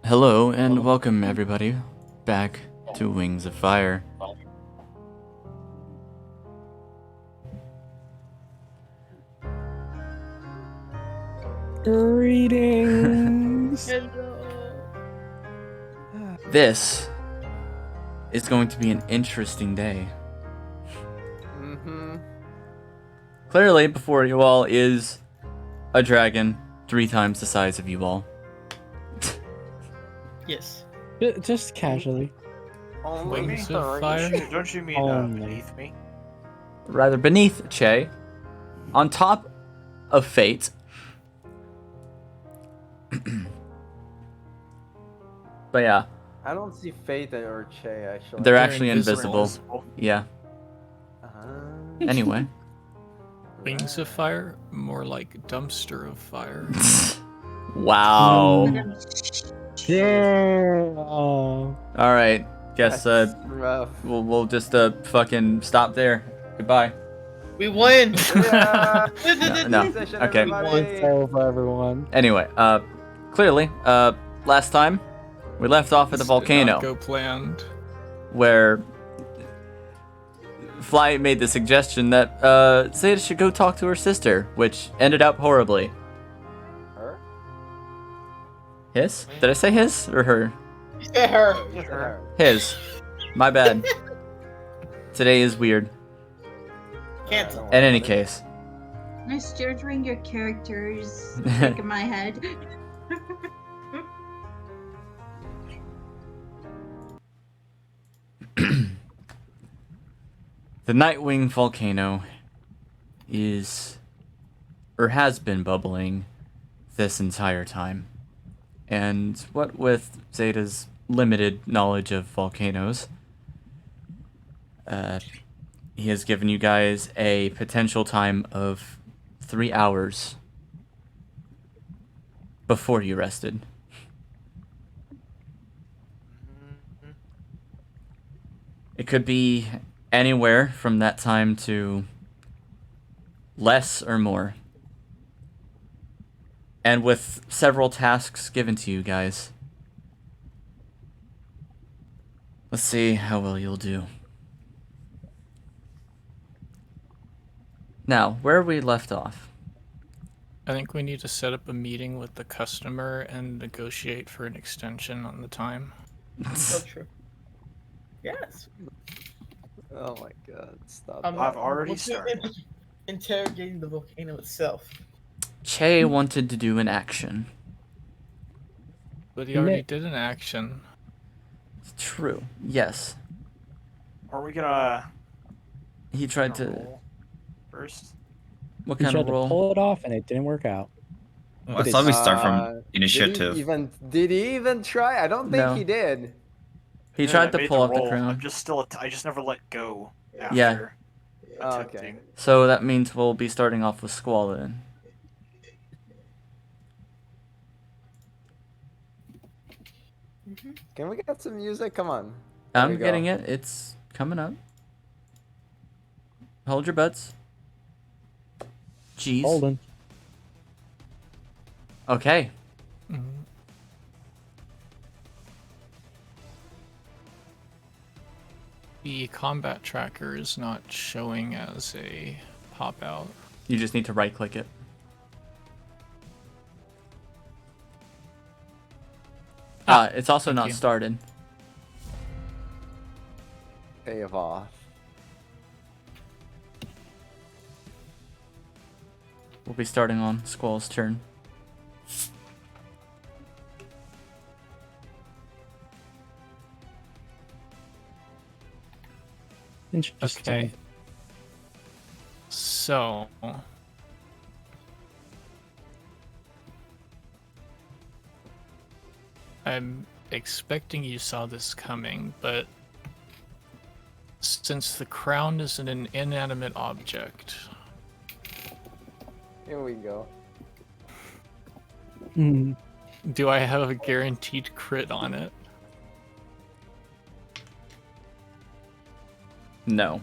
Hello and welcome everybody back to Wings of Fire. Greetings. This is going to be an interesting day. Clearly, before you all is a dragon 3 times the size of you all. Yes. Just casually. Wings Only of fire? Don't you mean Only. beneath me? Rather beneath Che, on top of Fate. But yeah, I don't see Fate or Che actually. they're actually invisible. Invisible. Yeah, Uh-huh. anyway. Wings of fire? More like dumpster of fire. Wow. Yeah. Alright, guess That's rough. we'll just fucking stop there. Goodbye. We win! Yeah. No, Session, okay. everybody. It's over, everyone. Anyway, clearly, last time we left off at the This did not volcano go planned. where Fly made the suggestion that Zeta should go talk to her sister, which ended up horribly. Her? His? Did I say his or her? Her. Her. His. My bad. Today is weird. Cancel. In any case. I'm stirring your characters like in my head. The Nightwing volcano is, or has been bubbling this entire time. And what with Zeta's limited knowledge of volcanoes, he has given you guys a potential time of 3 hours before you rested. It could be anywhere from that time to less or more. And with several tasks given to you guys. Let's see how well you'll do. Now, where we left off. I think we need to set up a meeting with the customer and negotiate for an extension on the time. So true. Yes. Oh my god, stop. I've already what's your started. Interrogating the volcano itself. Che wanted to do an action. But he already did an action. It's true. Yes. Are we gonna He tried to... roll first? What We kind tried of to roll? pull it off and it didn't work out. Well, I thought we start from initiative. Did he even try? I don't think No. he did. He Yeah, I tried to made pull up the roll. crown. I'm just still. I just never let go. After Yeah. Oh, okay. attempting. So that means we'll be starting off with Squall then. Can we get some music? Come on. There I'm we go. getting it. It's coming up. Hold your butts. Jeez. Holden. Okay. Mhm. The combat tracker is not showing as a pop out. You just need to right click it. It's also thank not you. started. Save off. We'll be starting on Squall's turn. Interesting. Okay. So, I'm expecting you saw this coming, but since the crown is an inanimate object, Here we go. Mm, do I have a guaranteed crit on it? No.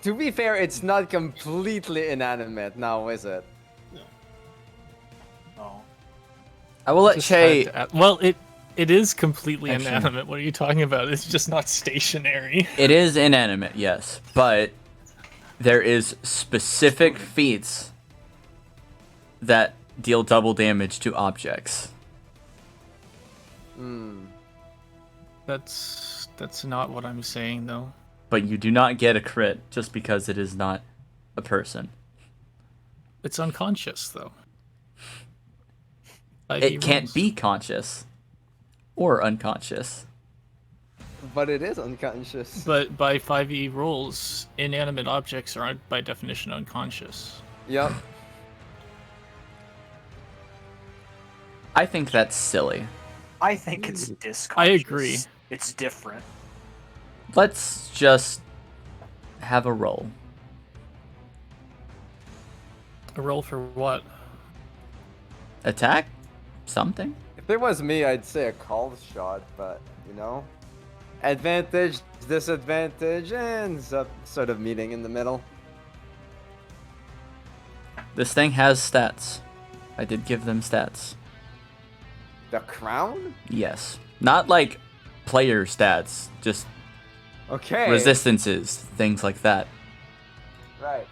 To be fair, it's not completely inanimate now, is it? I will let Just Che. had to add- Well, it is completely Actually- inanimate. What are you talking about? It's just not stationary. It is inanimate, yes, but there is specific feats that deal double damage to objects. Hmm. That's not what I'm saying though. But you do not get a crit just because it is not a person. It's unconscious though. It can't be conscious or unconscious. But it is unconscious. But by 5e rules, inanimate objects are by definition unconscious. Yep. I think that's silly. I think it's disconscious. I agree. It's different. Let's just have a roll. A roll for what? Attack? Something? If it was me, I'd say a call shot, but you know, advantage, disadvantage, ends up sort of meeting in the middle. This thing has stats. I did give them stats. The crown? Yes. Not like player stats, just Okay. resistances, things like that. Right.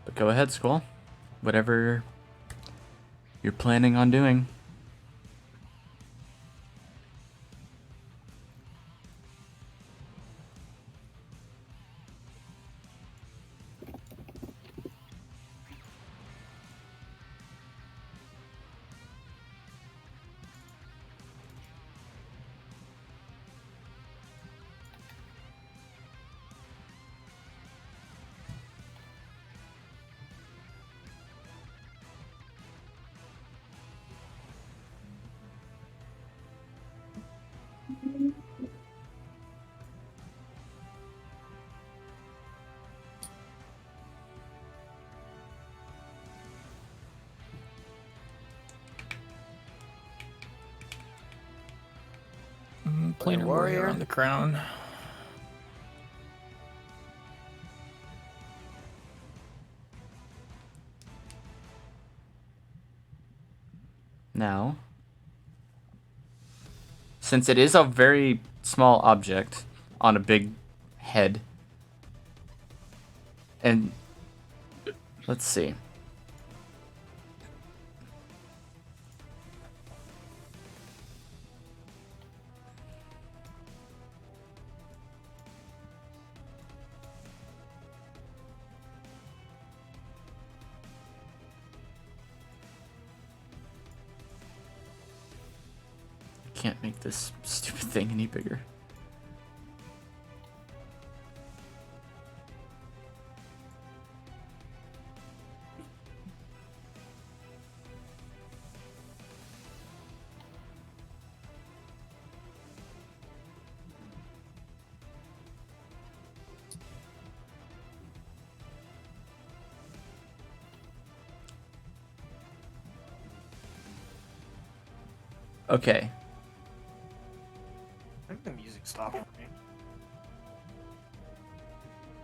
But go ahead, Squall. Whatever you're planning on doing. Planar warrior on the crown. Now, since it is a very small object on a big head, and let's see. Can't make this stupid thing any bigger. Okay. I think the music stopped for me.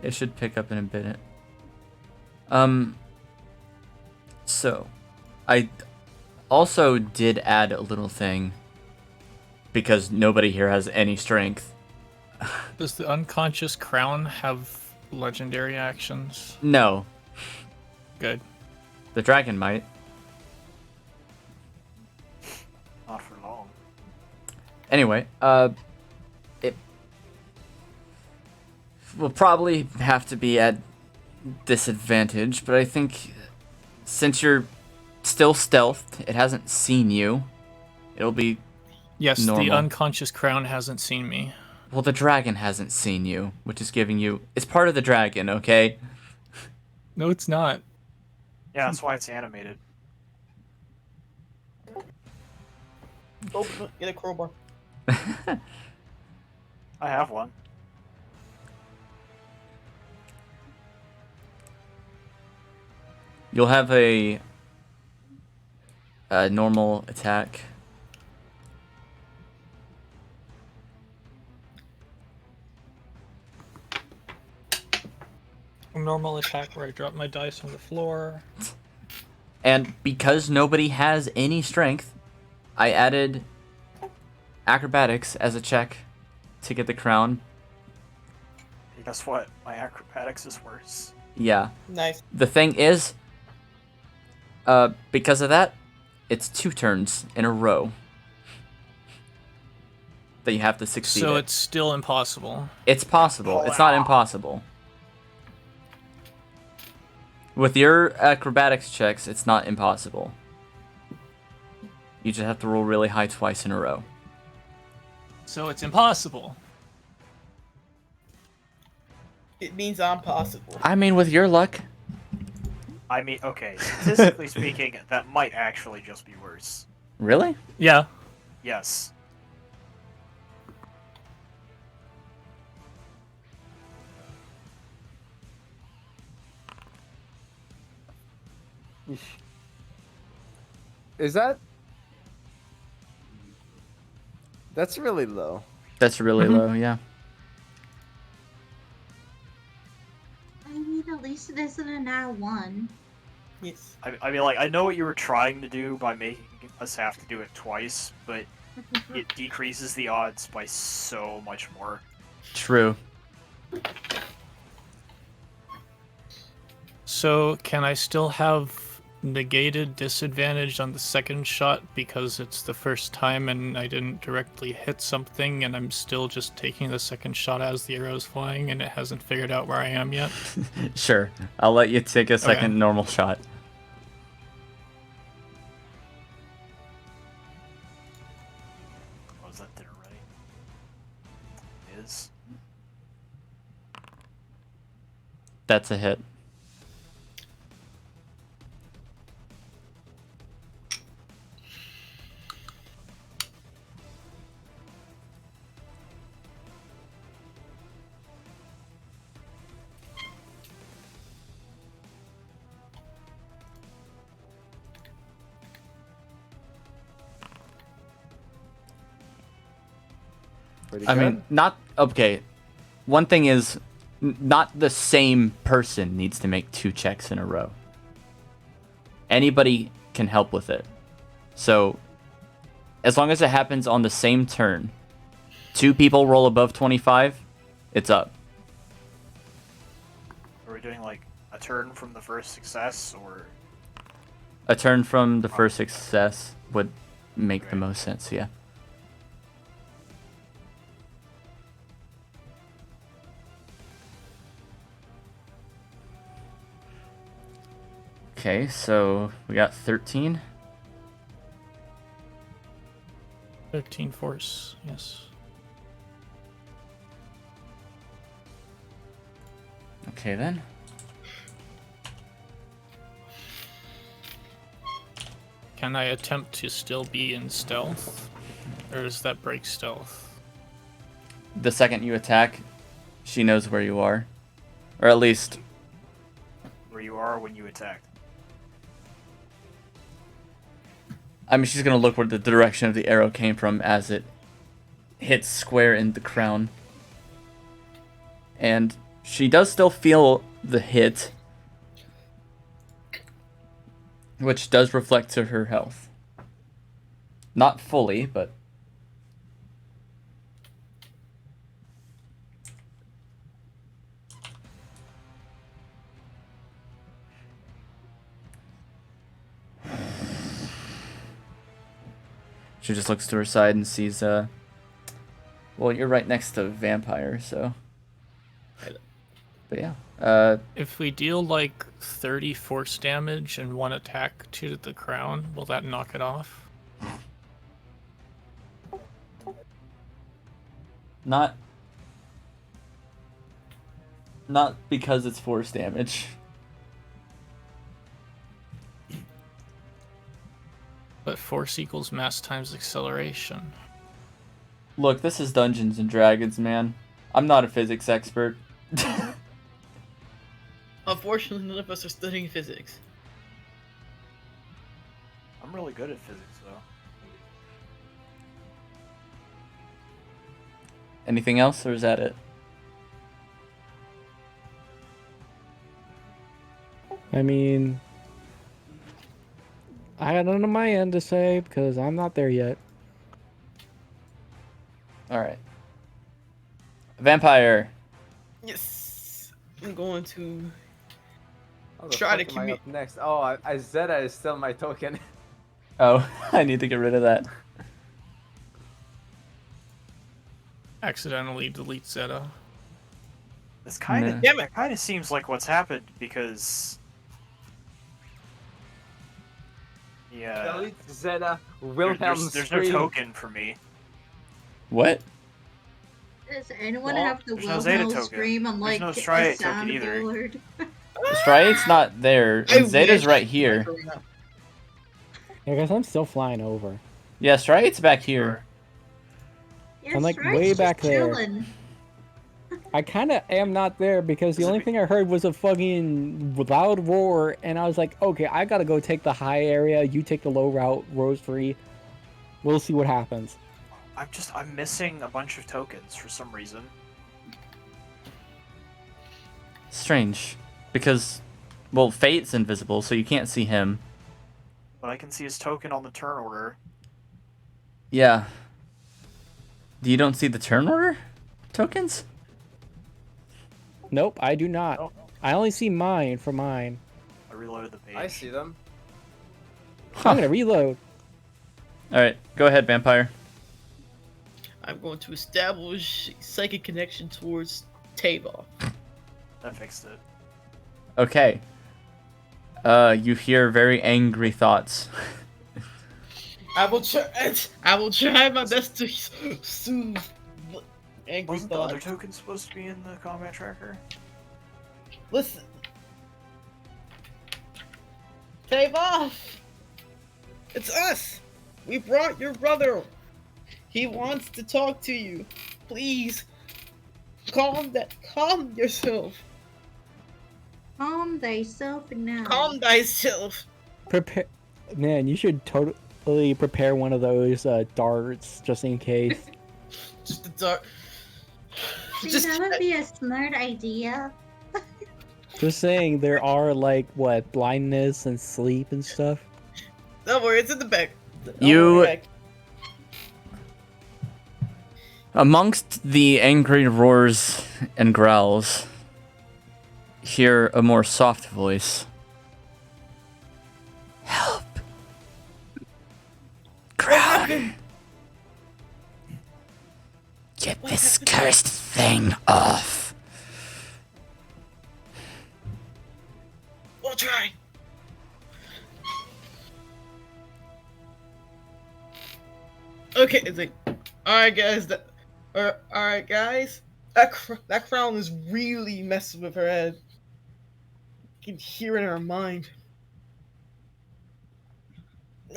It should pick up in a minute. So, I also did add a little thing because nobody here has any strength. Does the unconscious crown have legendary actions? No, Good. the dragon might. Not for long. Anyway, it will probably have to be at disadvantage, but I think since you're still stealthed, it hasn't seen you. It'll be Yes, normal. the unconscious crown hasn't seen me. Well, the dragon hasn't seen you, which is giving you... It's part of the dragon, okay? No, it's not. Yeah, that's why it's animated. Open it, get a crowbar. I have one. You'll have a normal attack. A normal attack where I drop my dice on the floor. And because nobody has any strength, I added acrobatics as a check to get the crown. Hey, guess what? My acrobatics is worse. Yeah. Nice. The thing is, because of that, it's 2 turns in a row that you have to succeed. So at. it's still impossible. It's possible. It's not impossible. With your acrobatics checks, it's not impossible. You just have to roll really high twice in a row. So it's impossible. It means I'm possible. I mean, with your luck. I mean, okay, statistically speaking, that might actually just be worse. Really? Yeah. Yes. Is that? That's really low. That's really low, yeah. I mean, at least it isn't an R1. Yes. I mean, like, I know what you were trying to do by making us have to do it twice, but it decreases the odds by so much more. True. So can I still have negated disadvantage on the second shot because it's the first time and I didn't directly hit something and I'm still just taking the second shot as the arrow's flying and it hasn't figured out where I am yet? Sure. I'll let you take a second normal shot. Was that there already? It is. That's a hit. Pretty I good. mean, not okay. One thing is, not the same person needs to make 2 checks in a row. Anybody can help with it. So, as long as it happens on the same turn, 2 people roll above 25, it's up. Are we doing, like, a turn from the first success, or... A turn from the first success would make the most sense, yeah. Okay, so we got 13. 13 force, yes. Okay then. Can I attempt to still be in stealth? Or does that break stealth? The second you attack, she knows where you are. Or at least, where you are when you attack? I mean, she's gonna look where the direction of the arrow came from as it hits square in the crown. And she does still feel the hit, which does reflect to her health. Not fully, but... She just looks to her side and sees, well, you're right next to vampire, so... But yeah, If we deal like 30 force damage and 1 attack to the crown, will that knock it off? Not because it's force damage. But force equals mass times acceleration. Look, this is Dungeons and Dragons, man. I'm not a physics expert. Unfortunately, none of us are studying physics. I'm really good at physics, though. Anything else, or is that it? I mean, I got nothing on my end to say because I'm not there yet. All right. Vampire. Yes, I'm going to How the try to fuck am I commute. up next? Oh, I Zeta is still my token. Oh, I need to get rid of that. Accidentally delete Zeta. This kind of Nah. Damn it. kind of seems like what's happened because yeah, Zeta, Wilhelm there's no scream. token for me. What? Does anyone No, have the there's no Zeta Wilhelm token. scream on There's like no a Striate token either. soundboard? Striate's not there, I and Zeta's wish. right here. Yeah, guys, I'm still flying over. Yeah, Striate's back here. Your I'm, like, Striate's way just back there. chilling. I kind of am not there because the Does it only be- thing I heard was a fucking loud roar, and I was like, okay, I gotta go take the high area. You take the low route, Rosary. We'll see what happens. I'm missing a bunch of tokens for some reason. Strange. Because, well, Fate's invisible, so you can't see him. But I can see his token on the turn order. Yeah. You don't see the turn order tokens? Nope, I do not. Nope. I only see mine for mine. I reloaded the page. I see them. Huh. I'm gonna reload. Alright, go ahead, Vampire. I'm going to establish psychic connection towards Tava. That fixed it. Okay. You hear very angry thoughts. I will try my best to soothe angry Wasn't the other thoughts. token supposed to be in the combat tracker? Listen. Tava! It's us! We brought your brother! He wants to talk to you. Please. Calm yourself. Calm thyself now. Calm thyself. Prepare. Man, you should totally prepare one of those darts just in case. Just the dark. See, Just that would be a smart idea. Just saying, there are like what blindness and sleep and stuff. don't worry, it's in the back. Don't You- worry, Amongst the angry roars and growls, hear a more soft voice. Help! Crown! Get this cursed thing off! We'll try. Okay, it's like, alright guys, alright guys, that crown is really messing with her head. You can hear it in her mind.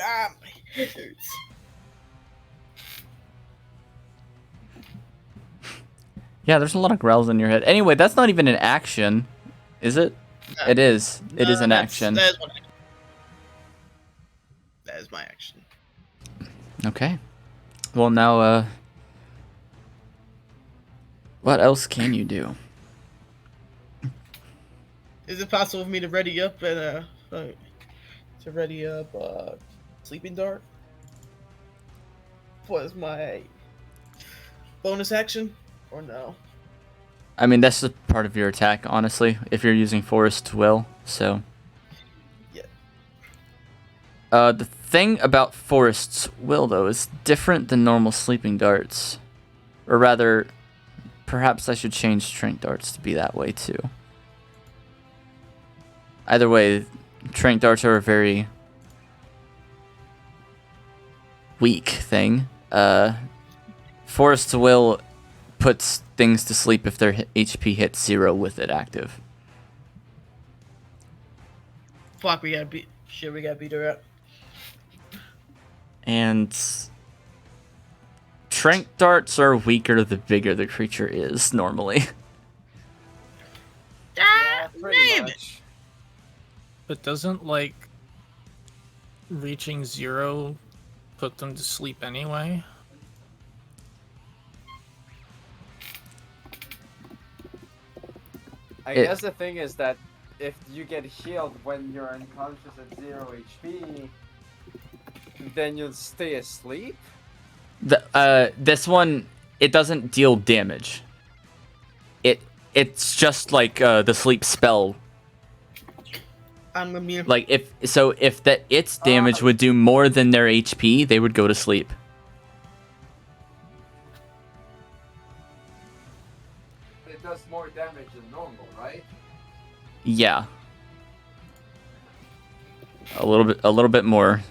Ah, my head hurts. Yeah, there's a lot of growls in your head. Anyway, that's not even an action, is it? No. It is. It is No, an that's- action. That is, that is my action. Okay. Well, now, what else can you do? Is it possible for me to ready up and sleeping dart? Was my bonus action or no? I mean, that's just part of your attack, honestly, if you're using Forest Will, so. Yeah. The thing about Forest's Will, though, is different than normal sleeping darts. Or rather, perhaps I should change Trank darts to be that way, too. Either way, Trank darts are a very weak thing. Forest's Will puts things to sleep if their HP hits 0 with it active. Fuck, we gotta beat. Shit, we gotta beat her up. And Trank darts are weaker the bigger the creature is, normally. Yeah, pretty Name it. much. But doesn't, like, reaching 0 put them to sleep anyway? I guess the thing is that if you get healed when you're unconscious at 0 HP, then you'll stay asleep? This one, it doesn't deal damage. It's just like the sleep spell. I'm immune. Like if its damage would do more than their HP, they would go to sleep. It does more damage than normal, right? Yeah. A little bit more.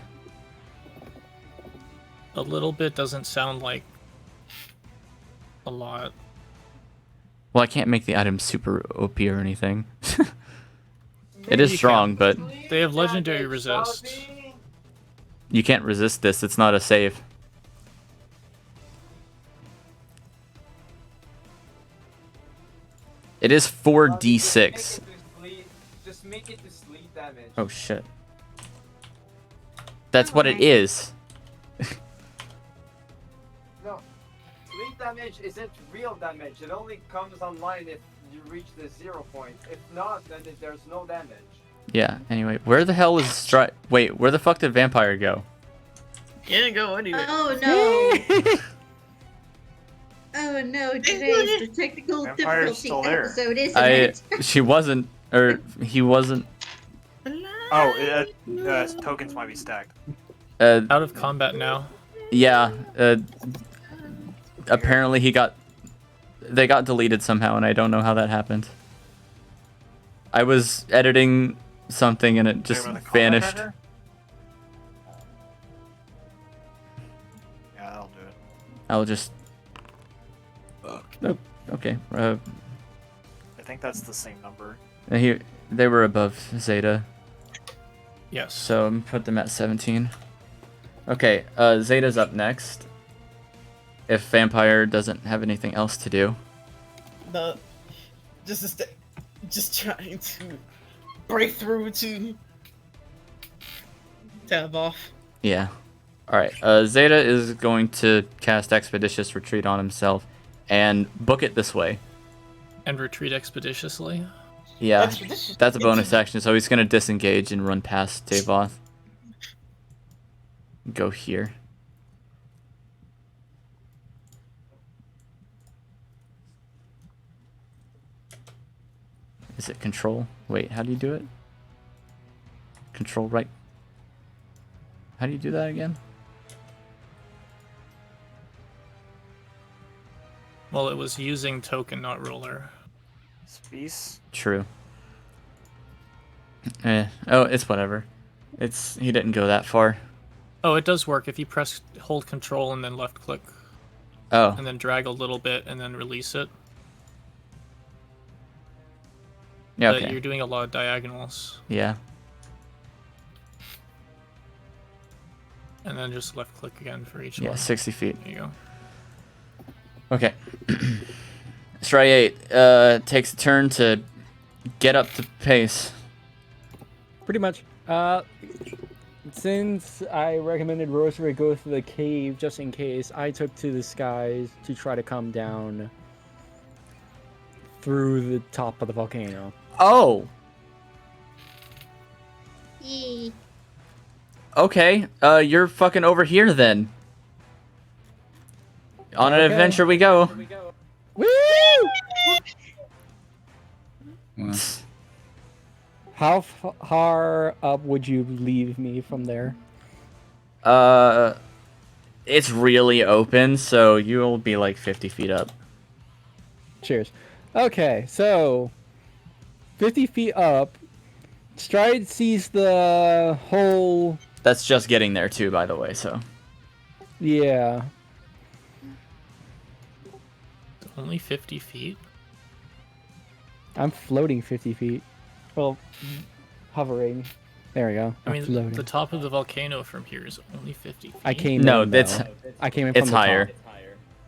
A little bit doesn't sound like a lot. Well, I can't make the item super OP or anything. It is strong, but They have legendary resist. you can't resist this. It's not a save. It is 4d6. Just make it to sleep damage. Oh shit. That's what it is. No, sleep damage isn't real damage. It only comes online if you reach the 0 point. If not, then there's no damage. Yeah, anyway, where the hell is Wait, where the fuck did Vampire go? You didn't go anywhere. Oh no! Oh no! Today is the technical Vampire's difficulty still there. episode, isn't it? She wasn't, or he wasn't. Oh, tokens might be stacked. Out of combat now. Yeah, apparently they got deleted somehow, and I don't know how that happened. I was editing something and it just Remember the combat vanished. tracker? Yeah, that'll do it. I'll just. Oh, okay. I think that's the same number. They were above Zeta, Yes. so I'm put them at 17. Okay, Zeta's up next. If Vampire doesn't have anything else to do. No, just trying to break through to tab off. Yeah. Alright, Zeta is going to cast Expeditious Retreat on himself and book it this way. And retreat expeditiously. Yeah, Expeditious. that's a bonus action, so he's going to disengage and run past Tavoth. Go here. Is it control? Wait, how do you do it? Control right. How do you do that again? Well, it was using token, not ruler. Space. True. Oh, it's whatever. He didn't go that far. Oh, it does work if you hold control and then left click. Oh. And then drag a little bit and then release it. Yeah, But okay. you're doing a lot of diagonals. Yeah. And then just left click again for each Yeah, one. 60 feet. There you go. Okay. Stray 8 takes a turn to get up to pace. Pretty much. Since I recommended Rosary go through the cave just in case, I took to the skies to try to come down through the top of the volcano. Oh! Yee. Okay, you're fucking over here then. On an Okay. adventure we go. Woo! How far up would you leave me from there? It's really open, so you'll be like 50 feet up. Cheers. Okay, so 50 feet up, Stride sees the whole. That's just getting there too, by the way, so. Yeah. Only 50 feet? I'm floating 50 feet. Well, hovering. There we go. I I'm mean, floating. the top of the volcano from here is only 50 feet. I came No, in, it's though. I came in from it's the higher. top.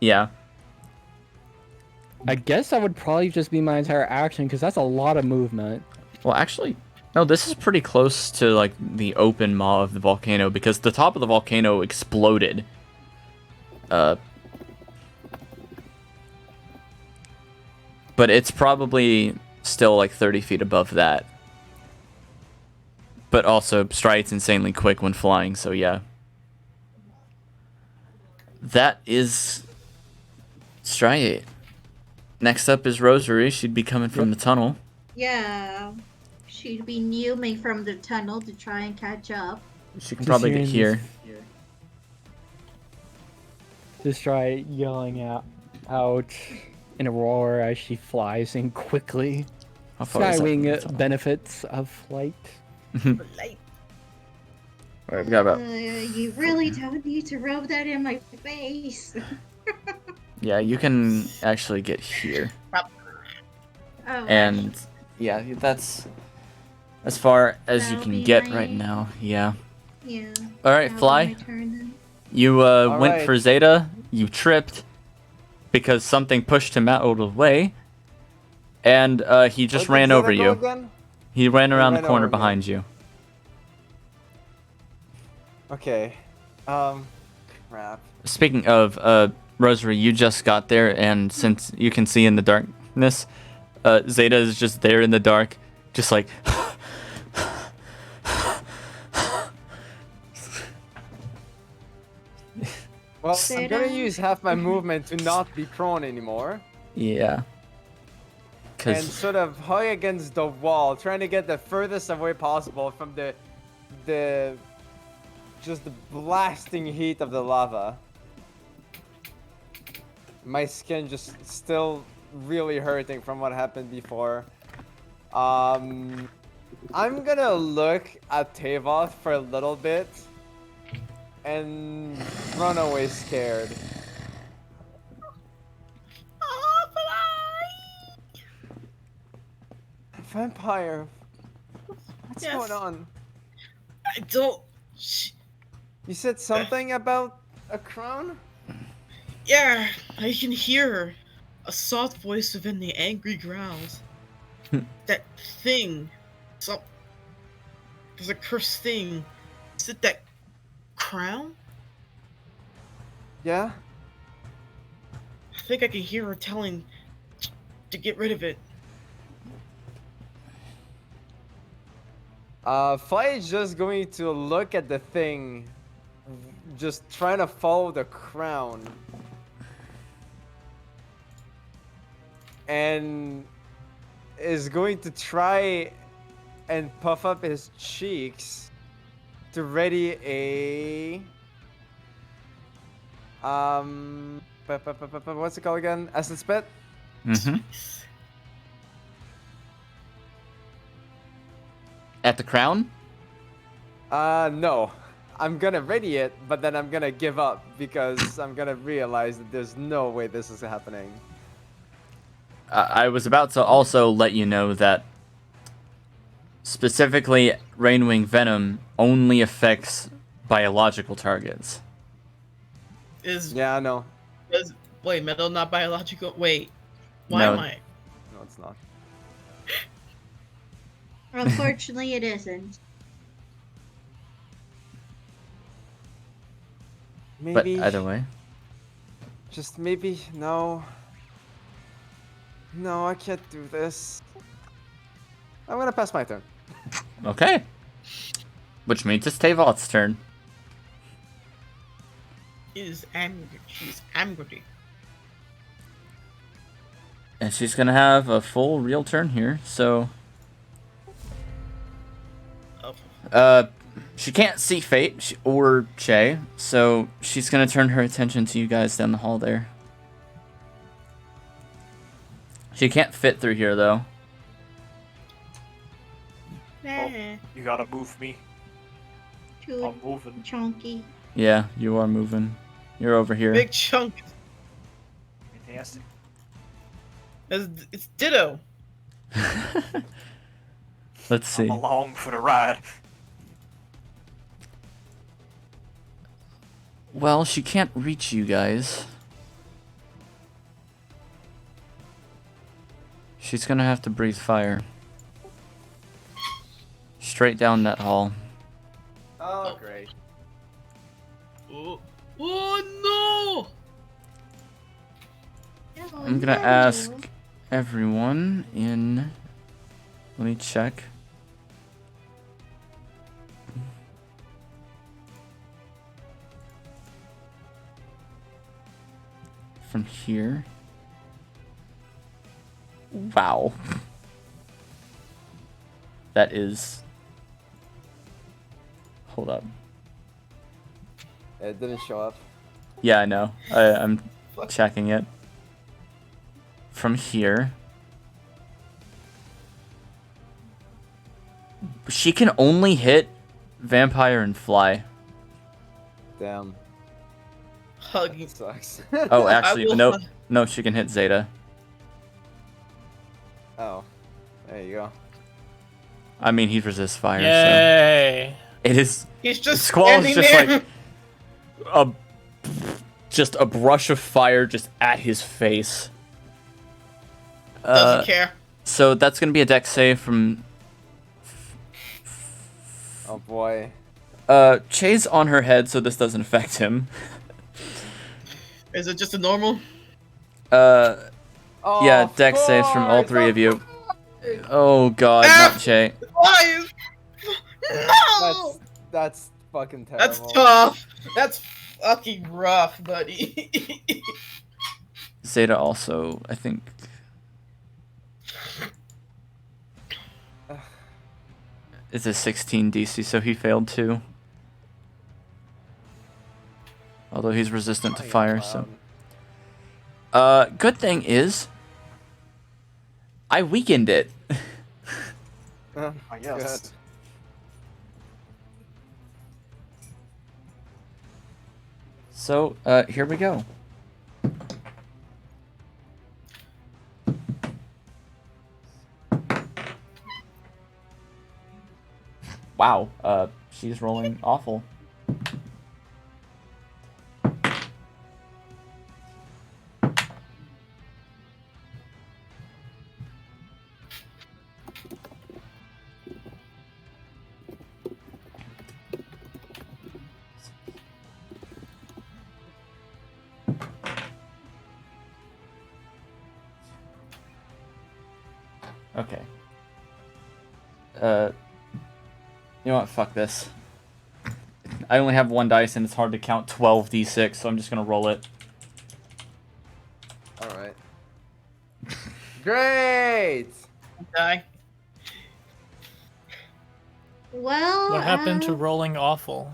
Yeah. I guess that would probably just be my entire action, because that's a lot of movement. Well, actually, no, this is pretty close to, like, the open maw of the volcano, because the top of the volcano exploded. But it's probably still, like, 30 feet above that. But also, Stride's insanely quick when flying, so yeah. That is Stride. Next up is Rosary. She'd be coming from the tunnel. Yeah. She'd be newing from the tunnel to try and catch up. She can probably get here. Just try yelling out in a roar as she flies in quickly. How far is that from the Skywing tunnel? benefits of flight. Light. Alright, we got about... You really don't need to rub that in my face. Yeah, you can actually get here. Oh, And yeah, that's as far as you That'll can be get my- right now. Yeah. yeah. Alright, That'll be Fly. my turn then. You went Alright. for Zeta. You tripped because something pushed him out of the way. And he just Where did ran Zeta over go you. again? He ran around the ran corner over me. behind you. Okay. Crap. Speaking of Rosary, you just got there, and since you can see in the darkness, Zeta is just there in the dark, just like. Well, I'm Zeta. gonna use half my movement to not be prone anymore. Yeah. And Because sort of hug against the wall, trying to get the furthest away possible from the just the blasting heat of the lava. My skin just still really hurting from what happened before. I'm gonna look at Tavoth for a little bit and run away scared. Oh, Vampire, what's Yes. going on? I don't. You said something about a crown? Yeah, I can hear a soft voice within the angry growls. That thing. There's a cursed thing. Is it that crown? Yeah? I think I can hear her telling to get rid of it. Fly is just going to look at the thing, just trying to follow the crown. And is going to try and puff up his cheeks to ready a what's it called again? Acid spit? at the crown. No. I'm gonna ready it, but then I'm gonna give up because I'm gonna realize that there's no way this is happening. I was about to also let you know that specifically Rainwing Venom only affects biological targets. Yeah, I know. Wait, metal not biological? Wait. Why No. am I? No, it's not. Unfortunately, it isn't. Maybe. But either way. Just maybe. No. No, I can't do this. I'm gonna pass my turn. Okay. Which means it's Tavoth's turn. Is angry. She's angry. And she's gonna have a full real turn here, so Oh. she can't see Fate or Che, so she's gonna turn her attention to you guys down the hall there. She can't fit through here though. Nah. You gotta move me. Too I'm moving. chunky. Yeah, you are moving. You're over here. Big chunk. Fantastic. It's Ditto. Let's see. I'm along for the ride. Well, she can't reach you guys. She's gonna have to breathe fire. Straight down that hall. Oh, great. Oh I'm gonna ask everyone in... Let me check. From here. Wow. That is... Hold up. It didn't show up. Yeah, I know. I'm checking it. From here. She can only hit vampire and fly. Damn. Hugging. Sucks. Oh, actually, will nope. hug- No, she can hit Zeta. Oh. There you go. I mean, he resists fire, so... Yay! It is... He's just Squall's standing just there. like... Just a brush of fire just at his face. Doesn't care. So that's gonna be a dex save from... Oh boy. Che's on her head, so this doesn't affect him. Is it just a normal? Oh, Yeah, of dex saves from all course, three of you. course. Oh god, not Che. Why? No. That's fucking terrible. That's tough. That's fucking rough, buddy. Zeta also, I think... It's a 16 DC, so he failed too. Although he's resistant to fire, so... Good thing is... I weakened it. I I guess. So, here we go. Wow, she's rolling awful. Okay. You know what? Fuck this. I only have one dice and it's hard to count 12d6, so I'm just gonna roll it. Alright. Great! Die. Well, What happened to rolling awful?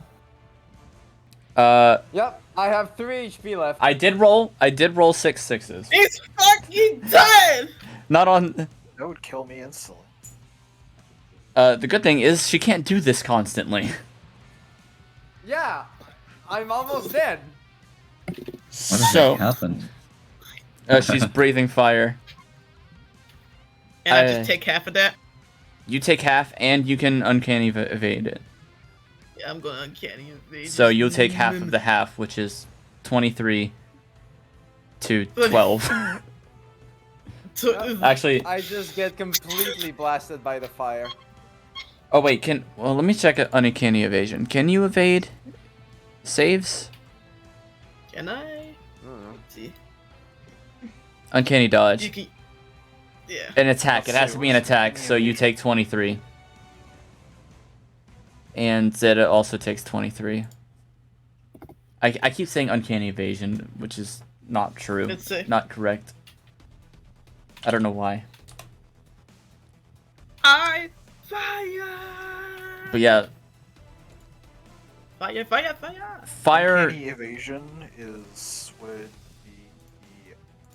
Yep, I have 3 HP left. I did roll 6 sixes. He's fucking dead. Not on... That would kill me instantly. The good thing is she can't do this constantly. Yeah, I'm almost dead. What the So, heck happened? she's breathing fire. And I just take half of that. You take half, and you can uncanny evade it. Yeah, I'm going uncanny evade. So you'll take half of the half, which is 23 to 12. Actually, I just get completely blasted by the fire. oh wait, well, let me check uncanny evasion. Can you evade saves? Can I? Mm. Let's see. Uncanny You dodge. can. Yeah. An attack. It Let's has see, to be an what's attack, uncanny so you evasion? take 23. And Zeta also takes 23. I keep saying uncanny evasion, which is not true. Let's see. Not correct. I don't know why. I fire. But yeah, Fire! Fire! Fire! fire. Uncanny evasion is when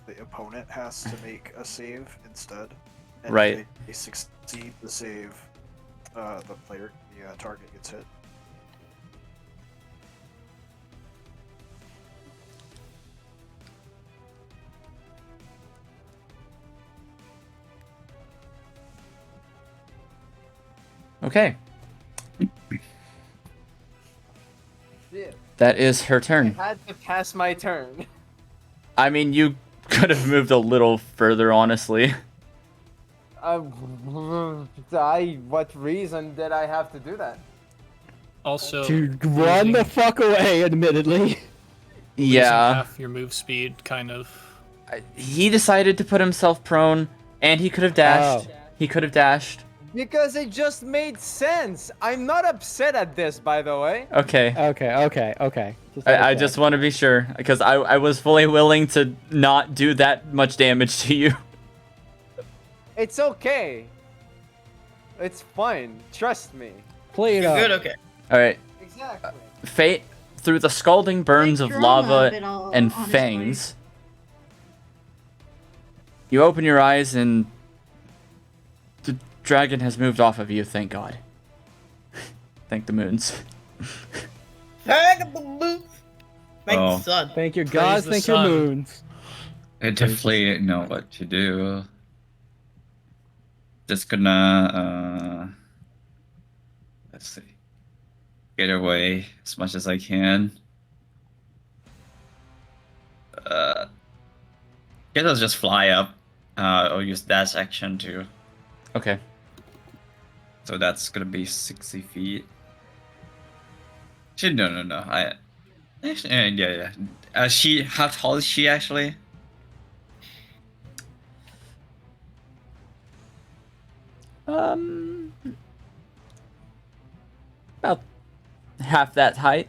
the opponent has to make a save instead. And Right. If they succeed the save, the target gets hit. Okay, Shit. that is her I turn. had to pass my turn. I mean, you could have moved a little further, honestly. What reason did I have to do that? Also, To run the losing- fuck away, admittedly. losing Yeah. half your move speed, kind of. He decided to put himself prone, and he could have dashed. Oh. He could have dashed. Because it just made sense. I'm not upset at this, by the way. Okay. Okay. I just want to be sure, because I was fully willing to not do that much damage to you. It's okay. It's fine. Trust me. play it You're up. good. Okay. Alright. Exactly. Fate, through the scalding burns of drama of lava it all and on his fangs, you open your eyes and the dragon has moved off of you, thank God. Thank the moons. Thank the moon. Thank Oh. the sun. Thank your Praise gods, the thank your sun. moons. I definitely know what to do. Just gonna let's see. Get away as much as I can. Guess I'll just fly up. I'll use dash action too. Okay. So that's gonna be 60 feet. Actually, no. Yeah. How tall is she actually? About half that height.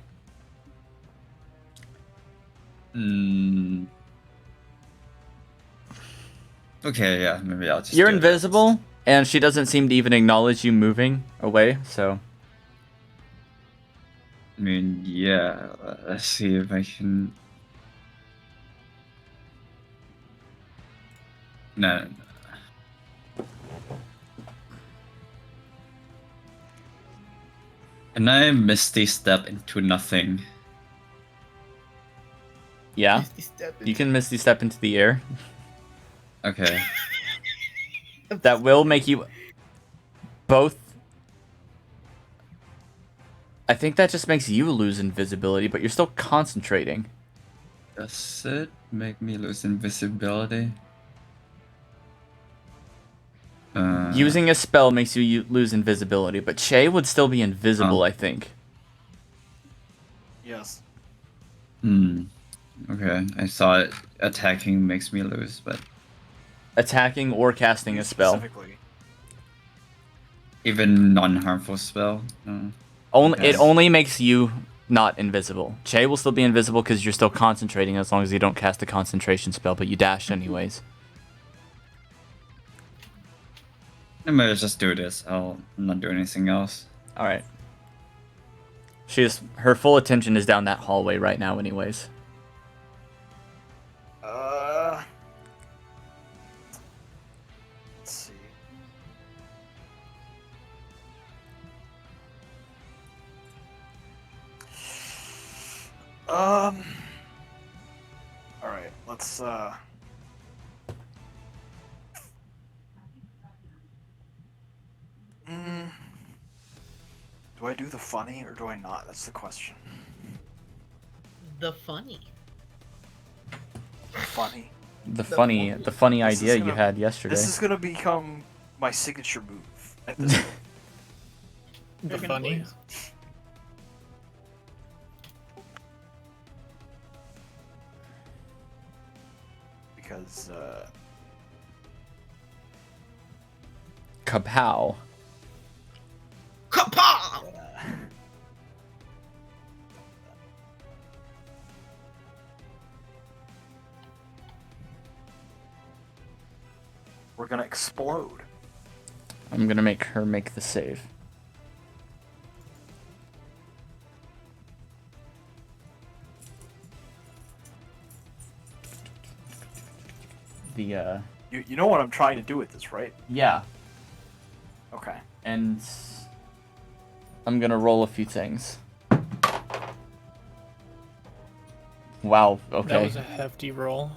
Hmm. Okay, yeah, maybe I'll just. You're do that. invisible, and she doesn't seem to even acknowledge you moving away, so... I mean, yeah. Let's see if I can. No. Can I misty step into nothing? Yeah, Misty step you can misty step into the air. Okay. That will make you both... I think that just makes you lose invisibility, but you're still concentrating. Does it make me lose invisibility? Using a spell makes you lose invisibility, but Che would still be invisible, Oh. I think. Yes. Okay, I thought attacking makes me lose, but Attacking or casting a spell. Specifically. even non-harmful spell. No. It Yes. only makes you not invisible. Che will still be invisible because you're still concentrating as long as you don't cast a concentration spell, but you dash anyways. I might just do this. I'll not do anything else. Alright. Her full attention is down that hallway right now anyways. Let's see. All right, let's do I do the funny or do I not? That's the question. The funny. Funny. The funny This is idea you gonna- had yesterday. This is gonna become my signature move at this point. The Freaking funny. boys. Because Kapow. Kapow! we're gonna explode. I'm gonna make her make the save. The You know what I'm trying to do with this, right? yeah, Okay. and I'm gonna roll a few things. Wow, That okay. was a hefty roll.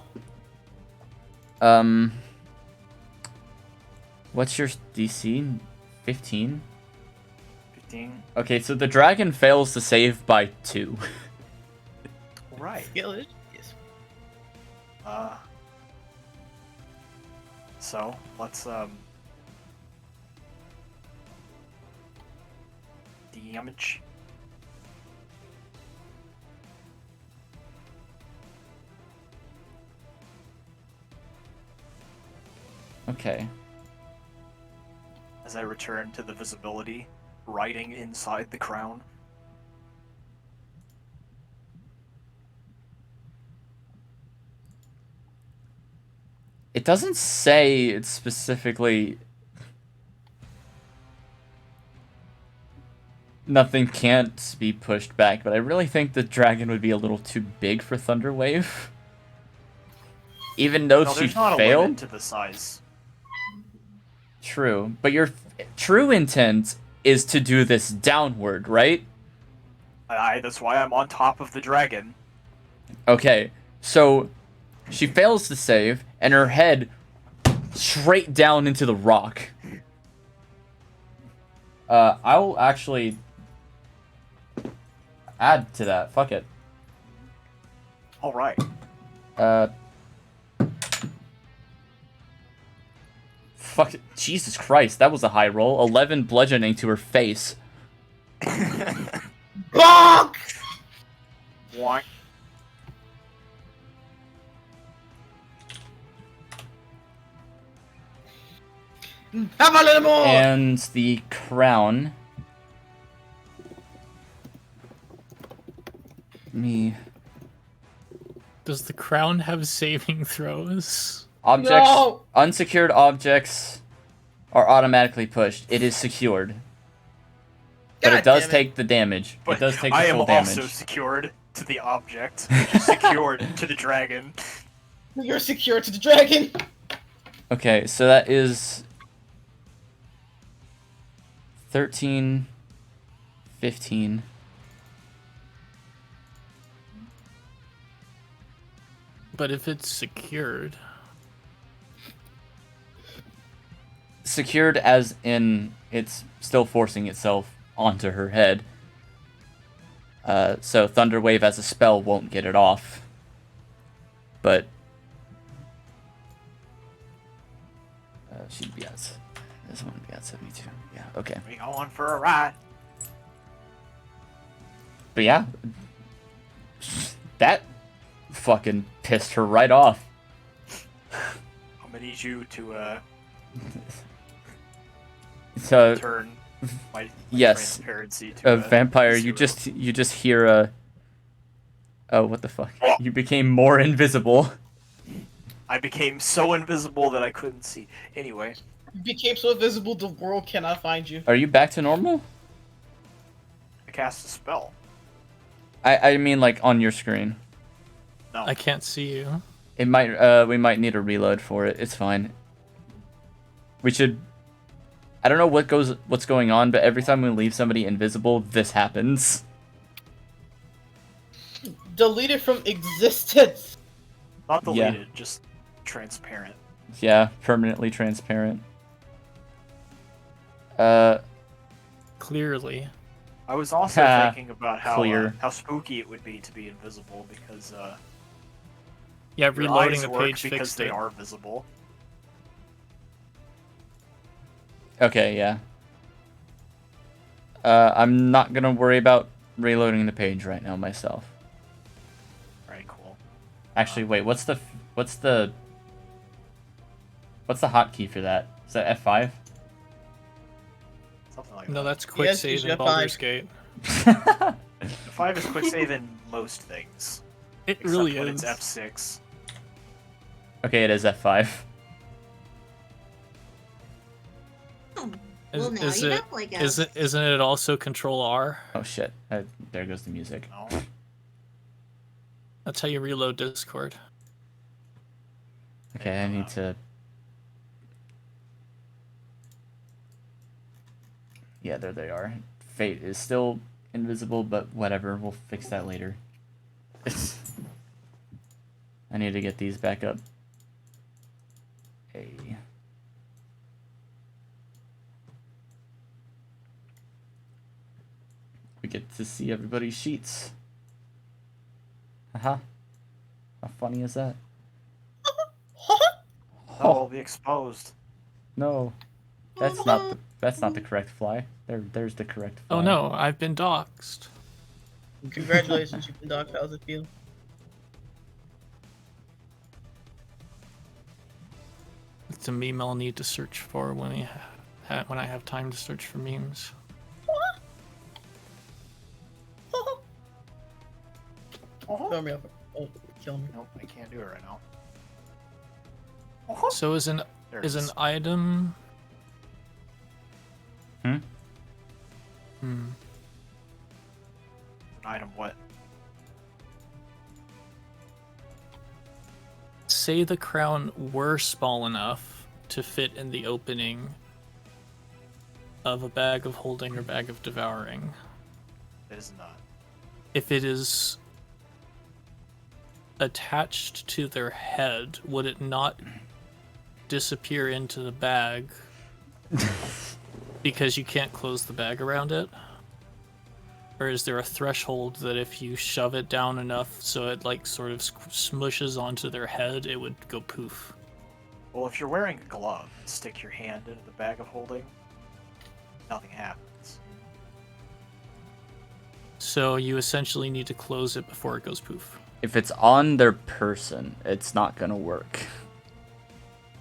What's your DC? 15? 15. Okay, so the dragon fails to save by 2. Right. Skillet? Yes. So let's damage. Okay. As I return to the visibility, riding inside the crown. It doesn't say it's specifically... Nothing can't be pushed back, but I really think the dragon would be a little too big for Thunderwave. Even though No, she there's not a failed? limit to the size. True, but your true intent is to do this downward, right? That's why I'm on top of the dragon. Okay, so she fails to save, and her head straight down into the rock. I'll actually add to that. Fuck it. Alright. Fuck it. Jesus Christ, that was a high roll. 11 bludgeoning to her face. Bonk! What? Have a little more! And the crown. Me. Does the crown have saving throws? Objects. No! Unsecured objects are automatically pushed. It is secured. But God it does damn it. take the damage. But It does take the I am full damage. also secured to the object, which is secured to the dragon. You're secure to the dragon! Okay, so that is 13, 15. But if it's secured, Secured as in it's still forcing itself onto her head. So Thunderwave as a spell won't get it off. But she'd be at this one would be at 72. Yeah, okay. We going for a ride. But yeah, that fucking pissed her right off. I'm gonna need you to So turn my yes, transparency to a vampire. zero. You just hear a. Oh, what the fuck! You became more invisible. I became so invisible that I couldn't see. Anyway, You became so invisible the world cannot find you. Are you back to normal? I cast a spell. I mean like on your screen. No. I can't see you. It might we might need a reload for it. It's fine. We should. I don't know what's going on, but every time we leave somebody invisible, this happens. Deleted from existence. Not Yeah. deleted, just transparent. Yeah, permanently transparent. Clearly. I was also Ha, thinking about clear. how spooky it would be to be invisible because Yeah, your reloading eyes the work page because fixed they it. are visible. Okay, yeah. I'm not gonna worry about reloading the page right now myself. Very cool. Actually, wait. What's the hotkey for that? Is that F5? Something like No, that. that's quick Yes, save use in F5. Baldur's Gate. 5 is quick save in most things. It Except really when is. it's F6. Okay, it is F5. Well, now Is you it? know, like Is it? Isn't it also Control R? Oh shit! There goes the music. No. That's how you reload Discord. Okay, I need to. Yeah, there they are. Fate is still invisible, but whatever. We'll fix that later. I need to get these back up. Hey. We get to see everybody's sheets. Haha. How funny is that? No, will be exposed. No. That's not the correct fly. There's the correct fly. Oh no, I've been doxxed. Congratulations, you've been docked. How's it feel? It's a meme I'll need to search for when I have time to search for memes. Throw me up. Oh, kill me. Nope, I can't do it right now. So is an There it is an is. item. Hmm? An item what? Say the crown were small enough to fit in the opening of a bag of holding or bag of devouring. It is not. If it is attached to their head, would it not disappear into the bag because you can't close the bag around it? Or is there a threshold that if you shove it down enough so it like sort of smushes onto their head, it would go poof? Well, if you're wearing a glove and stick your hand into the bag of holding, nothing happens. So you essentially need to close it before it goes poof. If it's on their person, it's not gonna work.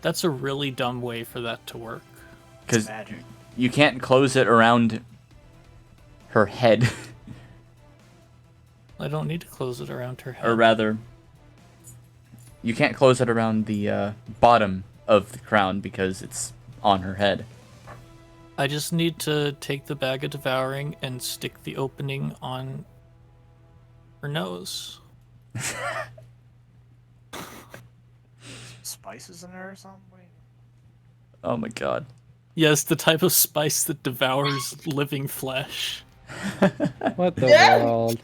That's a really dumb way for that to work. It's Because magic. you can't close it around her head. I don't need to close it around her head. Or rather, you can't close it around the bottom of the crown because it's on her head. I just need to take the bag of devouring and stick the opening on her nose. Spices in there or something? Oh my god. Yes, the type of spice that devours living flesh. What the Yeah. world?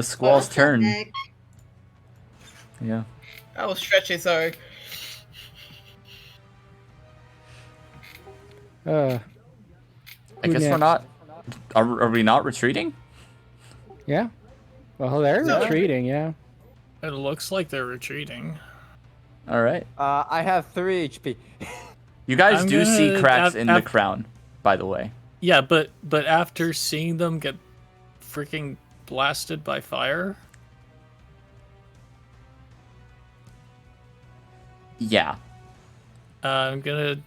Squall's turn. Nick. Yeah. That was stretchy, sorry. I Who guess we're next? not. Are we not retreating? Yeah. Well, they're No. retreating. Yeah. It looks like they're retreating. All right. I have 3 HP. You guys I'm do see gonna- cracks af- in the af- crown, by the way. Yeah, but after seeing them get freaking blasted by fire, Yeah. I'm gonna.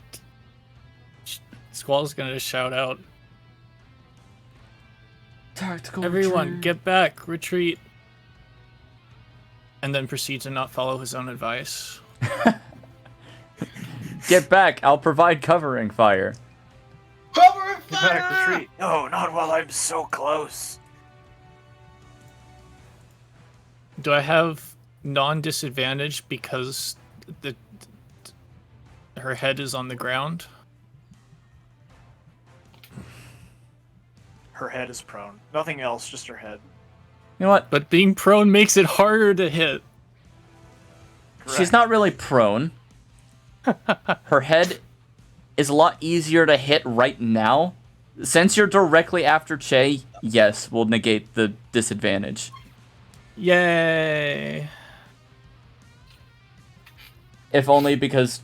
Squall's gonna shout out, Tactical "Everyone, retreat. get back! Retreat!" And then proceed to not follow his own advice. Get back! I'll provide covering fire. Cover and Get back, fire! retreat! No, not while I'm so close. Do I have non-disadvantage because her head is on the ground? Her head is prone. Nothing else, just her head. You know what? But being prone makes it harder to hit. She's Correct. not really prone. Her head is a lot easier to hit right now. Since you're directly after Che, yes, we'll negate the disadvantage. Yay! If only because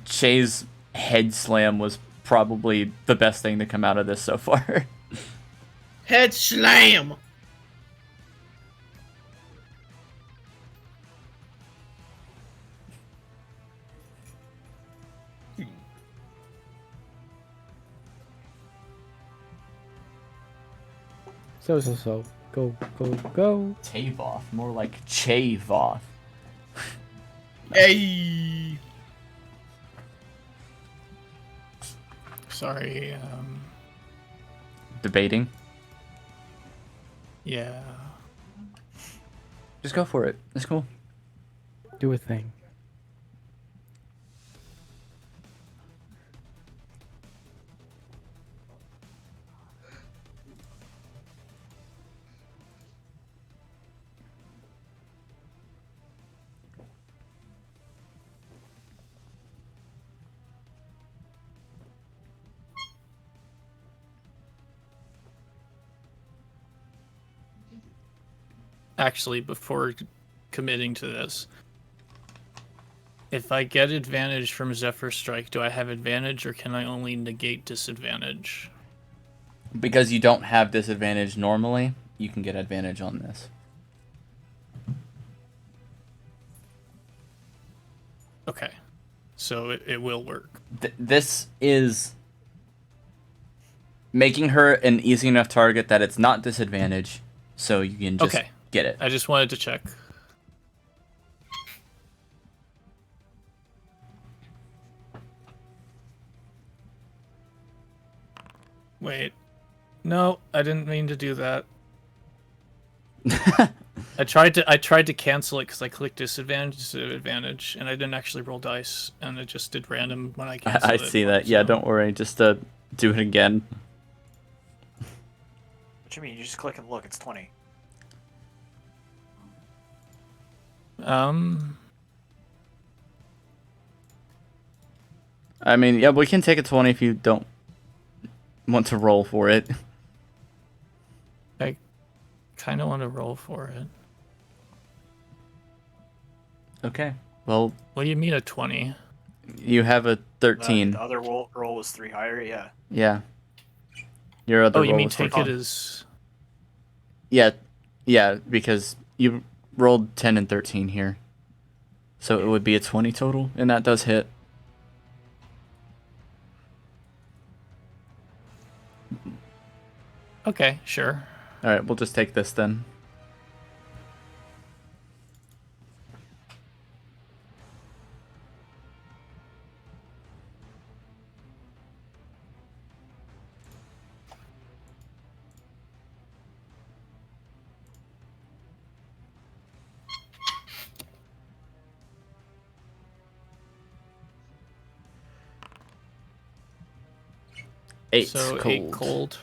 Che's head slam was probably the best thing to come out of this so far. Head slam! So. Go. Tavoth, more like Che-voth. Hey! Sorry, Debating. yeah. Just go for it. It's cool. Do a thing. Actually, before committing to this, If I get advantage from Zephyr Strike, do I have advantage or can I only negate disadvantage? Because you don't have disadvantage normally, you can get advantage on this. Okay. So it will work. This is making her an easy enough target that it's not disadvantage, so you can just Okay. get it. I just wanted to check. Wait. No, I didn't mean to do that. I tried to cancel it because I clicked disadvantage to advantage, and I didn't actually roll dice, and it just did random when I canceled I it. see that. Yeah, so- don't worry. Just do it again. What you mean? You just click and look. It's 20. I mean, yeah, we can take a 20 if you don't want to roll for it. I kind of want to roll for it. Okay. Well, What do you mean a 20? you have a 13. The other roll was 3 higher. Yeah. Yeah. Your other Oh, roll you mean was take 14. it as... Yeah, because you rolled 10 and 13 here. So it would be a 20 total, and that does hit. Okay, sure. Alright, we'll just take this then. Eight So cold. 8 cold.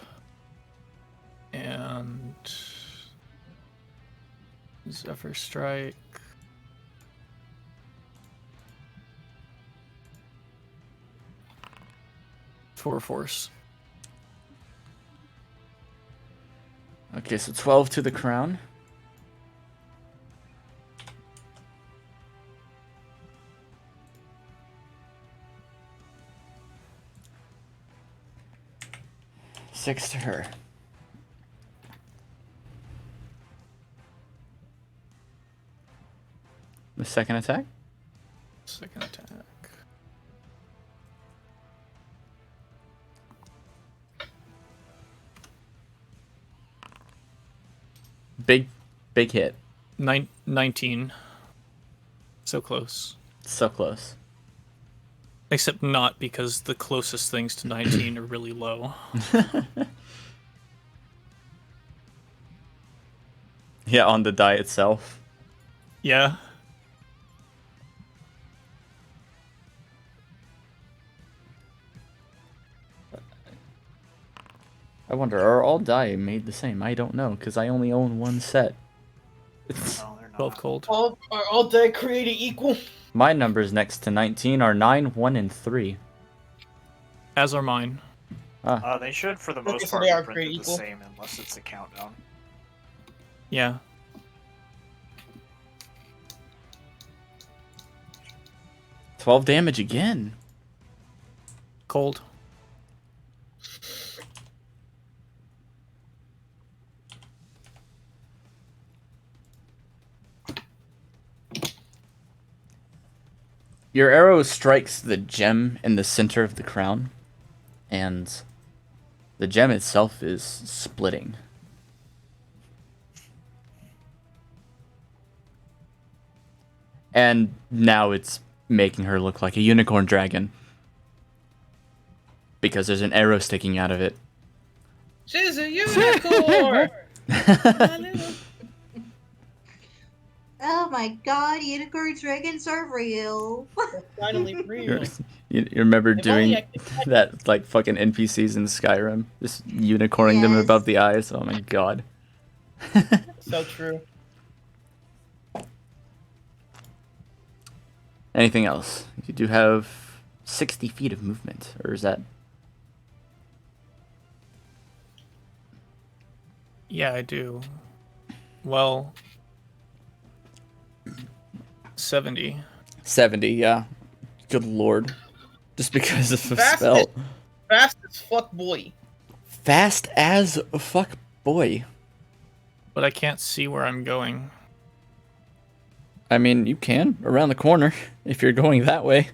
And... Zephyr Strike. Four force. Okay, so 12 to the crown. Six to her. The second attack? Second attack. Big hit. 19. So close. So close. Except not, because the closest things to 19 are really low. Yeah, on the die itself. Yeah. I wonder, are all die made the same? I don't know, because I only own one set. No, they're not. 12 cold. Are all dead created equal? My numbers next to 19 are 9, 1, and 3. As are mine. They should, for the Okay, most so part, they are be printed created the equal? same unless it's a countdown. Yeah. $12 damage again. Cold. Your arrow strikes the gem in the center of the crown, and the gem itself is splitting. And now it's making her look like a unicorn dragon. Because there's an arrow sticking out of it. She's a unicorn! My little- Oh my god, unicorn dragons are real. They're finally real. You remember If only doing I could- that, like, fucking NPCs in Skyrim? Just unicorning them Yes. above the eyes? Oh my god. So true. Anything else? You do have 60 feet of movement, or is that... Yeah, I do. Well... 70. 70, yeah. Good lord. Just because of the Fast spell. Fast as fuck, boy. Fast as fuck boy. But I can't see where I'm going. I mean, you can around the corner if you're going that way.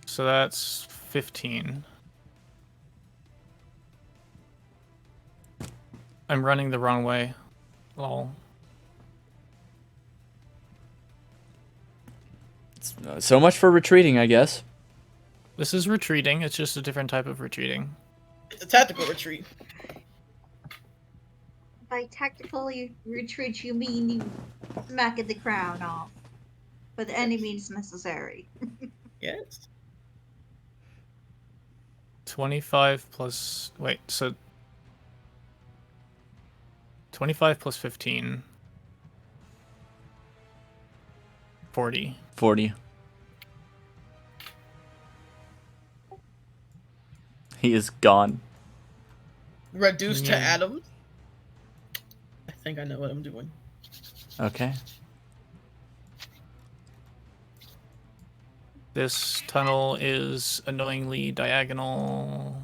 So that's 15. I'm running the wrong way. Lol. So much for retreating, I guess. This is retreating. It's just a different type of retreating. It's a tactical retreat. By tactical retreat, you mean you smack the crown off, but any means necessary. Yes. 25 plus... Wait, so... 25 plus 15. 40. 40. He is gone. Reduced to Yeah. atoms. I think I know what I'm doing. Okay. This tunnel is annoyingly diagonal.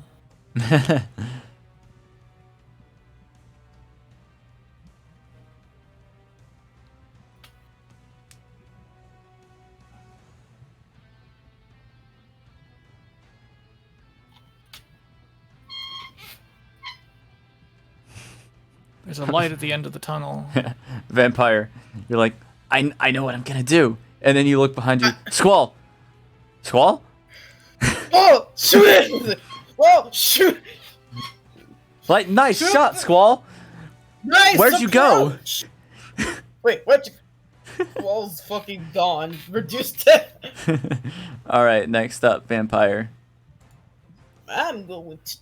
There's a light at the end of the tunnel. Vampire. You're like, I know what I'm gonna do. And then you look behind you. Squall! Squall? Oh, shoot it! Oh, shoot! Like, nice Shoot shot, the- Squall! Nice. Where'd you go? approach! Wait, where'd you? Wall's fucking gone. Reduced to. Alright, next up, Vampire. I'm going to.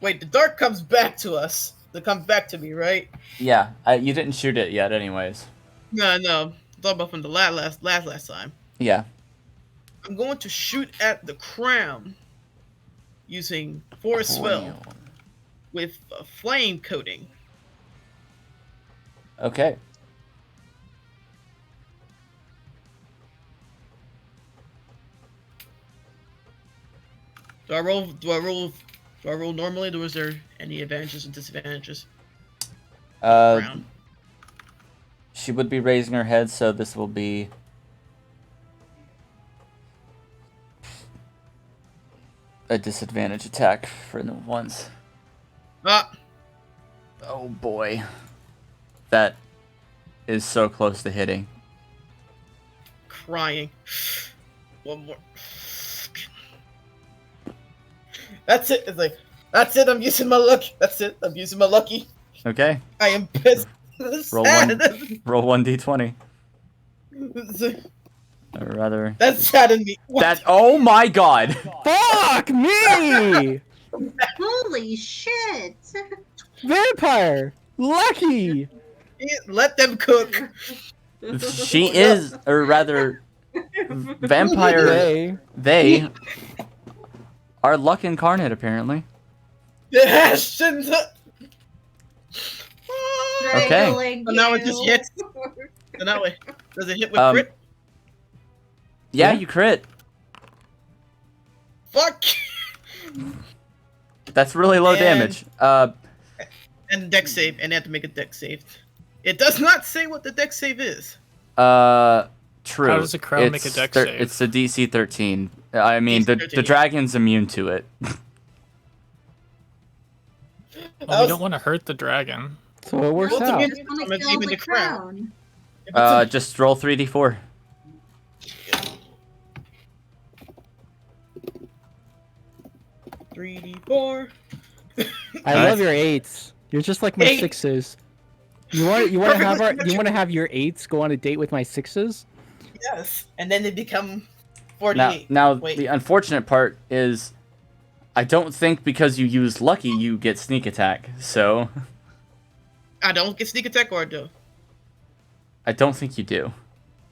Wait, the dark comes back to us. It comes back to me, right? Yeah, you didn't shoot it yet, anyways. No. Talk about from the last time. Yeah. I'm going to shoot at the crown using force spell with a flame coating. Okay. Do I roll normally, or is there any advantages and disadvantages? Crown. She would be raising her head, so this will be... a disadvantage attack for the ones. Ah! Oh boy. That is so close to hitting. Crying. One more. That's it. It's like, that's it. I'm using my luck. That's it. I'm using my lucky. Okay. I am pissed. Roll Sad. Roll 1d20. It's like, Or rather... that saddened me. What? That... Oh my god! Fuck me! Holy shit! Vampire! Lucky! Let them cook. She is... Or rather... Vampire... Hey. They... are luck incarnate, apparently. Ashton. Okay. Strangling So now it you. just hits. So now it does it hit with Um, crit? Yeah, Yeah. you crit. Fuck. That's really low And- damage. And dex save, and they have to make a dex save. It does not say what the dex save is. True. How does a crown make a It's dex save? It's the DC 13. I mean, the DC 13. dragon's immune to it. Well, we don't want to hurt the dragon. So it works Well, to out. me- Just want I'm to kill even the the crown. crown. If it's Just roll 3d4. 3d4. I Nice. love your 8s. You're just like my 8. 6s. You want to have Perfectly you want to have your 8s go on a date with my 6s? Yes, and then they become 48. Now Wait. the unfortunate part is, I don't think because you use lucky you get sneak attack. So I don't get sneak attack, or I do. I don't think you do.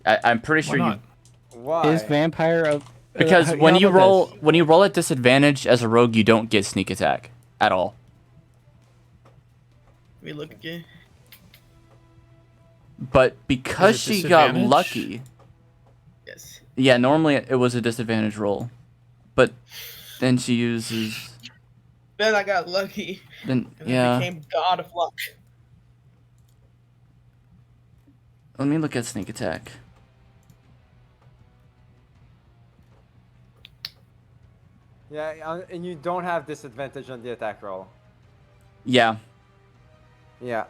I'm pretty Why sure you not? Why? Is vampire of because how- when how you about roll this? when you roll at disadvantage as a rogue, you don't get sneak attack at all. Let me look again. But because Is it she got disadvantage? lucky, Yes. yeah, normally it was a disadvantage roll. But then she uses... Then I got lucky, Then, and yeah. became God of Luck. Let me look at sneak attack. Yeah, and you don't have disadvantage on the attack roll. Yeah. Yeah.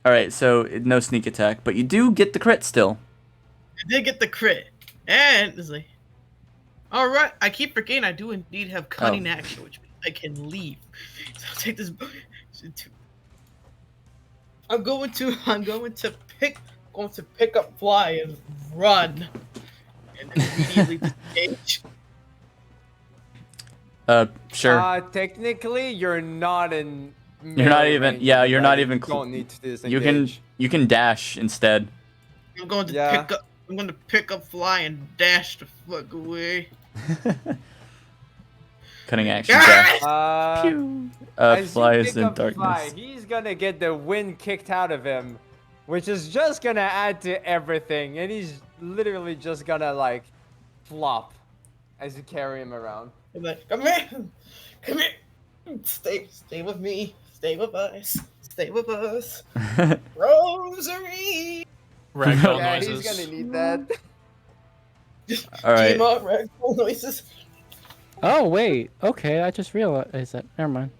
Alright, so no sneak attack. But you do get the crit still. I did get the crit, and it's like, all right. I keep forgetting I do indeed have cunning action, which means I can leave. So I'll take this. I'm going to pick up fly and run, and then immediately disengage. Sure. Technically, you're not in. You're not melee even... range Yeah, of the you're not dragon. even... You don't need to You disengage. can dash instead. I'm going to Yeah. pick up fly and dash the fuck away. Cutting action Ah! dash. Pew. As Fly you is pick in up darkness. Fly, he's gonna get the wind kicked out of him, which is just gonna add to everything, and he's literally just gonna like flop as you carry him around. I'm like, come here, stay with me, stay with us, Rosary. Ragdoll Yeah, noises. he's gonna need that. All right. Team up, ragdoll noises. Oh wait, okay, I just realized that. Never mind.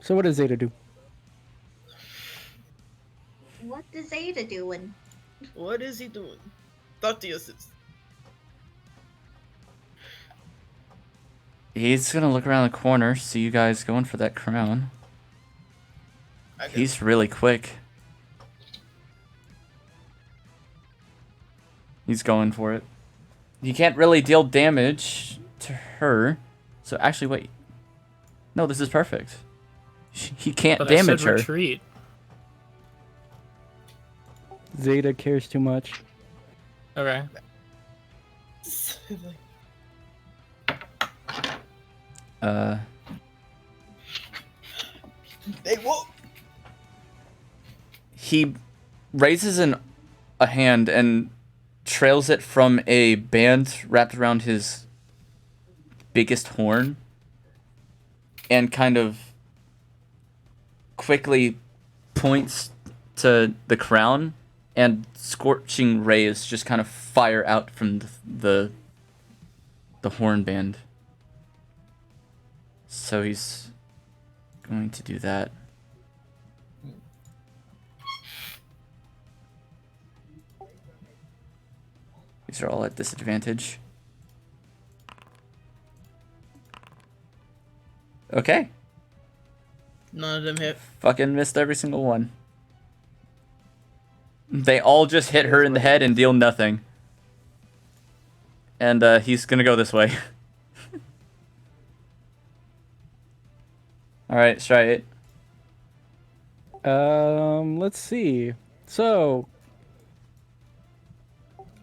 So what does Zeta do? What is Zeta doing? What is he doing? Talk to your sister. He's gonna look around the corner, see you guys going for that crown. He's really quick. He's going for it. He can't really deal damage to her. So actually, wait. No, this is perfect. He can't But damage I said her. retreat. Zeta cares too much. Okay. They won't. He raises a hand and trails it from a band wrapped around his biggest horn and kind of quickly points to the crown, and scorching rays just kind of fire out from the horn band. So he's going to do that. These are all at disadvantage. Okay. None of them hit. Fucking missed every single one. They all just hit her in the head and deal nothing. And he's gonna go this way. Alright, let's try it. Let's see. So,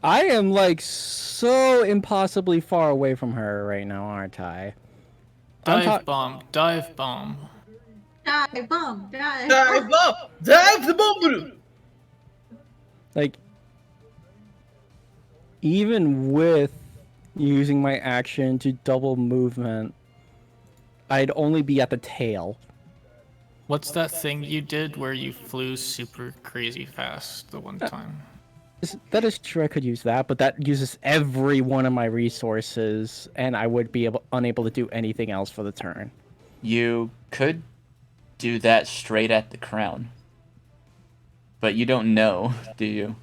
I am like so impossibly far away from her right now, aren't I? Dive bomb. Dive bomb. Dive bomb, dive. Dive up! Dive the bomb! Like, even with using my action to double movement, I'd only be at the tail. What's that thing you did where you flew super crazy fast the one time? That is true, I could use that, but that uses every one of my resources, and I would be unable to do anything else for the turn. You could do that straight at the crown. But you don't know, do you?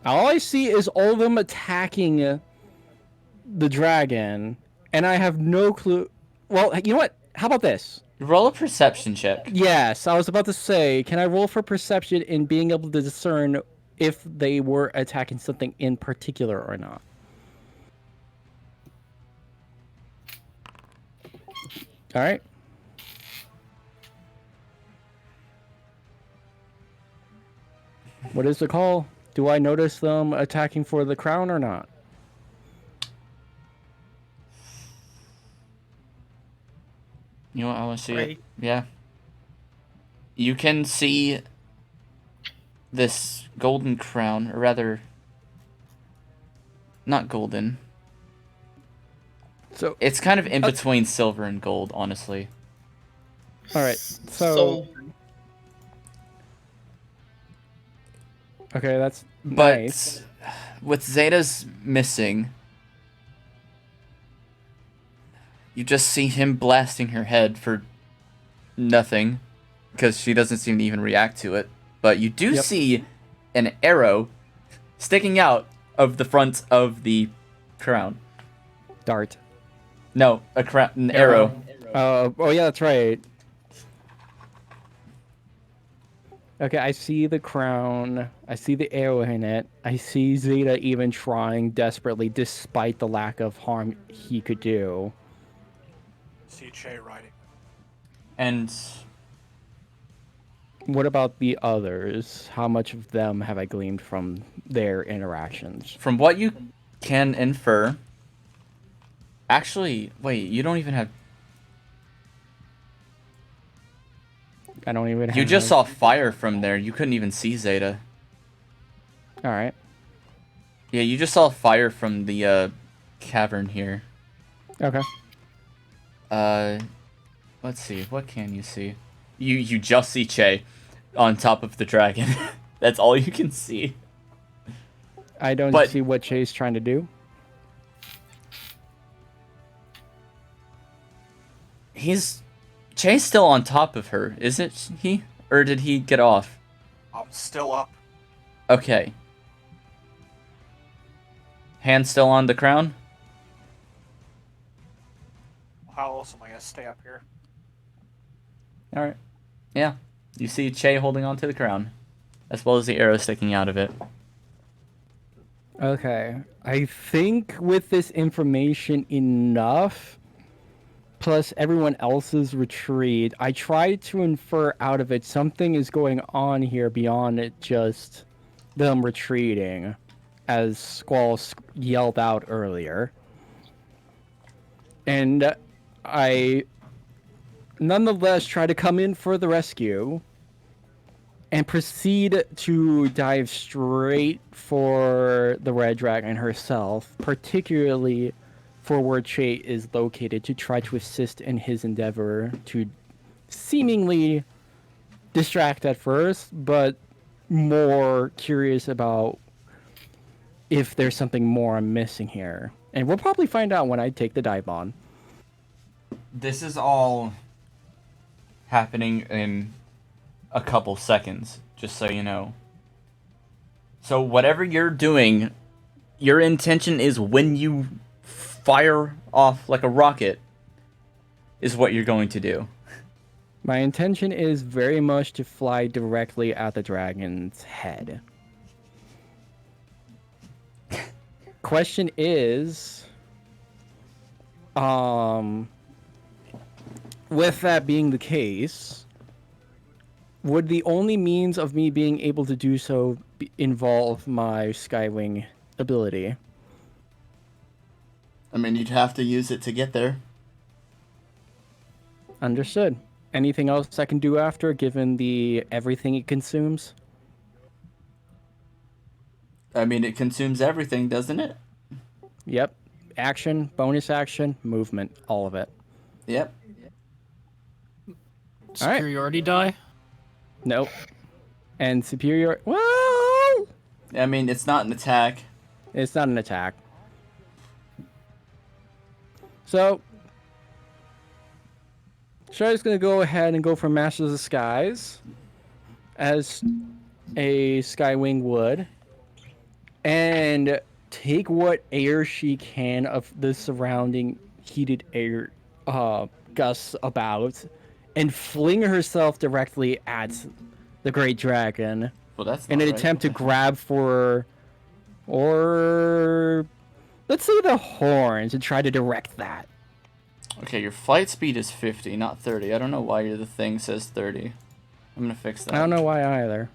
All I see is all of them attacking the dragon, and I have no clue. Well, you know what? How about this? Roll a perception check. Yes, I was about to say, can I roll for perception in being able to discern if they were attacking something in particular or not? All right. What is the call? Do I notice them attacking for the crown or not? You know what? I want to see it. Right. Yeah. You can see this golden crown, or rather, not golden. So, It's kind of in between silver and gold, honestly. all right. So, okay, that's But nice. with Zeta's missing, you just see him blasting her head for nothing, because she doesn't seem to even react to it. But you do see an arrow sticking out of the front of the crown. Dart. No, an arrow. Oh yeah, that's right. Okay, I see the crown. I see the arrow in it. I see Zeta even trying desperately, despite the lack of harm he could do. See Che riding. And What about the others? How much of them have I gleaned from their interactions? from what you can infer, actually, wait, you don't even have. I don't even. You just saw fire from there. You couldn't even see Zeta. All right. Yeah, you just saw fire from the cavern here. Okay. Let's see. What can you see? You just see Che on top of the dragon. That's all you can see. I don't But- see what Che's trying to do. Che's still on top of her, isn't he? Or did he get off? I'm still up. Okay. Hand still on the crown? How else am I gonna stay up here? Alright. Yeah. You see Che holding on to the crown, as well as the arrow sticking out of it. Okay. I think with this information enough, plus everyone else's retreat, I tried to infer out of it something is going on here beyond it just them retreating, as Squall yelled out earlier. And I nonetheless try to come in for the rescue and proceed to dive straight for the Red Dragon herself, particularly for where Che is located, to try to assist in his endeavor to seemingly distract at first, but more curious about if there's something more I'm missing here. And we'll probably find out when I take the dive on. This is all happening in a couple seconds, just so you know. So whatever you're doing, your intention is when you fire off like a rocket is what you're going to do. My intention is very much to fly directly at the dragon's head. Question is, with that being the case, would the only means of me being able to do so involve my Skywing ability? I mean, you'd have to use it to get there. Understood. Anything else I can do after, given the everything it consumes? I mean, it consumes everything, doesn't it? Yep. Action, bonus action, movement, all of it. Yep. All right. Superiority die? Nope. And superior. Well, I mean, it's not an attack. it's not an attack. So, Shredder's gonna go ahead and go for Masters of the Skies, as a Skywing would, and take what air she can of the surrounding heated air gusts about, and fling herself directly at the Great Dragon Well, that's in not an right. attempt to grab for, or let's say the horns, and try to direct that. Okay, your flight speed is 50, not 30. I don't know why the thing says 30. I'm gonna fix that. I don't know why either.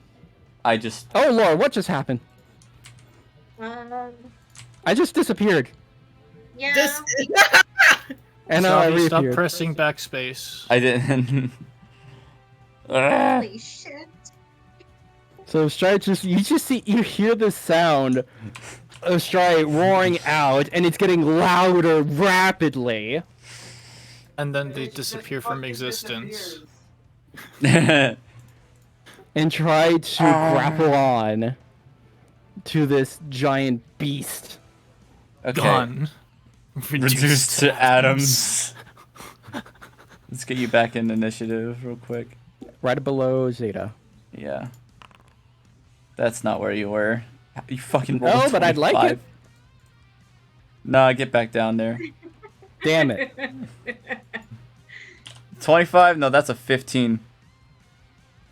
I just... Oh Lord, what just happened? I just disappeared. Yeah. This And now I Sabi, stop reappeared. pressing backspace. I didn't. Holy shit. So Stride you hear the sound of Stride roaring out, and it's getting louder rapidly. And then they disappear from existence. And try to grapple on to this giant beast. Okay. Gone. Reduced to atoms. Let's get you back in initiative real quick. Right below Zeta. Yeah. That's not where you were. You fucking rolled No, but I'd like 25. it. Nah, get back down there. Damn it. 25? No, that's a 15.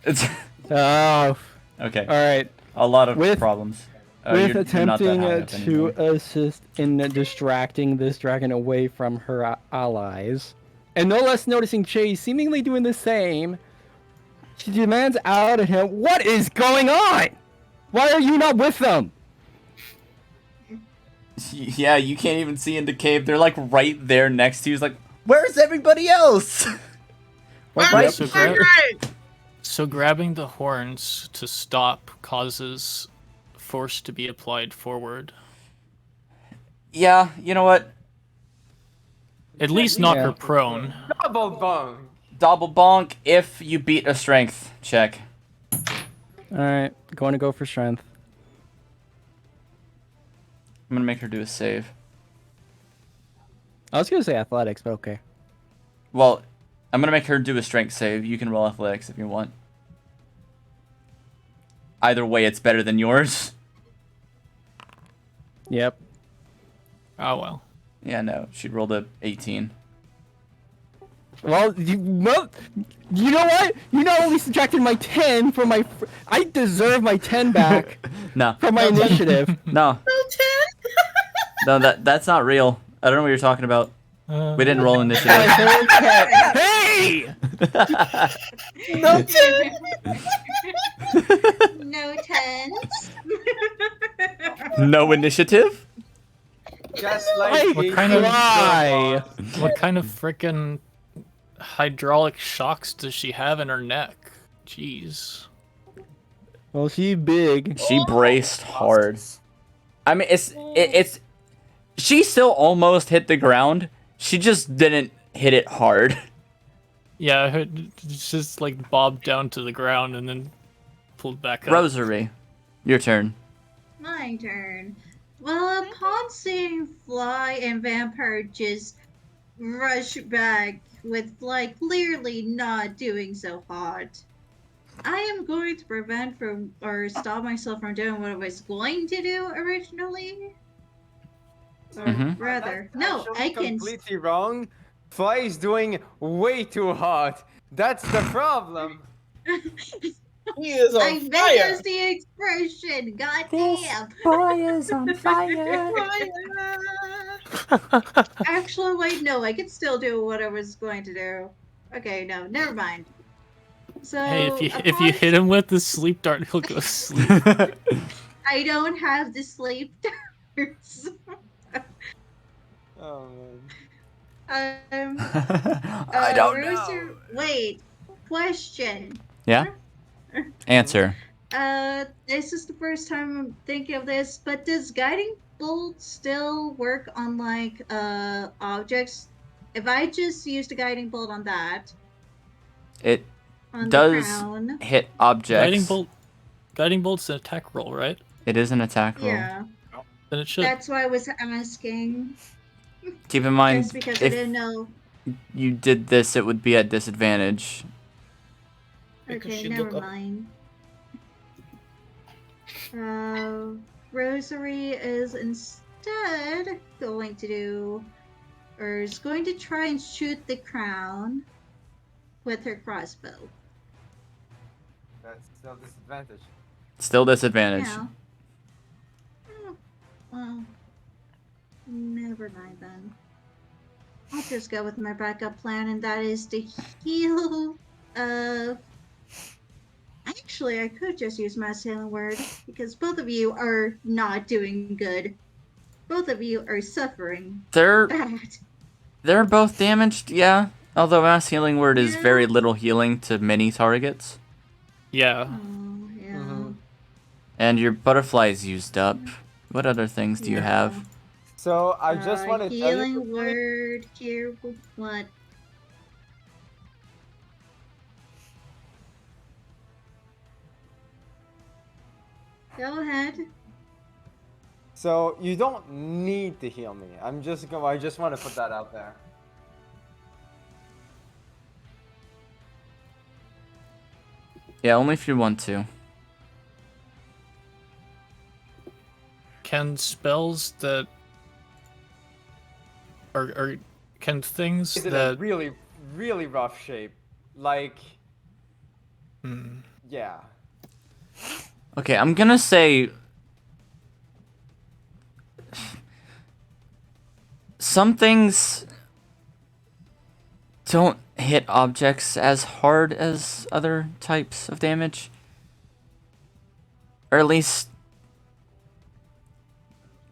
It's Oh. okay. Alright. A lot of With- problems. With you're not that attempting high up to anymore. assist in distracting this dragon away from her allies, and no less noticing Chase seemingly doing the same, she demands out of him, "What is going on? Why are you not with them?" Yeah, you can't even see into cave. They're like right there next to you. It's like, where's everybody else? Right, so right, right. So grabbing the horns to stop causes force to be applied forward. Yeah, you know what? At least knock Yeah. her prone. Double bung. Double bonk if you beat a strength check. Alright, going to go for strength. I'm gonna make her do a save. I was gonna say athletics, but okay. Well, I'm gonna make her do a strength save. You can roll athletics if you want. Either way, it's better than yours. Yep. Oh well. Yeah, no, she rolled a 18. Well, you know what? You not only subtracted my 10 from my... I deserve my 10 back No, from my initiative. no, no, that's not real. I don't know what you're talking about. We didn't roll initiative. Hey! No, Tim. No tens. No initiative? Just like What kind of- Why? What kind of frickin' hydraulic shocks does she have in her neck? Jeez. Well, she's big. She braced hard. I mean, it's. She still almost hit the ground. She just didn't hit it hard. Yeah, it's just like bobbed down to the ground and then pulled back up. Rosary, your turn. My turn. Well, upon seeing Fly and Vampire just rush back with Fly clearly not doing so hot, I am going to prevent from or stop myself from doing what I was going to do originally. Or rather, no, Actually I can. completely wrong. Fly is doing way too hot. That's the problem. He is on I meant fire. as the expression. God damn. boy is on fire. Actually, wait, no, I could still do what I was going to do. Okay, no, never mind. So Hey, if you upon- hit him with the sleep dart, he'll go sleep. I don't have the sleep darts. Oh man. I don't know. Wait, question. Yeah? Answer. This is the first time I'm thinking of this, but does guiding bolt still work on like objects? If I just used a guiding bolt on that, It on does the crown, hit objects. Guiding bolt's an attack roll, right? It is an attack roll. yeah, Then it should. that's why I was asking. Keep in mind, Just because I if didn't know. you did this, it would be at disadvantage. Because Okay, she never look up. mind. Rosary is instead going to do, or is going to try and shoot the crown with her crossbow. That's still disadvantage. Still disadvantage. Yeah. Oh, well, never mind then. I'll just go with my backup plan, and that is to heal. Actually, I could just use my healing word because both of you are not doing good. Both of you are suffering They're bad. They're both damaged, yeah. Although mass healing word is Yeah. very little healing to many targets. Yeah. Oh, yeah. Mhm. And your butterfly's used up. What other things do you have? So I just want to tell you. Healing word here. What? Go ahead. So you don't need to heal me. I just want to put that out there. Yeah, only if you want to. Can spells that or can things He's in a that really, really rough shape. Like, hmm, yeah. Okay, I'm gonna say some things don't hit objects as hard as other types of damage. Or at least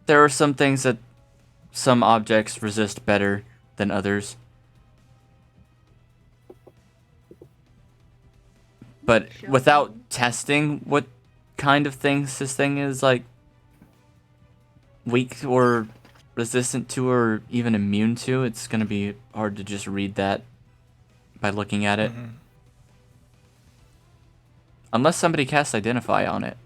there are some things that some objects resist better than others. But Shovel. without testing what kind of things this thing is like weak or resistant to or even immune to, it's gonna be hard to just read that by looking at it. mhm. Unless somebody casts Identify on it.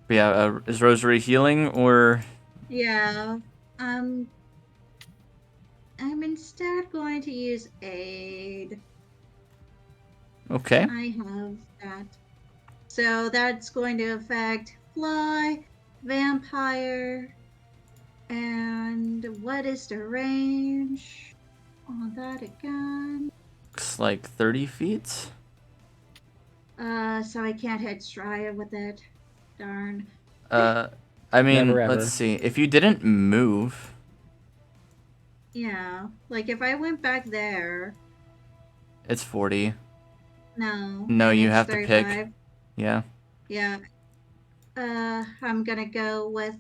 But yeah, is Rosary healing or... Yeah. I'm instead going to use aid. Okay. I have that. So that's going to affect fly, vampire, and what is the range on that again? Looks like 30 feet. So I can't hit Straya with it. Darn. I mean, Never ever. let's see. If you didn't move... Yeah. Like if I went back there, It's 40. no. No, and you it's have to pick. 35. Yeah. Yeah. I'm gonna go with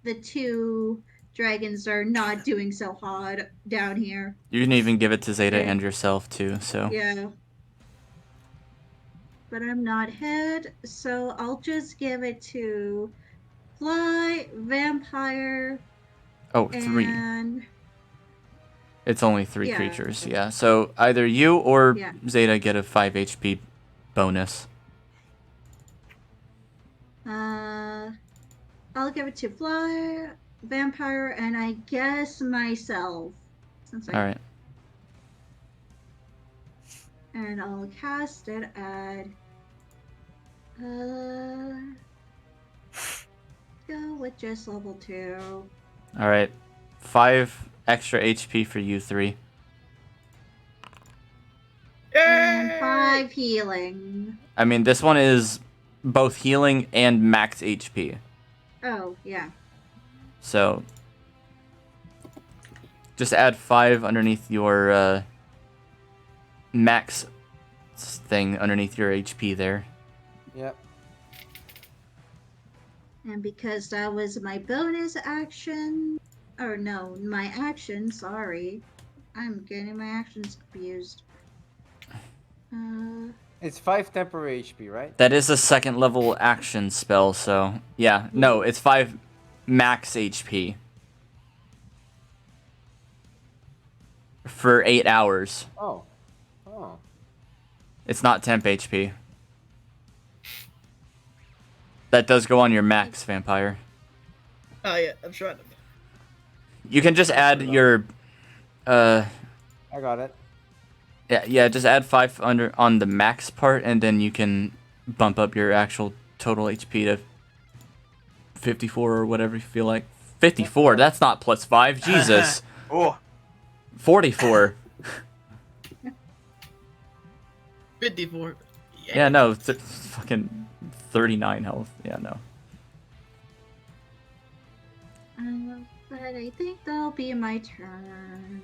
the two dragons are not doing so hot down here. You can even give it to Zeta Okay. and yourself, too, so... Yeah. But I'm not hit, so I'll just give it to Fly, Vampire, Oh, 3. and It's only 3 yeah. creatures, yeah. So either you or Yeah. Zeta get a 5 HP bonus. I'll give it to Fly, Vampire, and I guess myself. Since I Alright. and I'll cast it at go with just level 2. Alright. 5 extra HP for you 3. And Yay! 5 healing. I mean, this one is both healing and max HP. Oh, yeah. So... just add 5 underneath your, max thing underneath your HP there. Yep. And because that was my bonus action, or no, my action, sorry. I'm getting my actions confused. It's 5 temporary HP, right? That is a second level action spell, so... yeah, no, it's 5 max HP. For 8 hours. Oh. Oh. It's not temp HP. That does go on your max, Vampire. Oh yeah, I'm trying to. You can just add your... I got it. yeah, just add 5 on the max part, and then you can bump up your actual total HP to 54 or whatever you feel like. 54, that's not plus 5, Jesus. Oh, 44. 54. Yeah, no, it's fucking 39 health. Yeah, no. But I think that'll be my turn.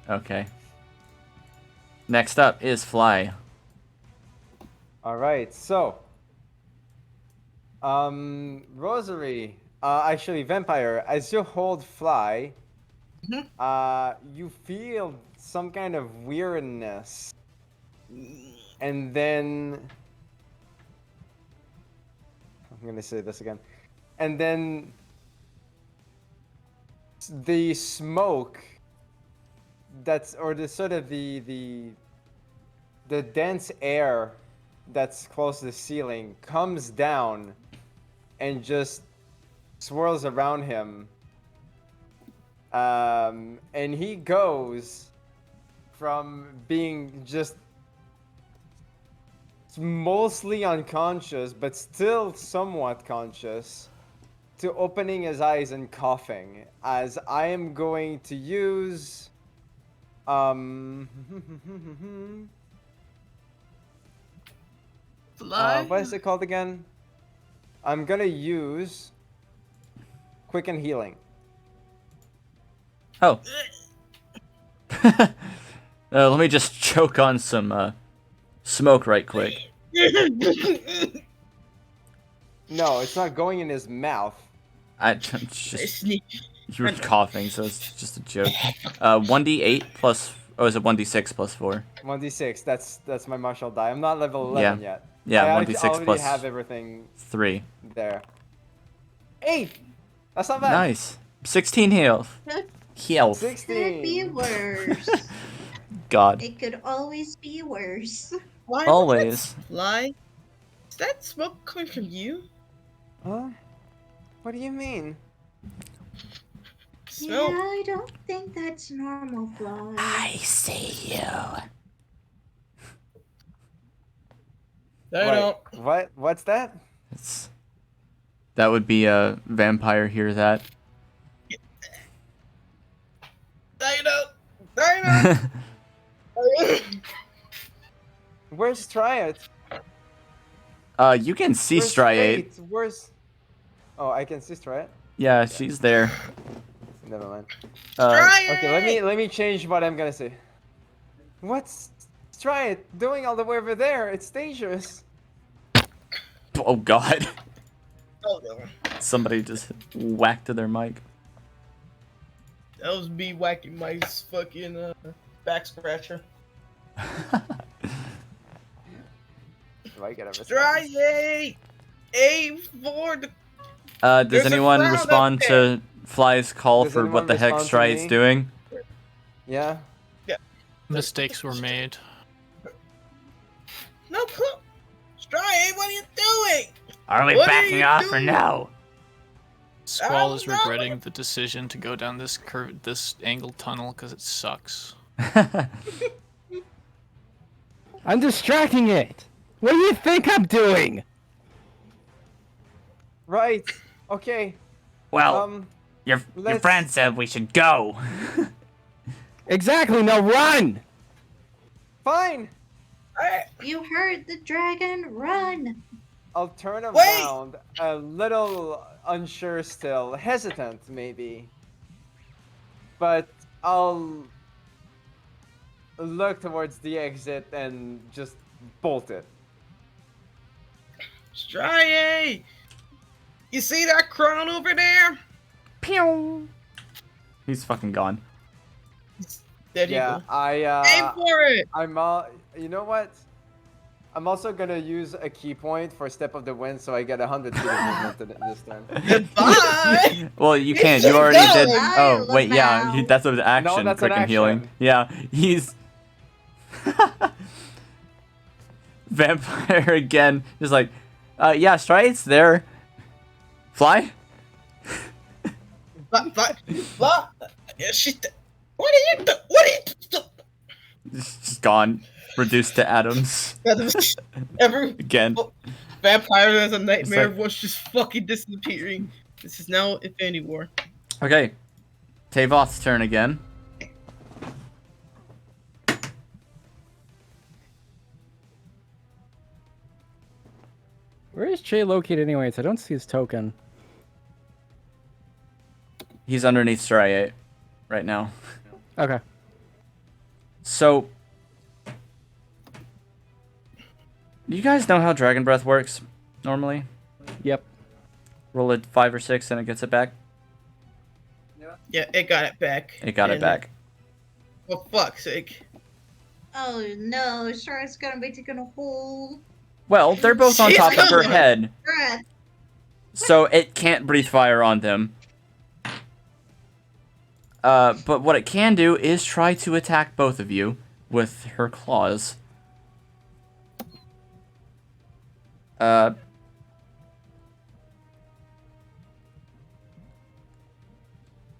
Okay. Next up is Fly. All right, so Rosary, actually Vampire, as you hold Fly, you feel some kind of weirdness, and then I'm gonna say this again, and then the smoke that's, or the sort of the dense air that's close to the ceiling comes down and just swirls around him. And he goes from being just mostly unconscious, but still somewhat conscious, to opening his eyes and coughing. As I am going to use, Fly. what is it called again? I'm gonna use Quicken Healing. Oh. Let me just choke on some smoke right quick. No, it's not going in his mouth. I'm just you were coughing, so it's just a joke. 1d8 plus. Oh, is it 1d6 plus 4? 1d6. That's my martial die. I'm not level 11 yet. Yeah, I 1d6 already plus have everything 3. there. 8. That's not bad. Nice. 16 health. Health. 16. Could be worse. God. It could always be worse. Why? Always. Fly. Is that smoke coming from you? Huh? What do you mean? Smell. Yeah, I don't think that's normal, Fly. I see you. I Wait, don't. what? What's that? That would be a vampire. Hear that? I don't. Where's Triad? You can see Where's Striate. Fate? Where's... Oh, I can see Striate? Yeah, she's there. Never mind. Try Okay, it! let me change what I'm gonna say. What's Striate doing all the way over there? It's dangerous. Oh God. Oh, no. Somebody just whacked to their mic. That was me whacking my fucking back scratcher. Do I get a response? Try it! Aim for the. Does There's a anyone crowd respond up there. to Fly's call Does for what anyone the heck respond to Striate's me? doing? Yeah? Mistakes were made. No, Try what are you doing? Are we What are backing you off or doing? no? Squall is no. regretting the decision to go down this angled tunnel because it sucks. I'm distracting it. What do you think I'm doing? Right. Okay. Well, your let's- friend said we should go. Exactly. Now run. Fine. You heard the dragon. Run. I'll turn Wait! around, a little unsure still, hesitant maybe. But I'll look towards the exit and just bolt it. Try. You see that crown over there? Pew. He's fucking gone. There you Yeah, go. I Aim for it. I'm you know what? I'm also gonna use a key point for Step of the Wind, so I get 100 feet of movement this turn. Goodbye. Well, you He's can't. You just already did. going. Oh, wait, yeah. Wow. That's an action. that's an Quick and healing. action. Yeah, he's. Vampire again. Just like, yeah, Striate's there. Fly? But, what are you do? Just gone. Reduced to atoms. Every Again. vampire has a nightmare like- was just fucking disappearing. This is now Infinity War. Okay. Tavoth's turn again. Where is Che located anyways? I don't see his token. He's underneath Striate right now. Okay. So, do you guys know how Dragon Breath works normally? Yep. Roll it 5 or 6 and it gets it back? Yeah, it got it back. It got it back. For fuck's sake. Oh no, Shark's gonna be taking a whole Well, they're both on She's top of her coming. head, breath. so it can't breathe fire on them. But what it can do is try to attack both of you with her claws.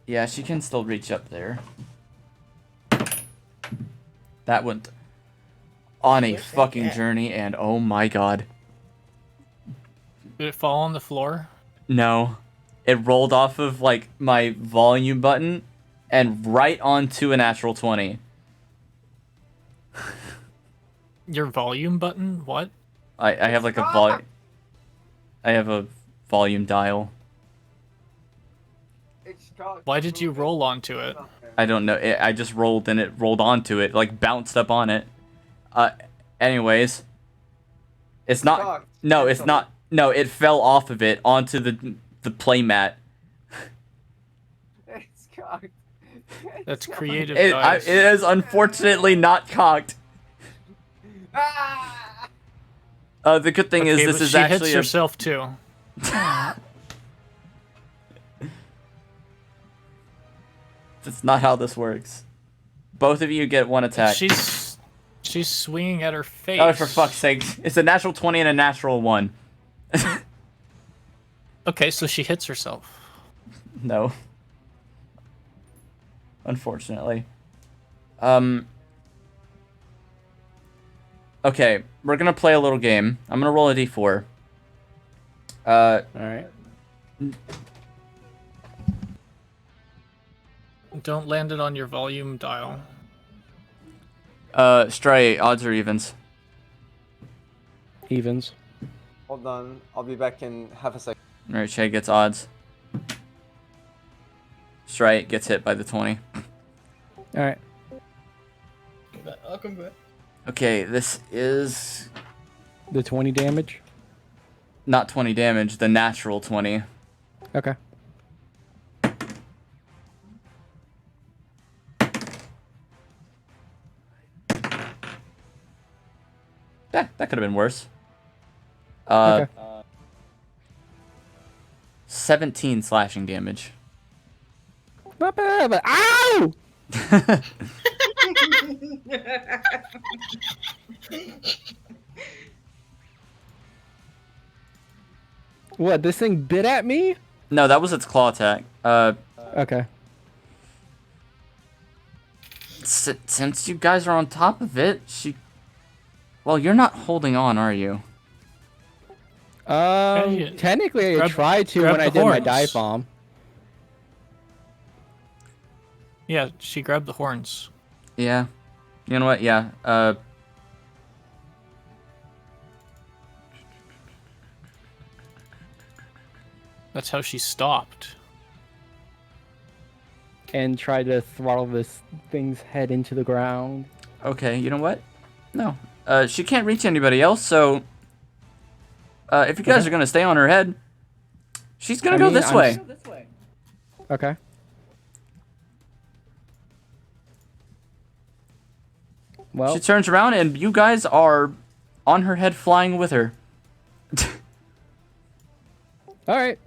Yeah, she can still reach up there. That went on a Where's that fucking at? journey, and oh my god. Did it fall on the floor? No. It rolled off of, like, my volume button and right onto a natural 20. Your volume button? What? I have, like, I have a volume dial. Why did you roll onto it? I don't know. I just rolled and it rolled onto it, like, bounced up on it. Anyways. It's not... cocked. No, it's not... No, it fell off of it onto the playmat. It's cocked. That's creative, It guys. is unfortunately not cocked. Ah! The good thing Okay, is but this is she hits actually herself too. That's not how this works. Both of you get one attack. She's swinging at her face. Oh, for fuck's sake. It's a natural 20 and a natural 1. Okay, so she hits herself. No. Unfortunately. Okay, we're gonna play a little game. I'm gonna roll a d4. Alright. Don't land it on your volume dial. Stray, odds or evens? Evens. Hold on, I'll be back in half a second. Alright, Shay gets odds. Stray gets hit by the 20. Alright. I'll come back. Okay, this is The 20 damage. not 20 damage, the natural 20. Okay. That could have been worse. Uh, Okay. 17 slashing damage. Not bad, but ow! What, this thing bit at me? No, that was its claw attack. Okay. Since you guys are on top of it, she... Well, you're not holding on, are you? Yeah, Technically I tried to grab when I the did my horns. dive bomb. Yeah, she grabbed the horns. Yeah. You know what? Yeah. That's how she stopped. And tried to throttle this thing's head into the ground. Okay, you know what? No. She can't reach anybody else, so... if you guys are gonna stay on her head, she's gonna go this way. Okay. Well, She turns around and you guys are on her head flying with her. alright.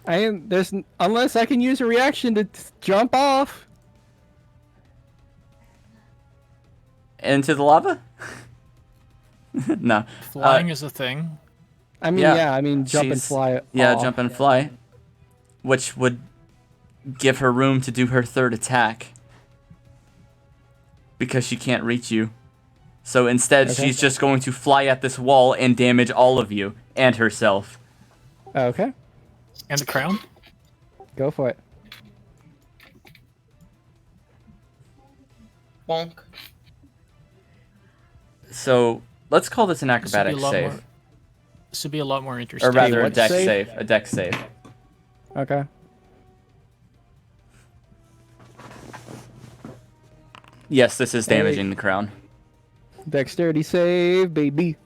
Unless I can use a reaction to jump off. Into the lava? No. Flying is a thing. I mean, Yeah, yeah, I mean, jump and she's- fly. Yeah, off. jump and fly. Which would give her room to do her third attack. Because she can't reach you. So instead, Okay. she's just going to fly at this wall and damage all of you. And herself. Okay, And the crown? go for it. Bonk. So, Let's call this an This would be acrobatic a lot save. more. This would be a lot more interesting. Or rather, a what dex save? save. A dex save. Okay. Yes, this is damaging the crown. Dexterity save, baby.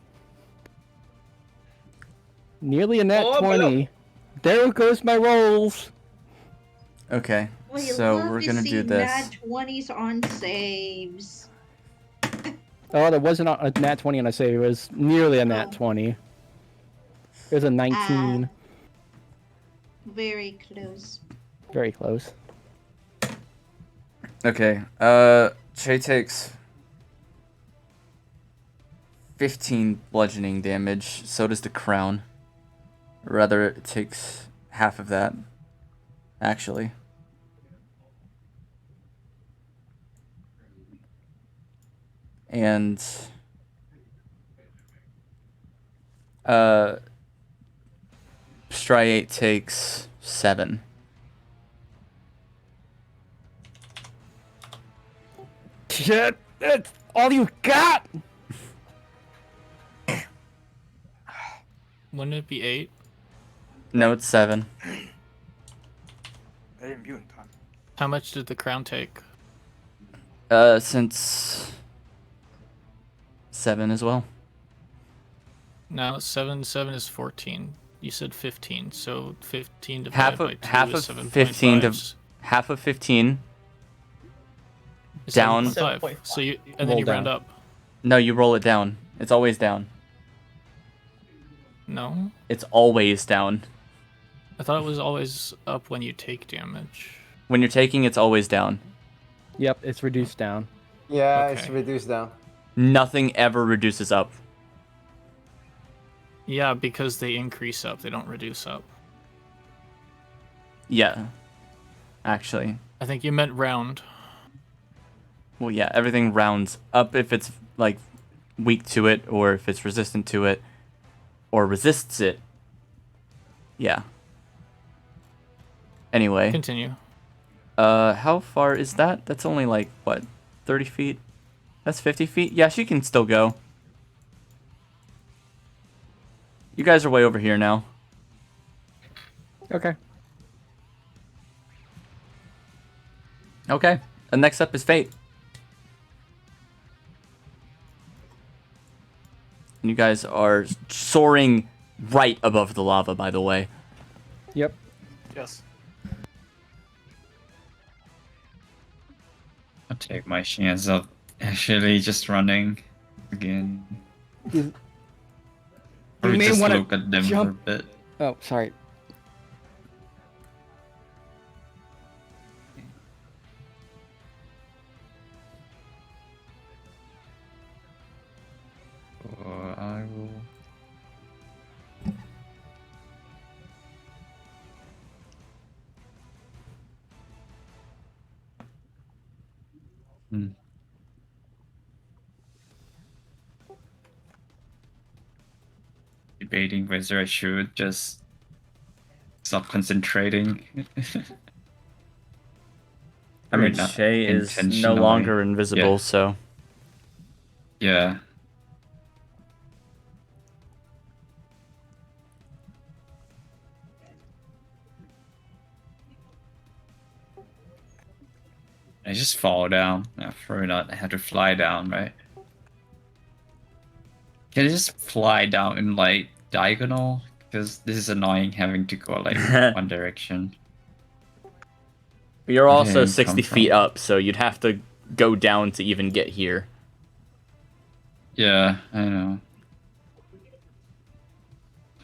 Nearly a nat Oh, 20. There goes my rolls. Okay, We so love we're to gonna see do this. nat 20s on saves. Oh, there wasn't a nat 20 on a save. It was nearly a nat Oh. 20. It was a 19. Very close. Very close. Okay, Che takes 15 bludgeoning damage, so does the crown. Or rather, it takes half of that, actually. And, Striate takes 7. Shit! That's all you got! Wouldn't it be 8? No, it's 7. I didn't view in time. How much did the crown take? Since 7 as well. No, 7 is 14. You said 15, so 15 divided Half by of 2 half is of 7.5. 15 to half of 15. Is down. 7.5. So you and then Roll you round down. up. No, you roll it down. It's always down. No, It's always down. I thought it was always up when you take damage. When you're taking, it's always down. Yep, it's reduced down. Yeah, it's Okay. reduced down. Nothing ever reduces up. Yeah, because they increase up, they don't reduce up. Yeah. Actually. I think you meant round. Well, yeah, everything rounds up if it's, like, weak to it, or if it's resistant to it, or resists it. Yeah. Anyway. Continue. How far is that? That's only, like, what, 30 feet? That's 50 feet? Yeah, she can still go. You guys are way over here now. Okay. Okay. And next up is Fate. And you guys are soaring right above the lava, by the way. Yep. Yes. I'll take my chance of actually just running again. You Or may just wanna look at them jump- for a bit. Oh, sorry. Or I will. Hmm. Debating whether I should just stop concentrating. I mean, not Shay is no intentionally. longer invisible, Yeah. so... Yeah. I just fall down. Probably not. I have to fly down, right? Can I just fly down in like diagonal? Because this is annoying having to go like one direction. You're also Okay, 60 come feet from. up, so you'd have to go down to even get here. Yeah, I know.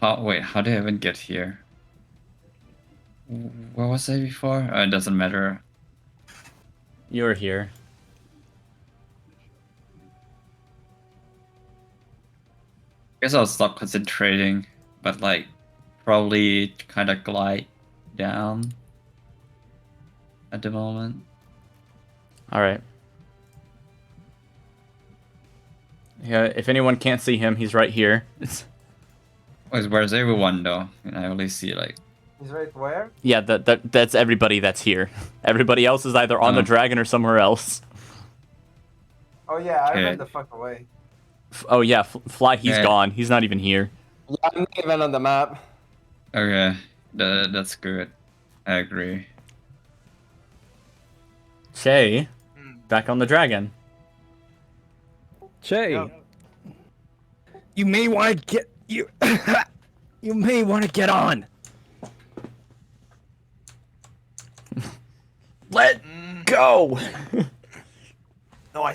How did I even get here? Where was I before? It doesn't matter. You're here. Guess I'll stop concentrating, but like probably kind of glide down at the moment. Alright. Yeah, if anyone can't see him, he's right here. Where's everyone though? And I only see like He's right where? Yeah, that's everybody that's here. Everybody else is either on the Oh. dragon or somewhere else. Oh yeah, I Okay. ran the fuck away. Oh yeah, Fly. He's Yeah. gone. He's not even here. Yeah, I'm not even on the map. Okay, that's good. I agree. Shay, Hmm. back on the dragon. Shay, Yep. you may want to get you. You may want to get on. Let Mm, go. no,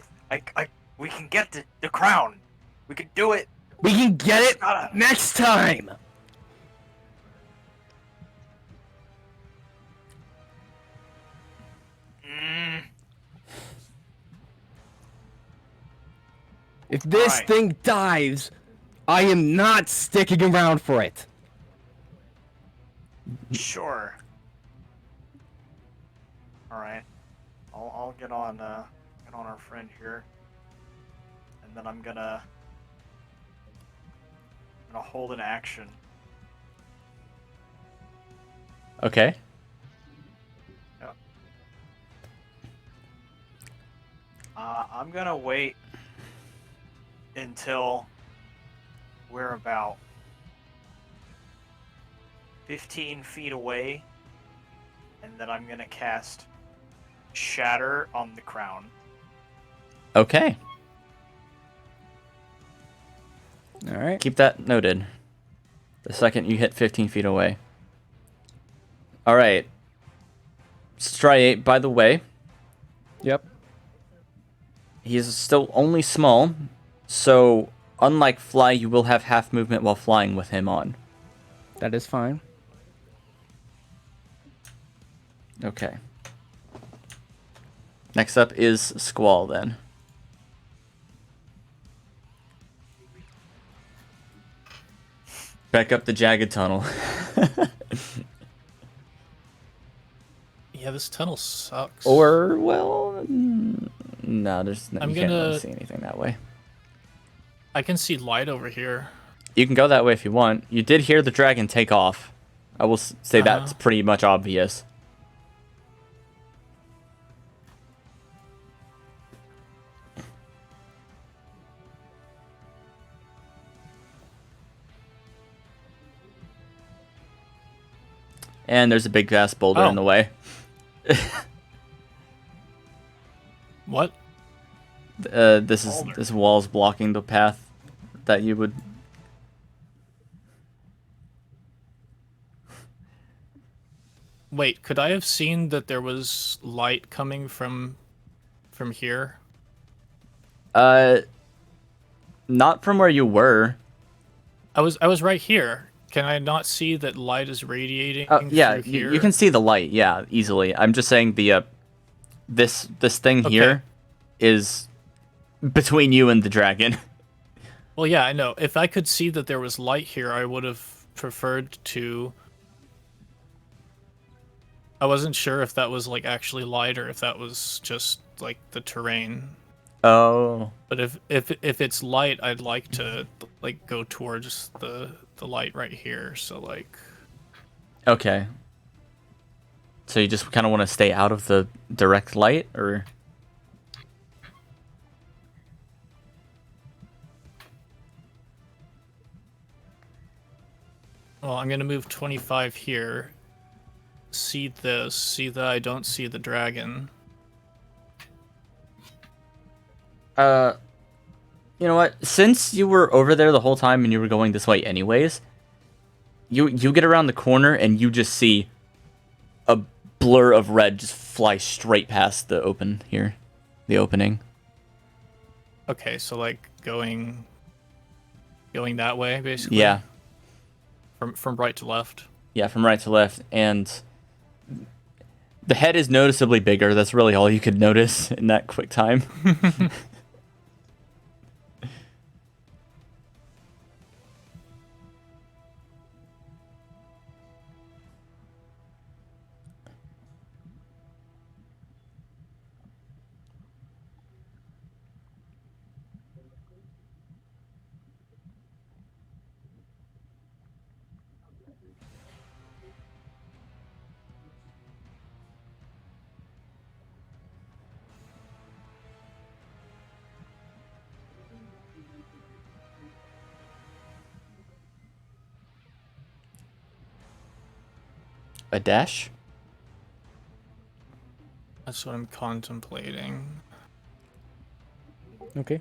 we can get the crown. We can do it. We can get it Gotta- next time. Mm, If this Alright. thing dives, I am not sticking around for it. sure. All right. I'll get on our friend here, and then I'm gonna hold an action. Okay. I'm gonna wait until we're about 15 feet away, and then I'm gonna cast Shatter on the crown. Okay. All right. Keep that noted. The second you hit 15 feet away. All right. Striate, by the way, Yep. he is still only small, so unlike Fly, you will have half movement while flying with him on. That is fine. Okay. Next up is Squall, then. Back up the jagged tunnel. Yeah, this tunnel sucks. Or, well, no, there's no, I'm you can't really gonna- see anything that way. I can see light over here. You can go that way if you want. You did hear the dragon take off. I will say that's Uh-huh. pretty much obvious. And there's a big ass boulder in Oh. the way. What? Boulder. This wall's blocking the path that you would. Wait, could I have seen that there was light coming from here? Not from where you were. I was right here. Can I not see that light is radiating Yeah, through here? you can see the light. Yeah, easily. I'm just saying the this thing Okay. here is between you and the dragon. Well, yeah, I know. If I could see that there was light here, I would have preferred to. I wasn't sure if that was like actually light or if that was just like the terrain. Oh. But if it's light, I'd like to like go towards the light right here. So like, Okay. So you just kind of want to stay out of the direct light, or? well, I'm gonna move 25 here. See this. See that I don't see the dragon. You know what? Since you were over there the whole time and you were going this way anyways, you get around the corner and you just see a blur of red just fly straight past the the opening. Okay, so like going that way basically. Yeah, From right to left. yeah, from right to left, and the head is noticeably bigger. That's really all you could notice in that quick time. A dash? That's what I'm contemplating. Okay.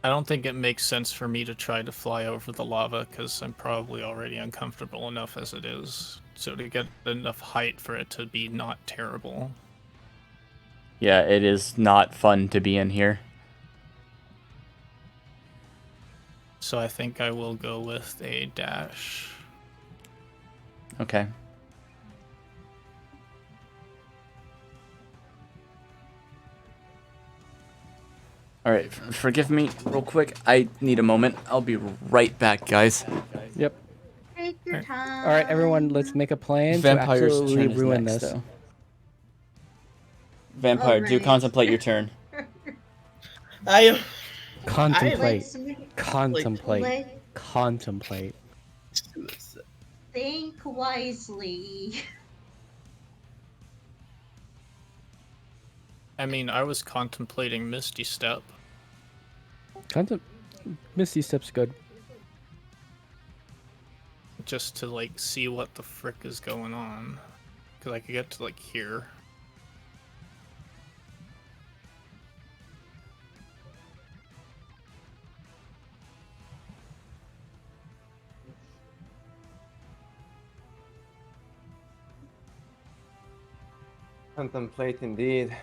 I don't think it makes sense for me to try to fly over the lava because I'm probably already uncomfortable enough as it is. So to get enough height for it to be not terrible. Yeah, it is not fun to be in here. So I think I will go with a dash. Okay. Alright, forgive me real quick. I need a moment. I'll be right back, guys. Yep. Take your time. All right, everyone, let's make a plan to Vampire's absolutely turn is ruin next, this. though. Vampire, do Alright. contemplate your turn. I am. Contemplate. Let's make- Contemplate. let- Contemplate. Think wisely. I mean, I was contemplating Misty Step. Misty Step's good. Just to, like, see what the frick is going on. Because I could get to, like, here. Contemplate indeed.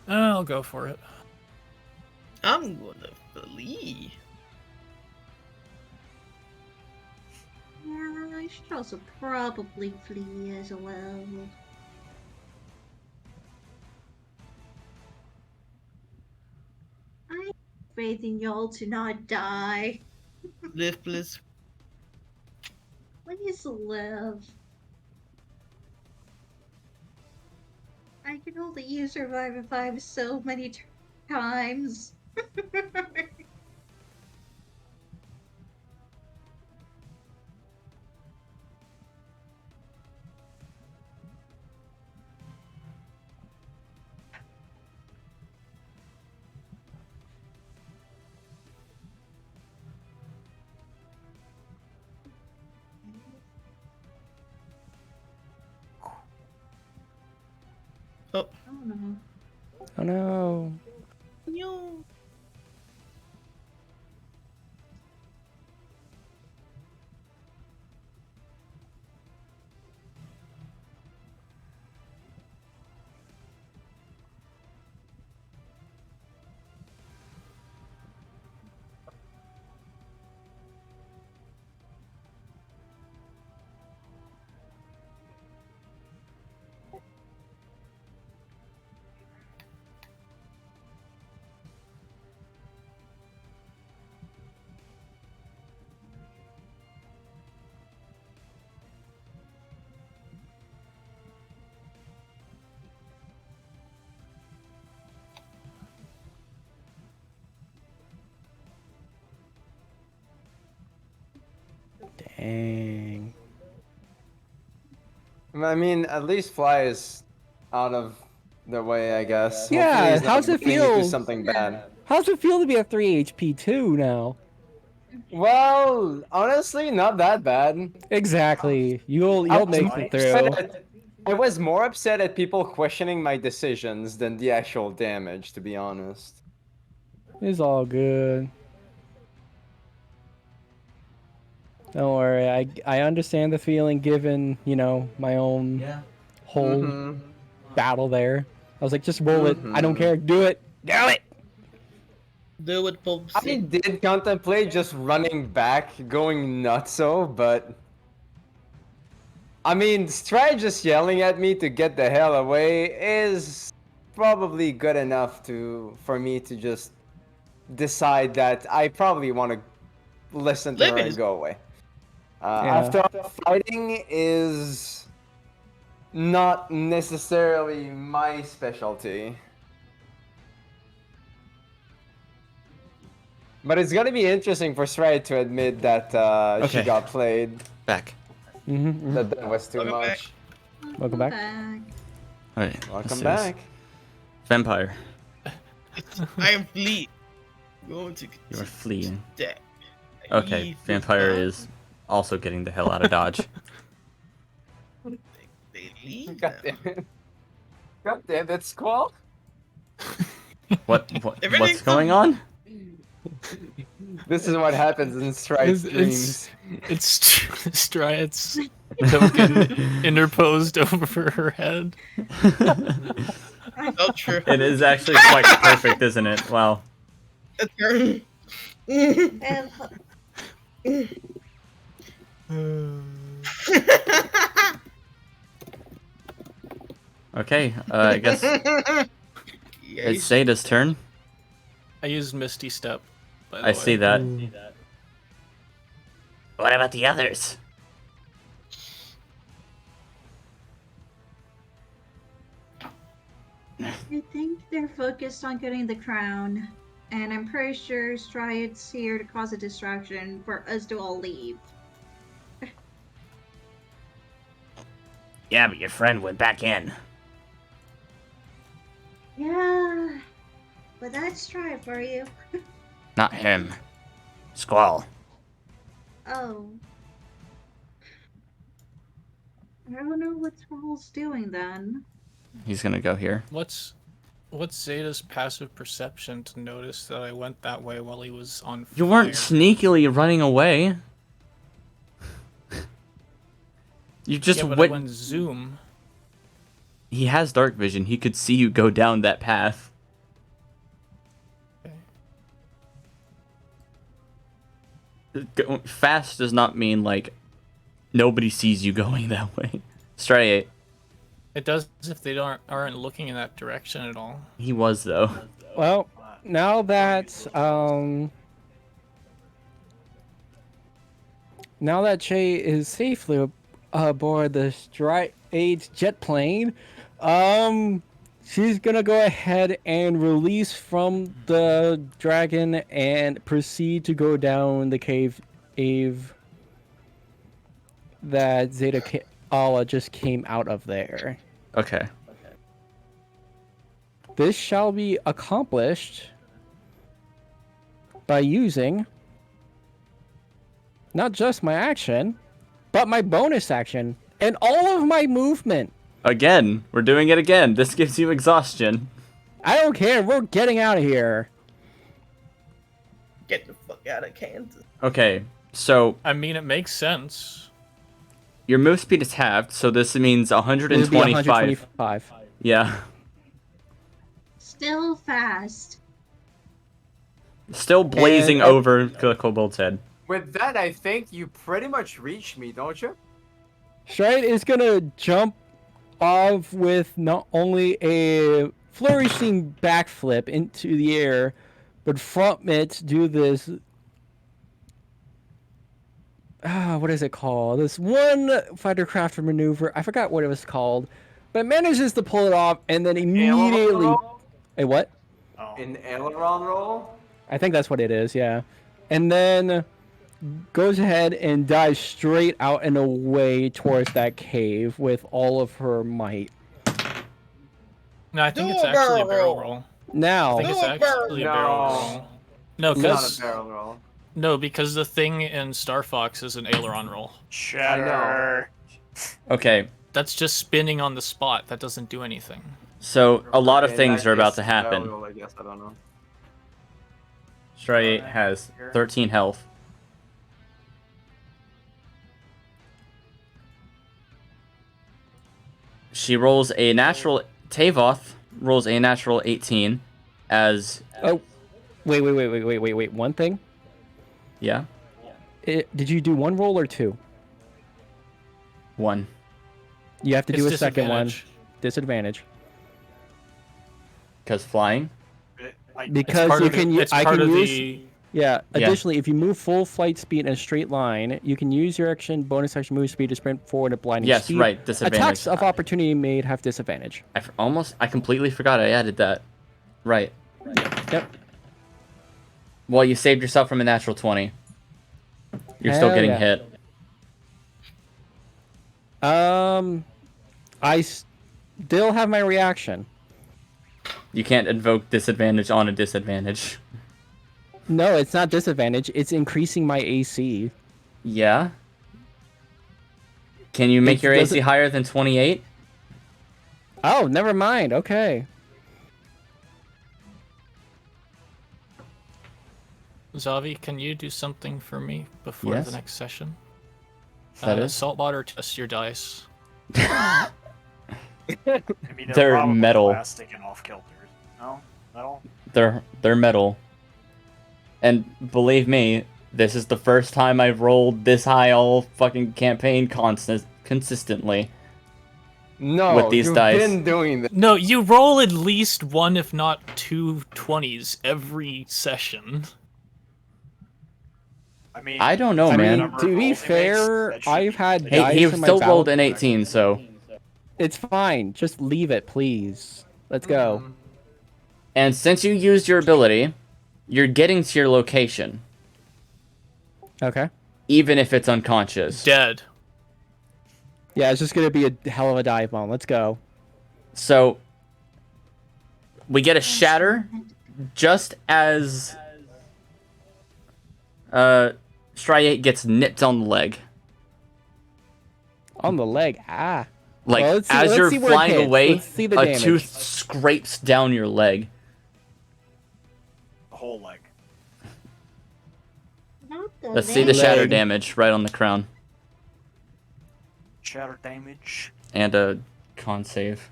I'll go for it. I'm gonna flee. Yeah, I should also probably flee as well. I have faith in y'all to not die. Live, please. Please live. I can only use Revive 5 so many times. Oh, Oh no. Oh no. no. Dang. I mean, at least Fly is out of the way, I guess. Yeah, Hopefully he's not how's it getting into feel? something bad. How's it feel to be at 3 HP too now? Well, honestly, not that bad. Exactly. You'll I was make more it through. upset- I was more upset at people questioning my decisions than the actual damage, to be honest. It's all good. Don't worry. I understand the feeling given, you know, my own whole Mhm. battle there. I was like, just roll it. I don't Mhm. care. Do it. Do it. Do it, I Popsy. did contemplate just running back, going nutso, but I mean, Stride just yelling at me to get the hell away is probably good enough for me to just decide that I probably want to listen to her Living and is go away. Yeah. After all, fighting is not necessarily my specialty. But it's gonna be interesting for Stride to admit that she Okay. got played. Back. Mm-hmm. That was too Welcome back. much. Welcome back. Alright, let's Welcome do this. back. Vampire, I am fleeing. Going to you are fleeing. death. Okay, Vampire is also getting the hell out of Dodge. They leave. God damn it. God damn it, Squall. What's Everything's going on? This is what happens in Stride's dreams. It's Stride's token interposed over her head. So true. It is actually quite perfect, isn't it? Wow. Okay, I guess it's Zeta's turn. I used Misty Step. By the I way. see that. What about the others? I think they're focused on getting the crown, and I'm pretty sure Stride's here to cause a distraction for us to all leave. Yeah, but your friend went back in. Yeah, but that's Stride for you. Not him. Squall. Oh. I don't know what Squall's doing then. He's gonna go here. What's Zeta's passive perception to notice that I went that way while he was on fire? You weren't sneakily running away. You just yeah, but I went. went zoom. He has dark vision. He could see you go down that path. Fast does not mean like nobody sees you going that way. Straight. It does if they aren't looking in that direction at all. He was though. Well, now that Che is safely aboard the Stride jet plane, she's gonna go ahead and release from the dragon and proceed to go down the cave that Zeta Ala just came out of there. Okay. This shall be accomplished by using not just my action, but my bonus action and all of my movement. Again, we're doing it again. This gives you exhaustion. I don't care. We're getting out of here. Get the fuck out of Kansas. Okay, so I mean, it makes sense. your move speed is halved, so this means It would be 125. 125. Yeah. Still fast. Still blazing And- over the kobold's head. With that, I think you pretty much reached me, don't you? Stride is gonna jump off with not only a flourishing backflip into the air, but from it do this. What is it called? This one fighter crafter maneuver. I forgot what it was called, but manages to pull it off and then immediately. Aileron roll? Hey, what? Oh. An aileron roll? I think that's what it is. Yeah, and then goes ahead and dives straight out and away towards that cave with all of her might. No, I think Do it's a actually a barrel barrel roll. roll. Now, I think it's Do a barrel actually a barrel roll. roll. No, Not a because barrel roll. no, because the thing in Star Fox is an aileron roll. Cheddar. Okay, That's just spinning on the spot. That doesn't do anything. so a lot of In things that are about case, to barrel happen. roll, I guess, I don't know. Straight has 13 health. She rolls a natural. Tavoth rolls a natural 18 as. oh, wait. One thing. Yeah, Did you do one roll or two? one. You have to do It's a second one. disadvantage. Disadvantage. Because flying? It's Because part you of can. it's I part can of use. the Yeah. Yeah. Additionally, if you move full flight speed in a straight line, you can use your action bonus action move speed to sprint forward at blinding Yes, speed. right. Disadvantage. Attacks of opportunity made have disadvantage. I completely forgot I added that. Right. Yep. Well, you saved yourself from a natural 20. You're still Hell getting yeah. hit. I still have my reaction. You can't invoke disadvantage on a disadvantage. No, it's not disadvantage. It's increasing my AC. Yeah. Can you make It your AC doesn't- higher than 28? Oh, never mind. Okay. Zavi, can you do something for me before Yes. the next session? That is? Saltwater, test your dice. I mean, They're probably metal. plastic and off kilter. No, metal. They're metal. And believe me, this is the first time I've rolled this high all fucking campaign consistently. No, With these you've dice. been doing this. No, you roll at least one, if not two 20s every session. I mean, I don't know, I man. mean, to be fair, I've had Hey, dice he in my still rolled battle- an 18, so. It's fine. Just leave it, please. Let's go. And since you used your ability, you're getting to your location, Okay. even if it's unconscious. Dead. Yeah, it's just gonna be a hell of a dive bomb. Let's go. So, we get a shatter just as Striate gets nipped on the leg. On the leg. Ah. Like, Well, let's see- as let's you're see where it flying hits. away, Let's see the a damage. tooth scrapes down your leg. the whole leg. Not the Let's see the leg. shatter Leg. damage right on the crown. Shatter damage. And a con save.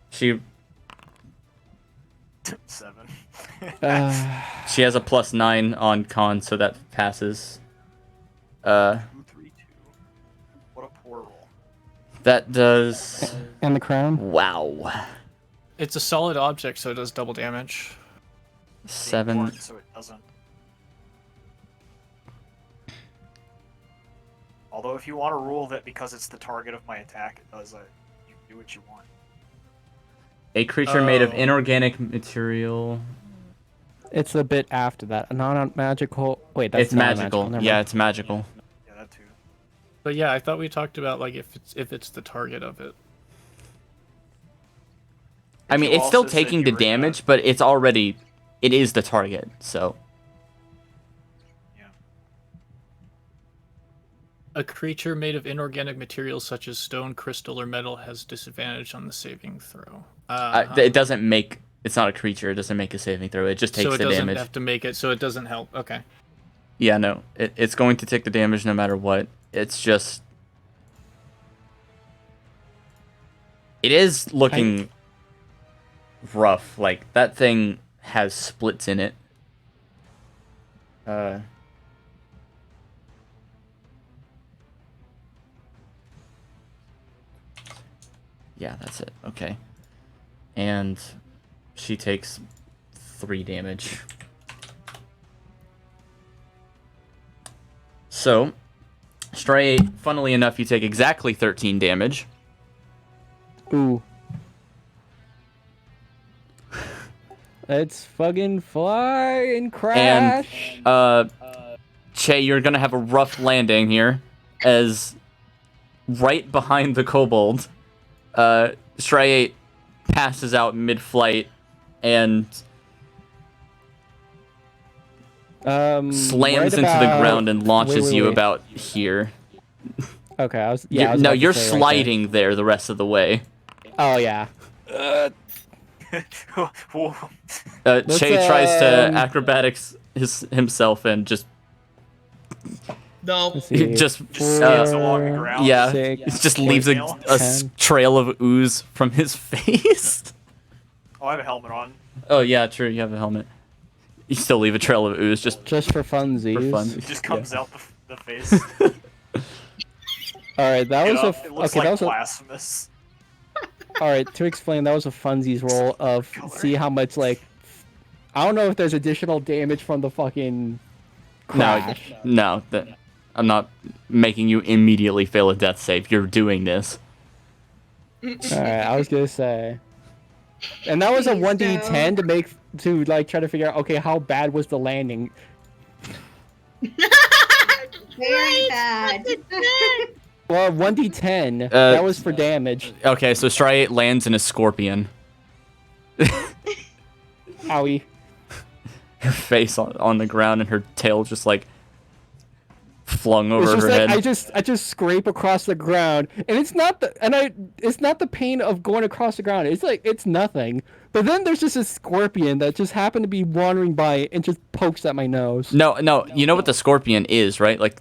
She 7. she has a +9 on con, so that passes. 2, 3, 2. What a poor roll. That does... And the crown. Wow. It's a solid object, so it does double damage. 7... Important, so it doesn't. Although, if you want to rule that because it's the target of my attack, it does it. You can do what you want. A creature made of Oh. inorganic material. It's a bit after that. A non-magical. Wait, that's It's magical. Never Yeah, mind. it's magical. Yeah, that too. But yeah, I thought we talked about like if it's the target of it. I mean, You it's still also said taking you the were damage, but it's already... It is the target, so... Yeah. A creature made of inorganic materials such as stone, crystal, or metal has disadvantage on the saving throw. It doesn't make... It's not a creature. It doesn't make a saving throw. It just takes so it the doesn't damage. have to make it, so it doesn't help. Okay. Yeah, no. It's going to take the damage no matter what. It's just... It is looking rough. Like, that thing has splits in it. Yeah, that's it. Okay. And she takes 3 damage. So, Stray, funnily enough, you take exactly 13 damage. Ooh. Let's fucking fly and crash. Che, you're gonna have a rough landing here, as right behind the kobold, Stray passes out mid-flight and slams right into the about- ground and launches wait, you wait. about here. Okay, I was. You're- Yeah, I was no, about to you're say right there. sliding there the rest of the way. Oh yeah. Whoa. Che tries to um, acrobatics himself and just No. Let's see. just Stands along the ground. yeah, six, it just leaves a 10. trail of ooze from his face. Oh, I have a helmet on. Oh yeah, true. You have a helmet. You still leave a trail of ooze just Just for funsies. for fun. It just comes out the face. All right, that was it looks okay. like That was a. blasphemous. All right, to explain, that was a funsies roll of see how much like. I don't know if there's additional damage from the fucking crash. No, I'm not making you immediately fail a death save. You're doing this. All right, I was gonna say. And that was a Please 1d10 to like try to figure out okay how bad was the landing. Very bad. Well, 1d10. That was for damage. Okay, so Striate lands in a scorpion. Owie. Her face on the ground and her tail just like flung It's over just her like head. I just scrape across the ground, and it's not the pain of going across the ground. It's like it's nothing. But then there's just a scorpion that just happened to be wandering by and just pokes at my nose. No, you know what the scorpion is, right? Like,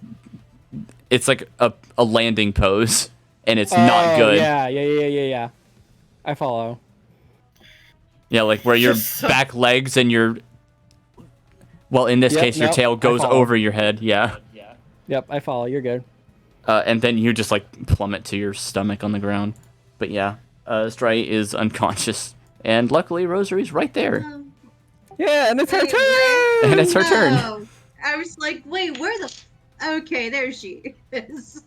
it's like a landing pose, and it's not good. Yeah. I follow. Yeah, like where your back legs and your, well, in this case, your tail goes over your head. Yeah. Yep, I follow. You're good. And then you just like plummet to your stomach on the ground. But yeah, Striate is unconscious, and luckily Rosary's right there. Yeah, and it's her Wait, turn. And it's her turn. No. I was like, wait, where the? Okay, there she is.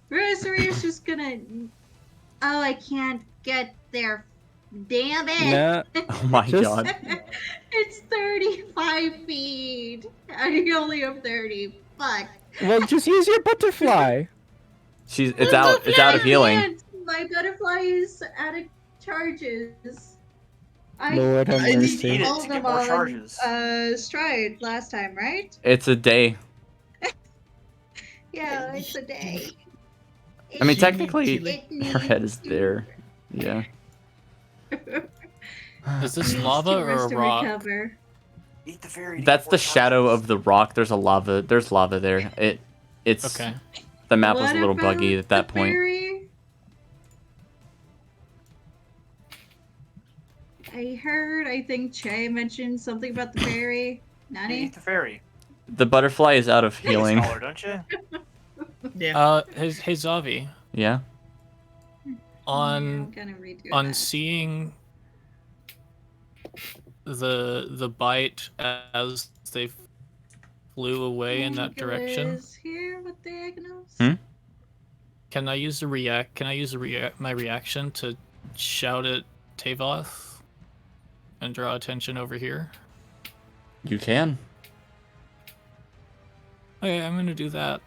Rosary is just gonna. Oh, I can't get there. Damn it! Nah. Oh my Just- god. It's 35 feet. I only have 30. Fuck. Well, just use your butterfly. It's out of healing. Can't. My butterfly is out of charges. Lord have I mercy. Eat it told to them get more on charges. Stride last time, right? It's a day. Yeah, it's a day. I mean, She technically, needs her head is there. Yeah. Is this Needs lava to or a rest and rock? recover. Eat the fairy. to That's get the more shadow charges. of the rock. There's lava there. It's Okay. the map was What a little about buggy at that the point. fairy? I think Che mentioned something about the fairy. Nani? Eat the fairy. The butterfly is out of healing. Scholar, don't you? Yeah. Hey Zavi, Yeah. I'm gonna redo on that. seeing the bite as they flew away in that direction, Is here with diagonals? Hmm? can I use my reaction to shout at Tavoth and draw attention over here? You can. Okay, I'm gonna do that.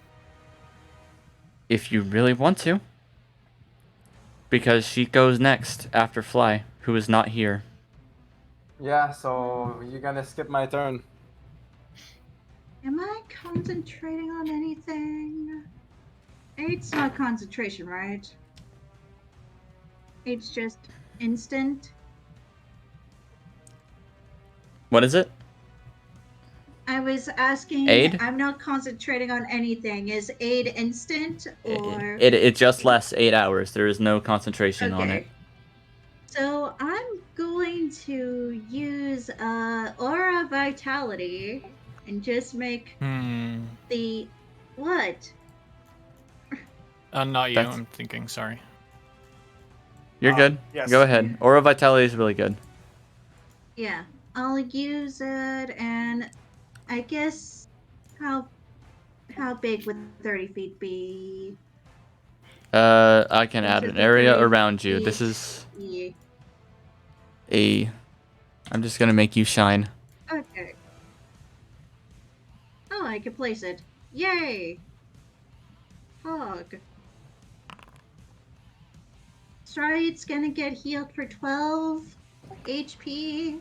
If you really want to. Because she goes next after Fly, who is not here. Yeah, so you're gonna skip my turn. Am I concentrating on anything? It's not concentration, right? It's just instant. What is it? I was asking. Aid? I'm not concentrating on anything. Is aid instant or? It just lasts 8 hours. There is no concentration on it. So I'm going to use aura vitality and just make the what? Not you. That's- I'm thinking. Sorry. You're good. Yes. Go ahead. Aura Vitality is really good. Yeah, I'll use it, and I guess how big would 30 feet be? I can add Is an it area 30 around you. feet? This is Yeah. I'm just gonna make you shine. Okay. Oh, I can place it. Yay! Hog. Stride's gonna get healed for 12 HP.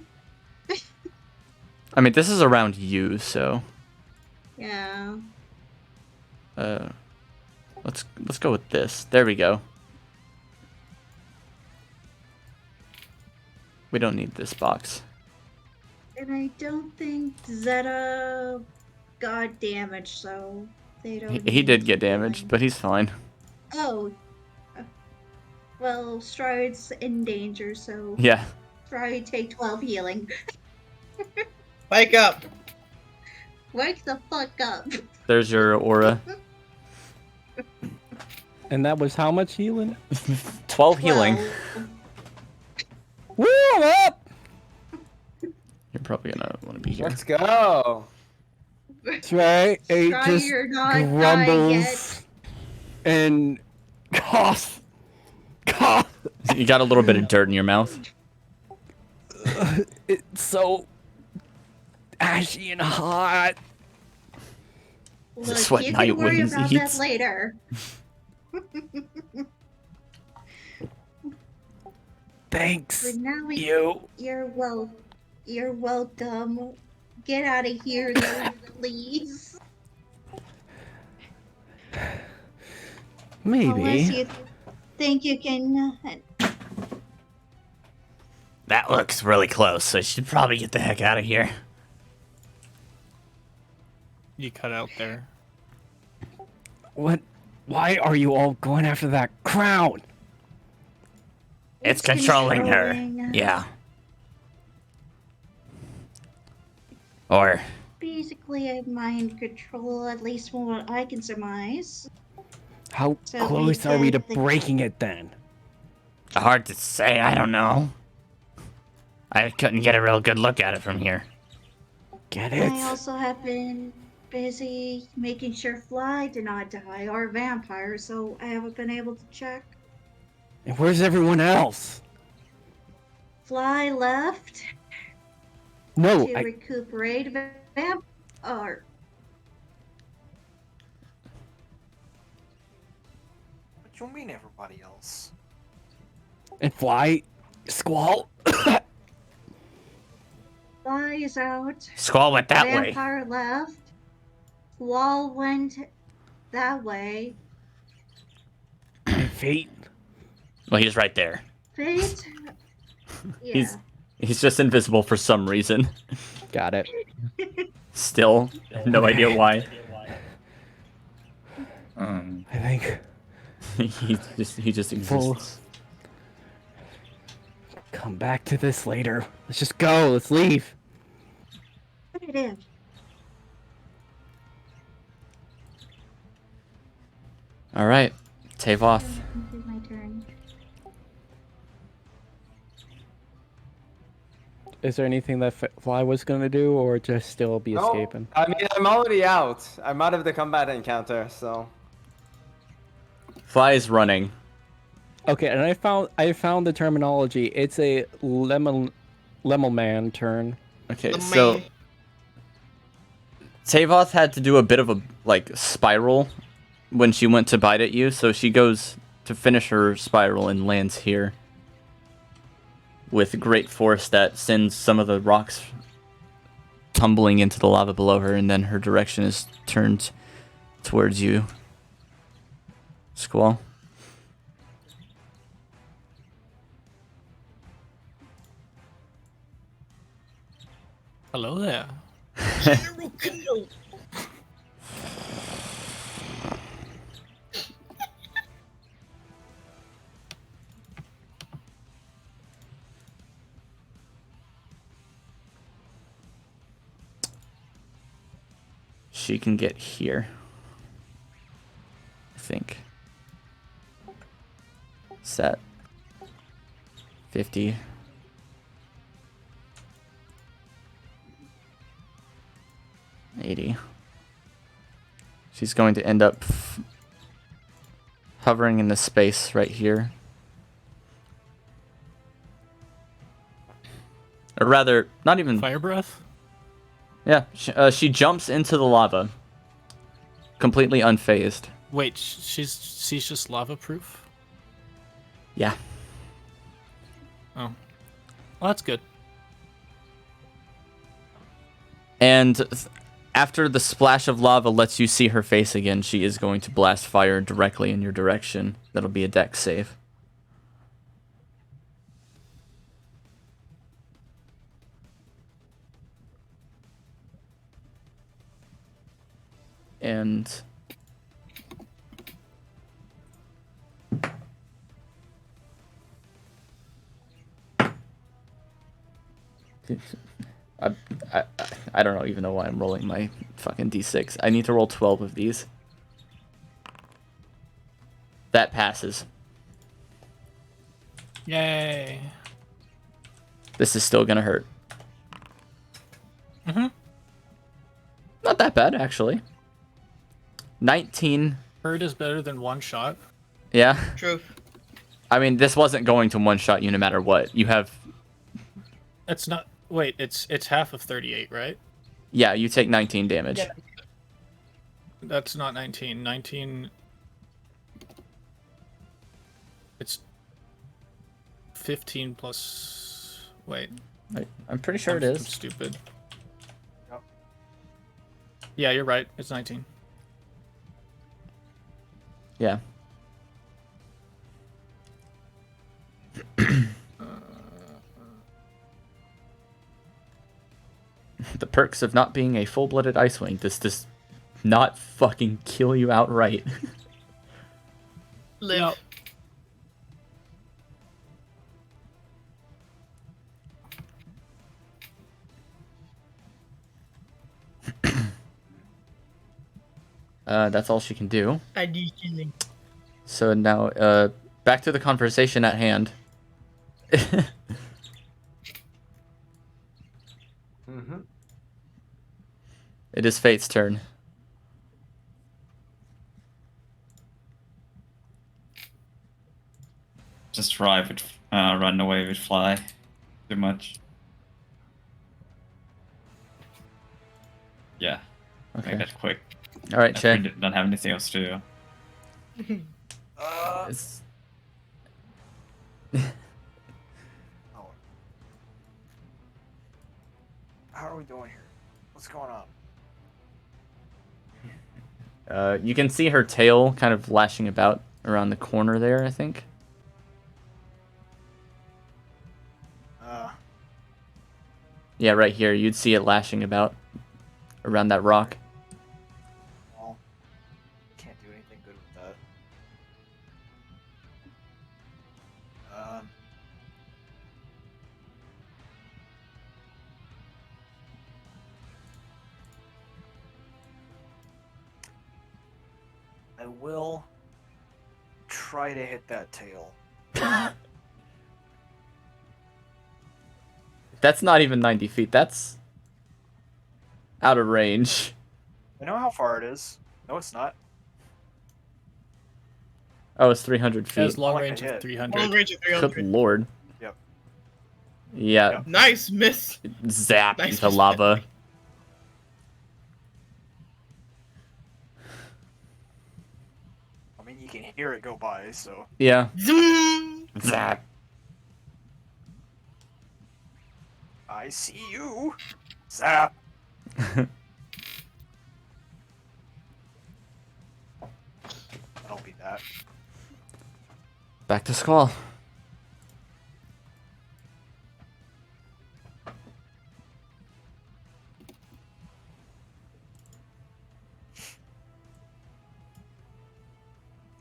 I mean, this is around you, so Yeah. let's go with this. There we go. We don't need this box. And I don't think Zeta got damaged, so they don't. He did need get damaged, healing. but he's fine. Oh. Well, Stride's in danger, so Yeah. Stride take 12 healing. Wake up. Wake the fuck up. There's your aura. And that was how much healing? 12 healing. 12. Woo, I'm up! You're probably gonna want to be here. Let's go. That's right. It Stride, just you're not dying grumbles and coughs. Cough. You got a little bit of dirt in your mouth. It's so ashy and hot. Look, It's a sweat you night can when worry he about eats. that later. Thanks. But now You. you're welcome. Get out of here, though, please. Maybe. Unless you think you can. That looks really close, so I should probably get the heck out of here. You cut out there. What? Why are you all going after that crown? It's controlling her. Yeah. Or Basically, a mind control, at least from what I can surmise. How So close are we to the- breaking it then? hard to say. I don't know. I couldn't get a real good look at it from here. Get I it? also have been busy making sure Fly did not die or vampire, so I haven't been able to check. And where's everyone else? Fly left No, to recuperate or What do you mean everybody else? and Fly, Squall. Fly is out. Squall went that way. Vampire left. Wall went that way. And Fate. Well, he's right there. Fate. Yeah. He's just invisible for some reason. Got it. Still, no idea why. Um, I think. he just Full. exists. Come back to this later. Let's just go. Let's leave. Put it in. All right, Tavoth. It's my turn. Is there anything that Fly was gonna do, or just still be No, escaping? I mean, I'm already out. I'm out of the combat encounter, so. Fly is running. Okay, and I found the terminology. It's a Lemelman turn. Okay, The so man. Tavoth had to do a bit of a spiral when she went to bite at you, so she goes to finish her spiral and lands here with great force that sends some of the rocks tumbling into the lava below her, and then her direction is turned towards you, Squall. Hello there. She can get here, I think. Set 50. 80. She's going to end up hovering in this space right here. Or rather, not even... Fire breath? Yeah, she jumps into the lava. Completely unfazed. Wait, she's just lava proof? Yeah. Oh. Well, that's good. And after the splash of lava lets you see her face again, she is going to blast fire directly in your direction. That'll be a dex save. And I don't know even know why I'm rolling my fucking d6. I need to roll 12 of these. That passes. Yay. This is still gonna hurt. Mm-hmm. Not that bad, actually. 19. Hurt is better than one shot. Yeah. True. I mean, this wasn't going to one-shot you no matter what. You have... It's not... Wait, it's half of 38, right? Yeah, you take 19 damage. Yeah. That's not 19. 19... It's 15 plus. Wait. I'm pretty sure it I'm is. stupid. Yep. Yeah, you're right. It's 19. Yeah. The perks of not being a full-blooded Icewing. This does not fucking kill you outright. Live. Yep. That's all she can do. I do killing. So now, back to the conversation at hand. Mm-hmm. It is Fate's turn. Just run away with fly. Too much. Yeah. Okay. Make that quick. All right, I Che. don't have anything else to do. It's- Oh. How are we doing here? What's going on? You can see her tail kind of lashing about around the corner there, I think. Yeah, right here. You'd see it lashing about around that rock. Well, can't do anything good with that. I will try to hit that tail. That's not even 90 feet. That's out of range. I know how far it is. No, it's not. Oh, it's 300 It has feet. long like range a of hit. 300. Long range of Good 300. lord. Yep. Yeah, Yep. Nice miss. zap Nice into miss. lava. I mean, you can hear it go by, so. Yeah, Zoom. zap. I see you. Zap. That'll be that. Back to Squall.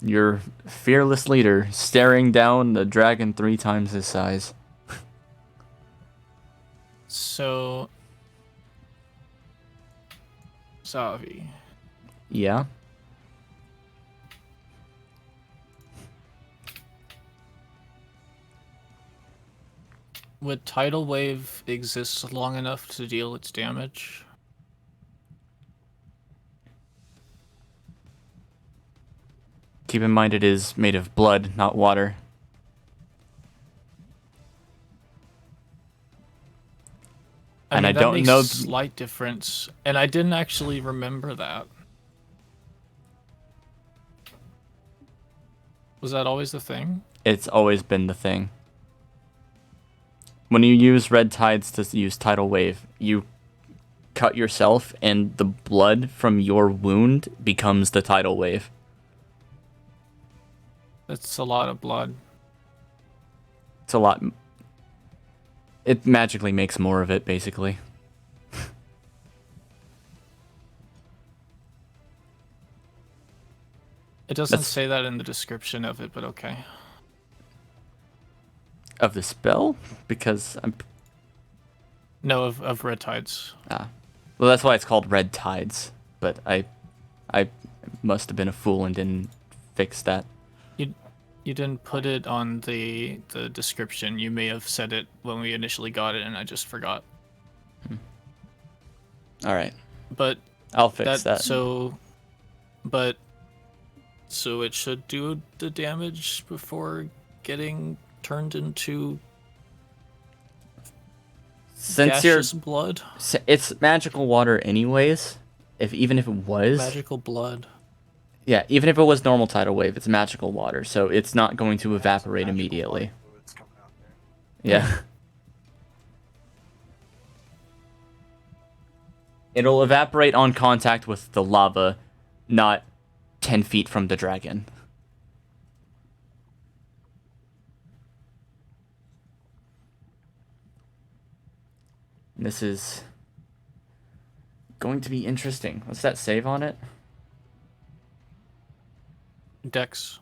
Your fearless leader staring down the dragon 3 times his size. So, Zavi. Yeah. Would Tidal Wave exist long enough to deal its damage? Keep in mind it is made of blood, not water. And I that don't makes know a slight difference, and I didn't actually remember that. Was that always the thing? It's always been the thing. When you use red tides to use tidal wave, you cut yourself and the blood from your wound becomes the tidal wave. That's a lot of blood. It's a lot. It magically makes more of it, basically. It doesn't That's- say that in the description of it, but okay. Of the spell? Because I'm... No, of red tides. Well, that's why it's called red tides. But I must have been a fool and didn't fix that. You didn't put it on the description. You may have said it when we initially got it, and I just forgot. All right. But I'll fix that. So it should do the damage before getting turned into Since you're... gaseous blood. It's magical water anyways. Even if it was... Magical blood. Yeah, even if it was normal tidal wave, it's magical water, so it's not going to evaporate Magical immediately. light fluids coming out there. Yeah. It'll evaporate on contact with the lava, not 10 feet from the dragon. This is going to be interesting. What's that save on it? Dex.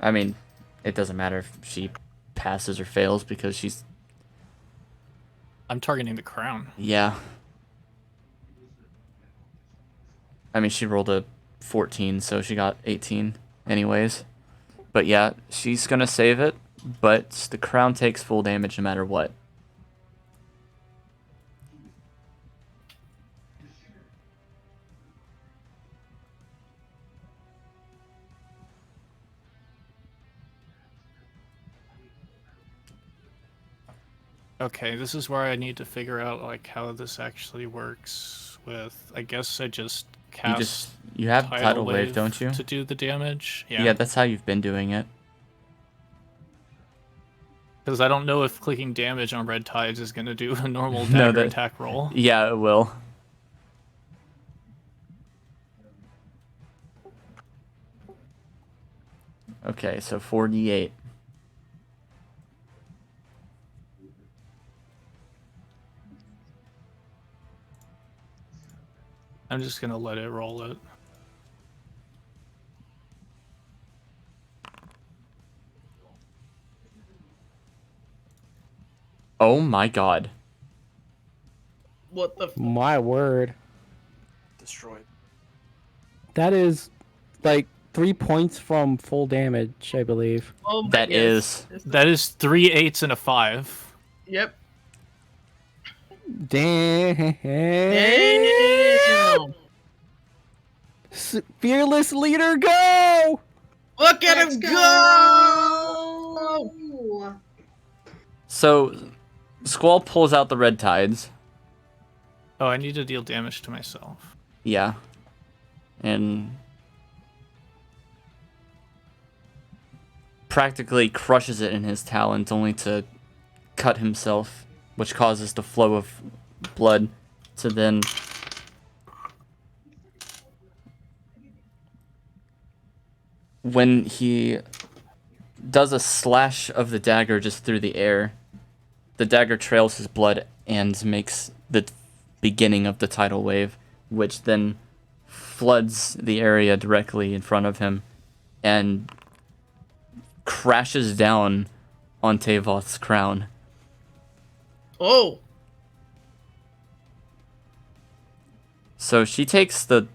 I mean, it doesn't matter if she passes or fails because she's... I'm targeting the crown. Yeah. I mean, she rolled a 14, so she got 18 anyways. But yeah, she's gonna save it, but the crown takes full damage no matter what. Okay, this is where I need to figure out like how this actually works with. I guess I just cast. You have tidal wave, don't you? To do the damage. Yeah, that's how you've been doing it. Because I don't know if clicking damage on red tides is going to do a normal No, dagger attack roll. Yeah, it will. Okay, so 48. I'm just going to let it roll it. Oh my god. What the? My word. Destroyed. That is like 3 points from full damage, I believe. Oh my That is. That is 3 8s and a 5. Yep. Damn. Damn. Fearless leader, go! Look at Let's him go! go! So, Squall pulls out the red tides. Oh, I need to deal damage to myself. Yeah. And practically crushes it in his talons only to cut himself, which causes the flow of blood to then when he does a slash of the dagger just through the air, the dagger trails his blood and makes the beginning of the tidal wave, which then floods the area directly in front of him and crashes down on Tavoth's crown. Oh. So she takes the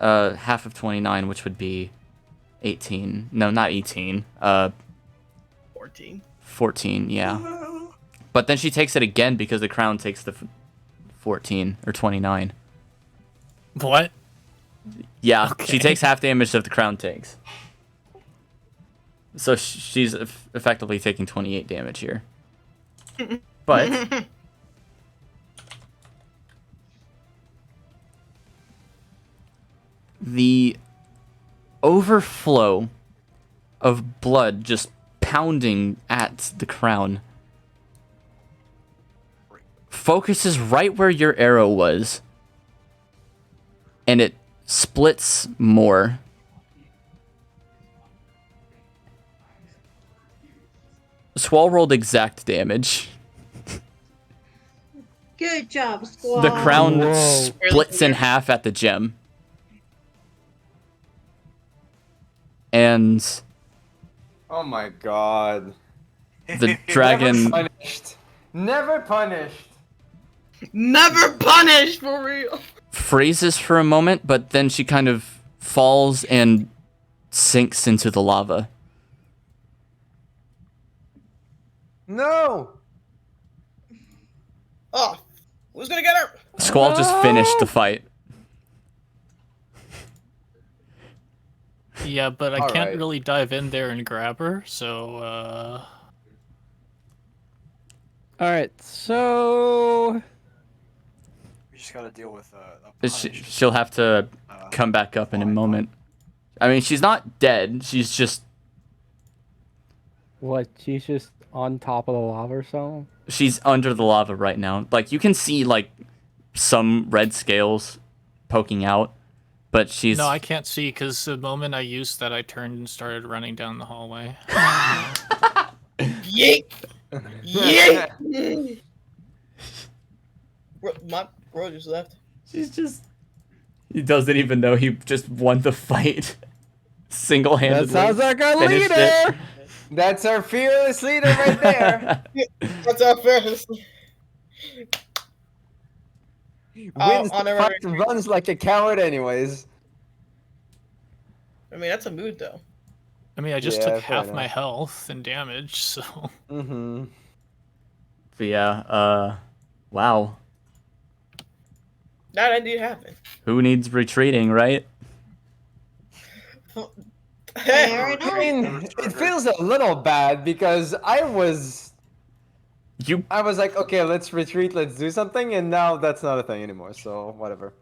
half of 29, which would be 18. No, not 18. 14. 14, yeah. But then she takes it again because the crown takes the 14 or 29. What? Yeah, Okay. she takes half damage that the crown takes. So she's effectively taking 28 damage here. But the overflow of blood just pounding at the crown focuses right where your arrow was, and it splits more. Squall rolled exact damage. Good job, squad. The crown Whoa. splits in half at the gem. And Oh my god. the dragon Never punished. Never punished. Never punished for real. freezes for a moment, but then she kind of falls and sinks into the lava. No. Oh, who's gonna get her? Squall just finished the fight. Yeah, but I All can't right. really dive in there and grab her, so All right, so We just gotta deal with a punish. She'll have to come back up in a fine, moment. I mean, she's not dead. She's just what? She's just on top of the lava or something? she's under the lava right now. Like you can see like some red scales poking out, but she's No, I can't see because the moment I used that, I turned and started running down the hallway. Yeet! Yeet! My bro just left. she's just he doesn't even know he just won the fight single-handedly. That sounds like our Finished leader! it. That's our fearless leader right there. That's our first. Wins the honorary- fight and runs like a coward anyways. I mean, that's a mood, though. I mean, I just Yeah, took fair half enough. my health and damage, so. Mm-hmm. But yeah, wow. That indeed happened. Who needs retreating, right? Fair I enough. mean, it feels a little bad because I was like, okay, let's retreat, let's do something, and now that's not a thing anymore. So whatever.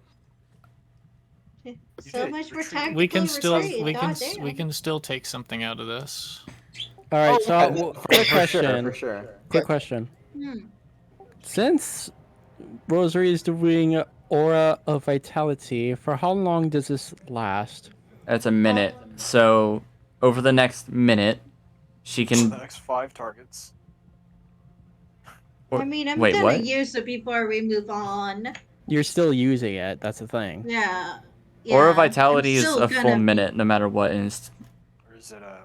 So much for tactical We can still retreat, we goddamn. can still take something out of this. All right, Oh, so yeah, quick for question. Sure, for sure. Quick question. Hmm. Since Rosary is doing Aura of Vitality, for how long does this last? That's a minute. So over the next minute, she The can. next 5 targets. I mean, I'm Wait, gonna what? use it before we move on. You're still using it. That's the thing. Yeah. Aura Yeah, Vitality I'm is still a full gonna- minute, no matter what. And Or is it a...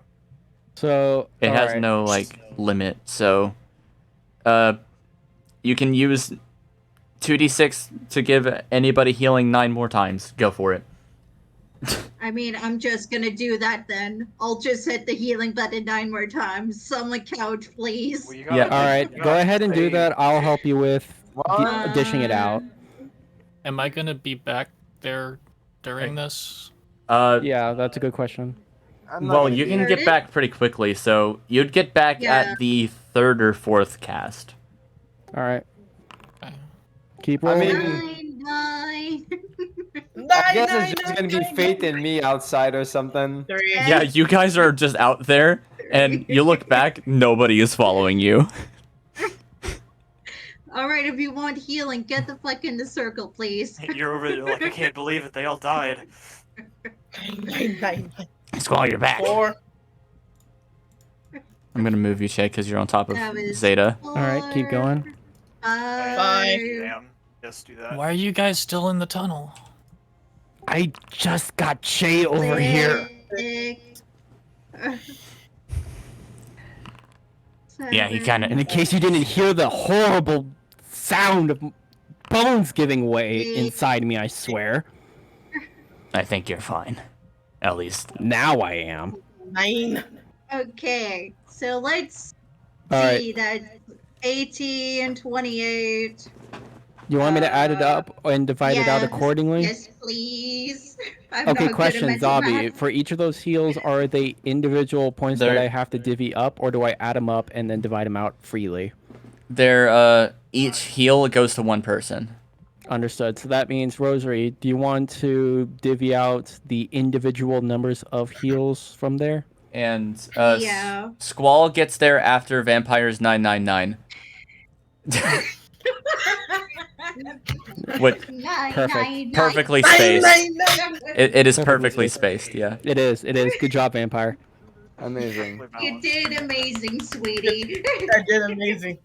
So it has alright. no like limit. So, you can use 2d6 to give anybody healing 9 more times. Go for it. I mean, I'm just gonna do that then. I'll just hit the healing button 9 more times. Someone couch, please. Well, you Yeah, gotta- All right, you go gotta ahead and do pay- that. I'll help you with One. dishing it out. Am I gonna be back there during this? Yeah, that's a good question. I'm not Well, gonna you be can there. get back pretty quickly. So you'd get back Yeah. at the 3rd or 4th cast. All right, Okay. keep I rolling. mean- 9, 9. I guess it's just gonna be Fate and me outside or something. 3. Yeah, you guys are just out there, and you look back, nobody is following you. Alright, if you want healing, get the fuck in the circle, please. You're over there like, I can't believe it, they all died. 9. Squall, you're back. 4. I'm gonna move you, Shay, because you're on top of That was- Zeta. All right, keep going. 5. Damn. Yes, do that. Why are you guys still in the tunnel? I just got Shay over here. 6. Yeah, he kind And in of. case you didn't hear the horrible sound of bones giving way inside me, I swear. I think you're fine. At least. Now I am. 9. Okay, so let's All right. see that 80 and 28. You want me to add it up and divide it out yes, accordingly? Yes, please. I'm Okay, not good at question, mental Zabi. math. For each of those heals, are they individual points that They're- I have to divvy up, or do I add them up and then divide them out freely? They're, each heal goes to one person. Understood. So that means, Rosary, do you want to divvy out the individual numbers of heals from there? And, Yeah. Squall gets there after Vampires 999. What? Nine, Perfect. nine, Perfectly 9, spaced. 9, 9. It is Perfectly perfectly spaced. spaced, yeah. It is. It is. Good job, Vampire. Amazing. Perfectly You balanced. did amazing, sweetie. I did amazing.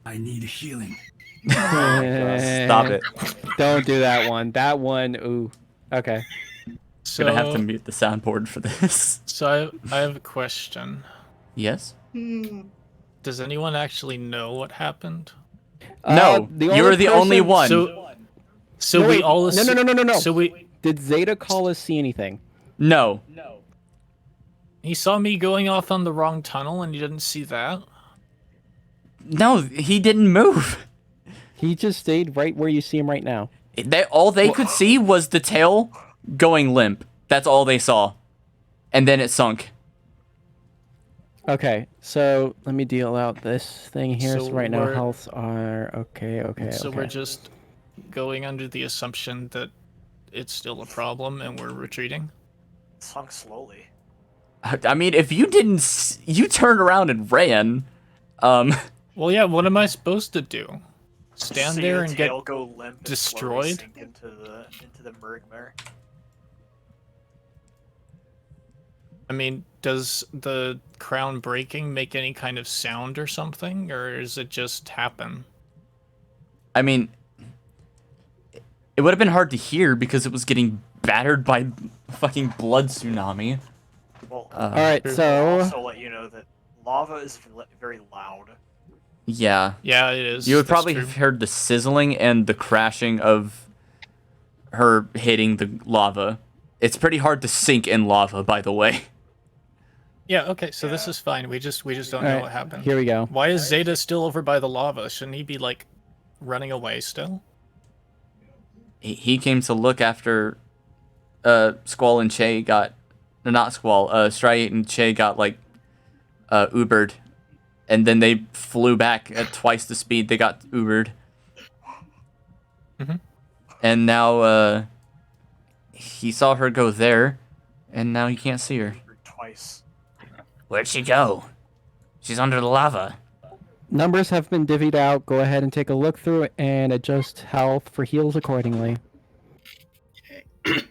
I need healing. Stop it. Don't do that one. That one, ooh. Okay. So, Gonna have to mute the soundboard for this. so I have a question. Yes? Hmm. Does anyone actually know what happened? No, you're the only one. So No, we wait. all No. So we Did Zeta call us see anything? No. he saw me going off on the wrong tunnel and you didn't see that? No, he didn't move. He just stayed right where you see him right now. All they could see was the tail going limp. That's all they saw. And then it sunk. Okay, so let me deal out this thing here. So, So right now, we're- healths are okay. So okay. we're just going under the assumption that it's still a problem and we're retreating. Sunk slowly. I mean, if you didn't, you turned around and ran. Well, yeah. What am I supposed to do? Stand See there the and get tail go limp and destroyed? slowly sink into the Murgmare. I mean, does the crown breaking make any kind of sound or something, or does it just happen? I mean, it would have been hard to hear because it was getting battered by fucking blood tsunami. Well, All right, I'll so also let you know that lava is very loud. Yeah. Yeah, it is. You would That's probably true. have heard the sizzling and the crashing of her hitting the lava. It's pretty hard to sink in lava, by the way. Yeah. Okay. So this is fine. We just don't all know right, what happened. here we go. Why is Zeta still over by the lava? Shouldn't he be like running away still? He came to look after Squall and Che got... No, not Squall. Striate and Che got, like, Ubered. And then they flew back at twice the speed they got Ubered. Mhm. And now, he saw her go there, and now he can't see her. Twice. Where'd she go? She's under the lava. Numbers have been divvied out. Go ahead and take a look through it and adjust health for heals accordingly. Okay.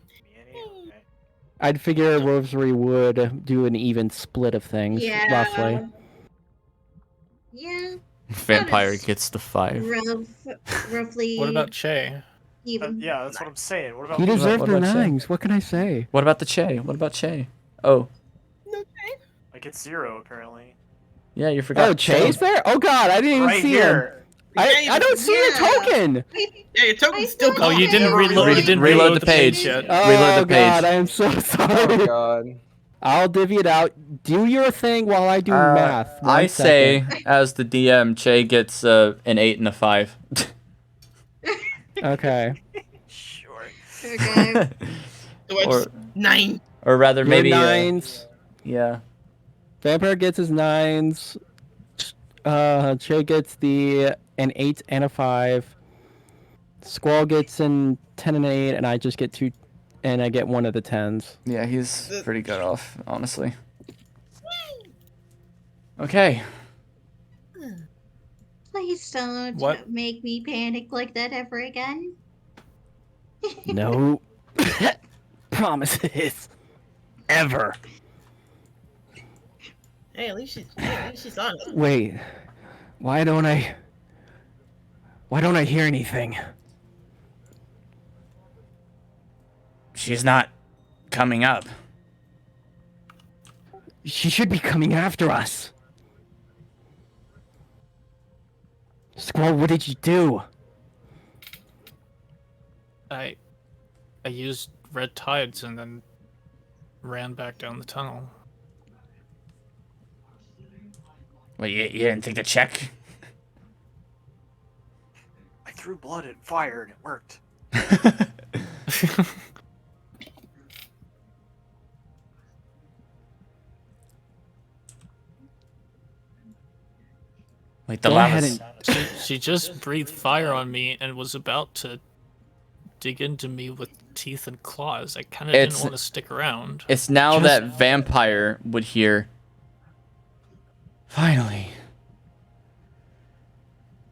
I'd figure Rosary would do an even split of things, Yeah. roughly. Yeah. Vampire Honest. gets the 5. Roughly. What about Che? even? Yeah, that's what I'm saying. What about He me? deserved what her about Che? nines. What can I say? What about the Che? What about Che? Oh, I get 0 apparently. yeah, you forgot. Oh, Che's there? Oh god, I didn't even Right see him. here. I don't see Yeah. the token. Yeah, your token's still thought- Oh, you gone. didn't Never reload. reload- You didn't reload reload the page. yet. Oh Reload the page. god, I am so sorry. Oh god. I'll divvy it out. Do your thing while I do math. I One say, second. as the DM, Che gets an 8 and a 5. Okay. Sure. Okay. So it's 9. or rather, Your maybe. nines. Yeah. Vampire gets his nines. Che gets an 8 and a 5. Squall gets an 10 and 8, and I just get 2, and I get one of the 10s. Yeah, he's pretty good off, honestly. Okay. Please don't What? make me panic like that ever again. No promises ever. Hey, at least she's honest. Wait, why don't I hear anything? She's not coming up. She should be coming after us. Squall, what did you do? I used red tides and then ran back down the tunnel. Well, you didn't think to check? I threw blood and fire and it worked. Like, the Go ahead lava's... She just breathed fire on me and was about to dig into me with teeth and claws. I kind of didn't It's- want to stick around. It's now Just- that Vampire would hear... Finally.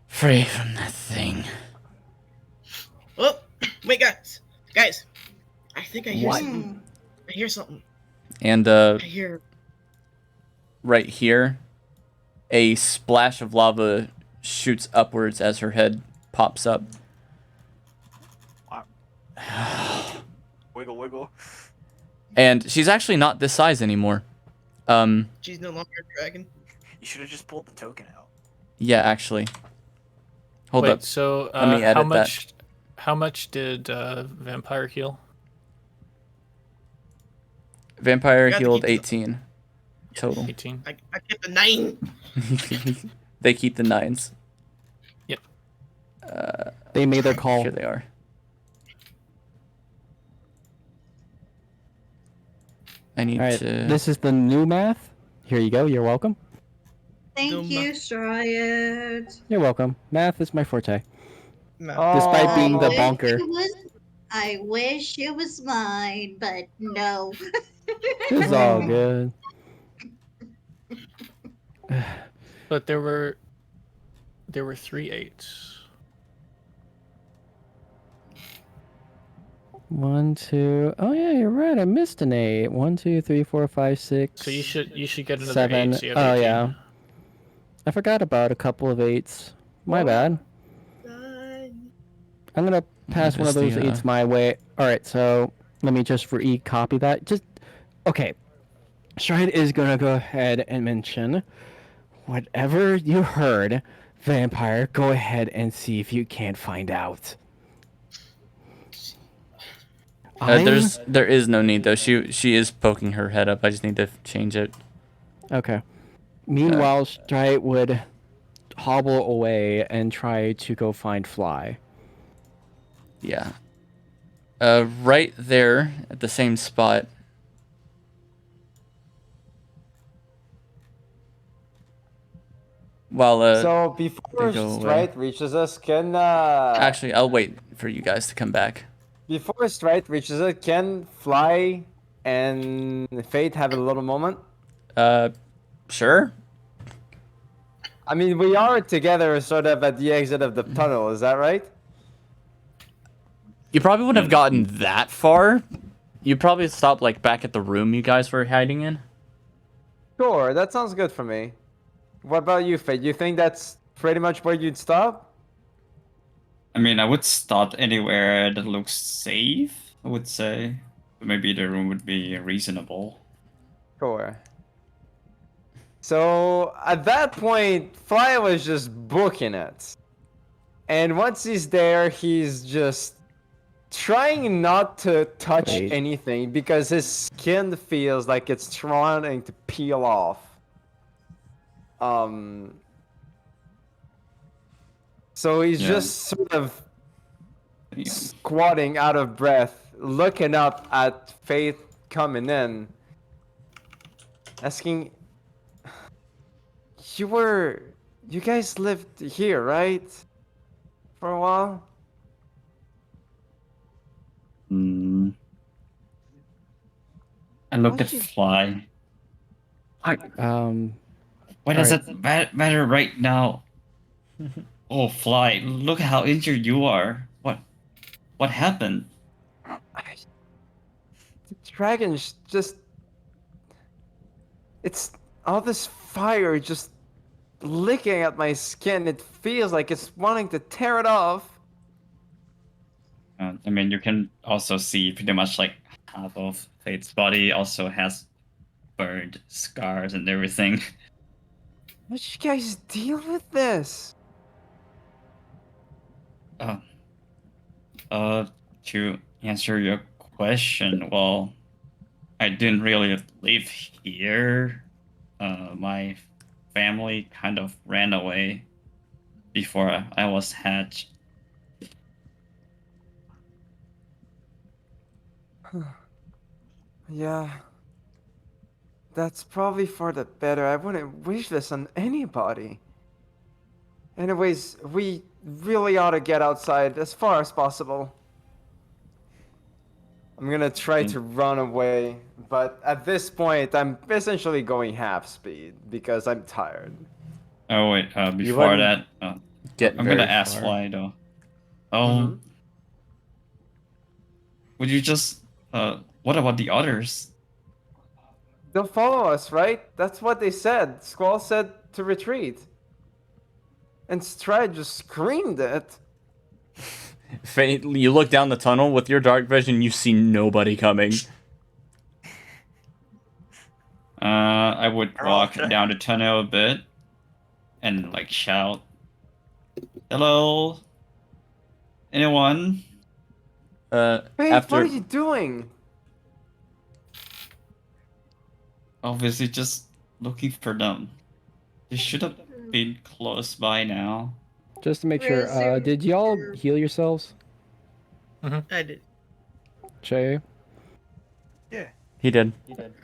Free from that thing. Oh, wait, guys. I think I hear What? something. I hear something. And, I hear. right here, a splash of lava shoots upwards as her head pops up. Wiggle, wiggle. And she's actually not this size anymore. She's no longer a dragon. You should have just pulled the token out. Yeah, actually. Hold Wait, up. so Let me edit that. how much did Vampire heal? Vampire got to healed keep the- 18 total. 18. I get the 9. They keep the 9s. Yep. They made their call. Here they are. I need Alright, to... this is the new math. Here you go. You're welcome. Thank you, Stride. You're welcome. Math is my forte. No. Despite I being the wish bonker. I wish it was mine, but no. It's all good. But there were 3 8s. 1, 2. Oh yeah, you're right. I missed an 8. 1, 2, 3, 4, 5, 6. So you should get another 7. 8. So you have Oh 18. yeah. I forgot about a couple of 8s. My bad. I'm gonna pass one of those 8s my way. All right, so let me just re-copy that. Just okay. Stride is gonna go ahead and mention whatever you heard, vampire. Go ahead and see if you can't find out. There is no need though. She is poking her head up. I just need to change it. Okay. Meanwhile, Stride would hobble away and try to go find Fly. Yeah. Right there at the same spot. While So before they go away. Stride reaches us, can Actually, I'll wait for you guys to come back. before Stride reaches us, can Fly and Fate have a little moment? Sure. I mean, we are together, sort of at the exit of the tunnel. Is that right? You probably wouldn't have gotten that far. You probably stopped like back at the room you guys were hiding in. Sure, that sounds good for me. What about you, Fate? You think that's pretty much where you'd stop? I mean, I would start anywhere that looks safe, I would say. But maybe the room would be reasonable. Sure. So at that point, Fly was just booking it. And once he's there, he's just trying not to touch anything because his skin feels like it's trying to peel off. So he's just sort of squatting out of breath, looking up at Faith coming in, asking, you guys lived here, right? For a while? I looked at Fly. Why does it matter right now? Oh, Fly, look how injured you are. What happened? The dragon's just... It's all this fire just licking at my skin. It feels like it's wanting to tear it off. I mean, you can also see pretty much like half of Fate's body also has burned scars and everything. How did you guys deal with this? To answer your question, well, I didn't really live here. My family kind of ran away before I was hatched. Yeah. That's probably for the better. I wouldn't wish this on anybody. Anyways, we really ought to get outside as far as possible. I'm gonna try to run away, but at this point, I'm essentially going half speed because I'm tired. Oh wait, before that, I'm gonna ask far. Fly though. Would you just what about the others? They'll follow us, right? That's what they said. Squall said to retreat. And Stride just screamed it. You look down the tunnel with your dark vision, you see nobody coming. I would walk down the tunnel a bit and like shout, "Hello, anyone?" Hey, what are you doing? Obviously, just looking for them. They should have been close by now. Just to make sure, did y'all heal yourselves? I did. Shay? He did.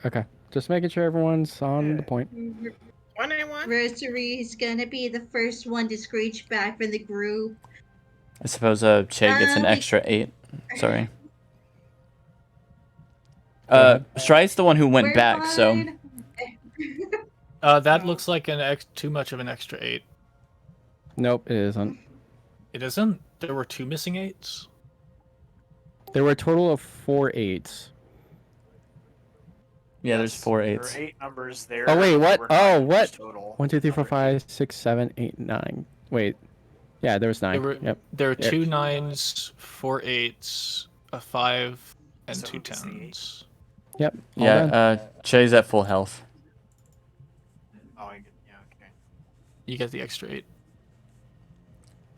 Okay. Just making sure everyone's on the point. 191. Rosary's gonna be the first one to screech back from the group. I suppose Che gets an we- extra 8. Sorry. Go ahead. Stride's the one who went We're back, so fine. That looks like too much of an extra 8. Nope, it isn't. It isn't? There were 2 missing 8s? There were a total of 4 8s. yeah, there's 4 There 8s. are 8 numbers there. Oh, wait, there what? were Oh, 9 numbers what? Total. 1, 2, 3, 4, Number 5, 6, 7, 8, 9. Wait. Yeah, there was 9. Yep. There are Yeah. 2 9s, 4 8s, a 5, and So 2 who's the 8? 10s. Yep. all Yeah, done. Che's at full health. Oh, yeah, okay. You get the extra 8.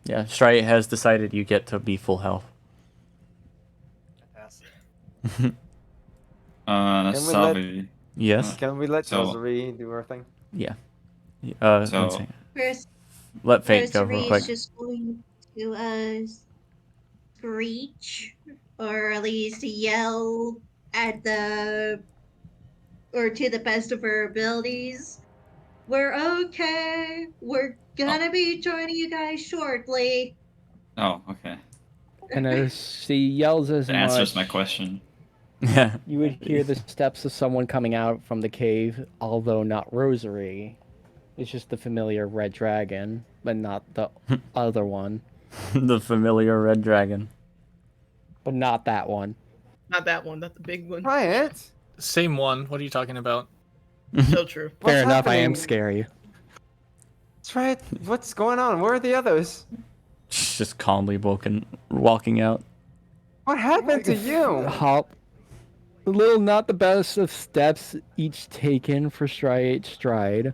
Yeah, Stride has decided you get to be full health. Fantastic. Can we Savi. Yes. Can we let So- Rosary do her thing? Yeah. So- one second. First, Let Fate go real Rosary's quick. just going to screech, or at least yell at or to the best of her abilities. We're okay. We're gonna be joining you guys shortly. Oh, okay. And as she yells as That answers my much, question. Yeah. you would hear the steps of someone coming out from the cave, although not Rosary. It's just the familiar red dragon, but not the other one. The familiar red dragon. But not that one. Not that one. Not the big one. Try it. Same one. What are you talking about? So true. Fair What's enough, I am happening? scary. Try it. What's going on? Where are the others? She's just calmly walking out. What happened to you? Hop. A little not the best of steps each taken for stride.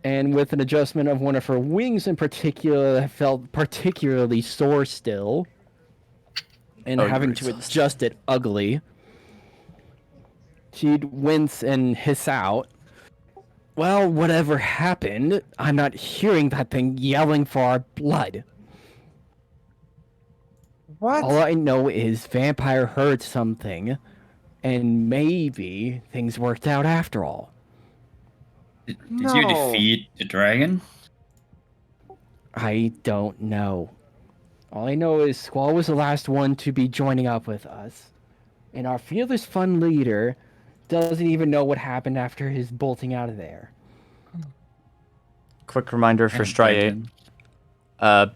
And with an adjustment of one of her wings in particular that felt particularly sore still. And Oh, having you're to exhausted. adjust it ugly. She'd wince and hiss out. Well, whatever happened, I'm not hearing that thing yelling for our blood. What? All I know is Vampire heard something, and maybe things worked out after all. Did you No. defeat the dragon? I don't know. All I know is Squall was the last one to be joining up with us, and our fearless fun leader doesn't even know what happened after his bolting out of there. Quick reminder for Stride 8.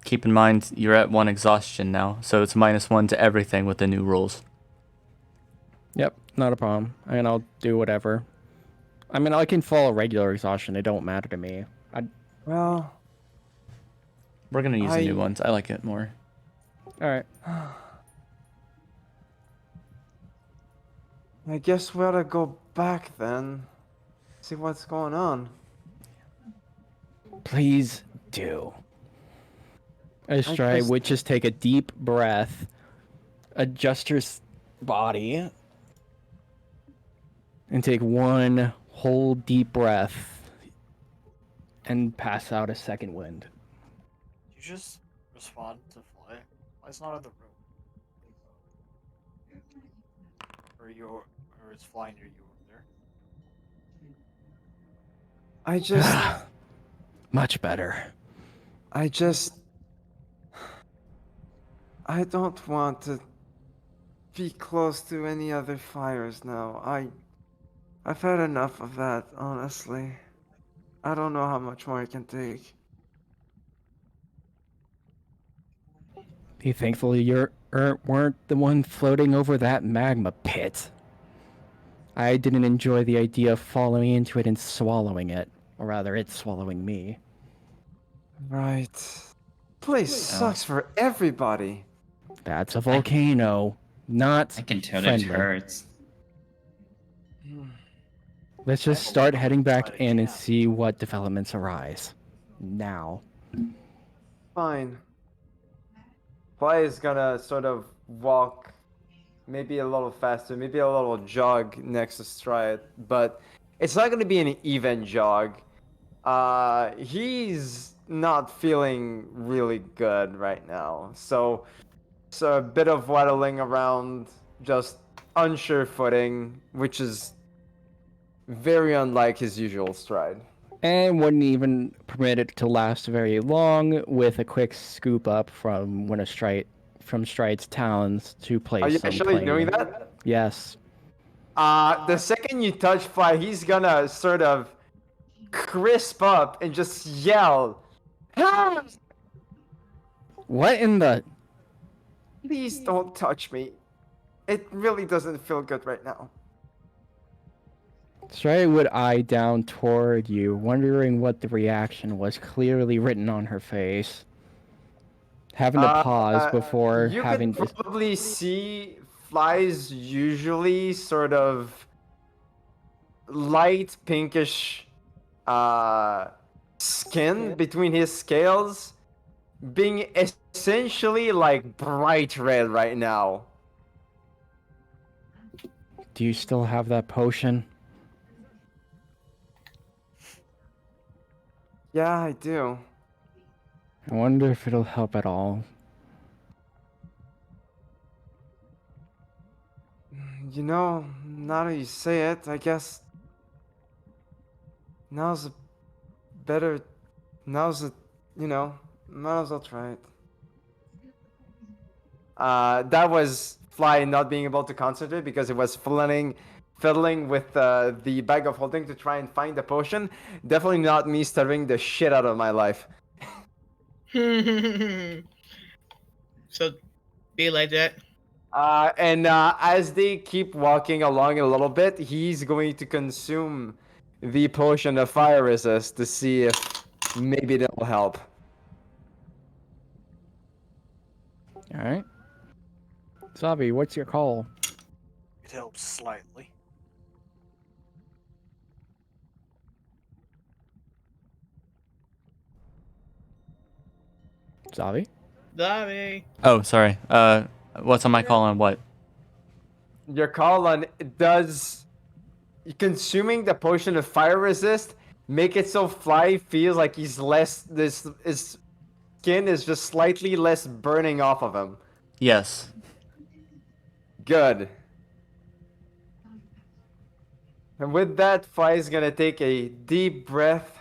Keep in mind you're at 1 exhaustion now, so it's -1 to everything with the new rules. Yep, not a problem. I mean, I'll do whatever. I mean, I can follow regular exhaustion. It don't matter to me. Well, We're gonna use the new I- ones. I like it more. All right. I guess we ought to go back then. See what's going on. Please do. Stride guess- would just take a deep breath, adjust her body, and take one whole deep breath, and pass out a second wind. You just respond to Fly. Fly's not in the room. Or is Fly near you over there? I just, Much better. I don't want to be close to any other fires now. I've had enough of that, honestly. I don't know how much more I can take. Be thankful you weren't the one floating over that magma pit. I didn't enjoy the idea of falling into it and swallowing it. Or rather, it swallowing me. Right. Place sucks for everybody. That's a volcano, not I can tell friendly. it hurts. Let's just start heading back in and see what developments arise. Now. Fine. Fly is gonna sort of walk maybe a little faster, maybe a little jog next to Stride, but it's not gonna be an even jog. He's not feeling really good right now. So a bit of waddling around, just unsure footing, which is Very unlike his usual stride. And wouldn't even permit it to last very long with a quick scoop up from one of Stride's talons to place Are you some actually doing plating. that? Yes. The second you touch Fly, he's gonna sort of crisp up and just yell, "Help! What in the... Please don't touch me. It really doesn't feel good right now." Stride would eye down toward you, wondering what the reaction was clearly written on her face. Having to pause before You having could probably see Fly's usually sort of light pinkish skin between his scales being essentially like bright red right now. Do you still have that potion? Yeah, I do. I wonder if it'll help at all. You know, now that you say it, I guess now's a better. Now's a, you know, might as well try it. That was Fly not being able to concentrate because it was fiddling with the bag of holding to try and find the potion. Definitely not me stuttering the shit out of my life. So, be like that. And as they keep walking along a little bit, he's going to consume the potion of fire resist to see if maybe that'll help. Alright. Zabi, what's your call? It helps slightly. Zabi? Dobby. Oh, sorry. What's on my call on what? Your call on does consuming the potion of fire resist make it so Fly feels like he's less his skin is just slightly less burning off of him. Yes. Good. And with that, Fly's gonna take a deep breath.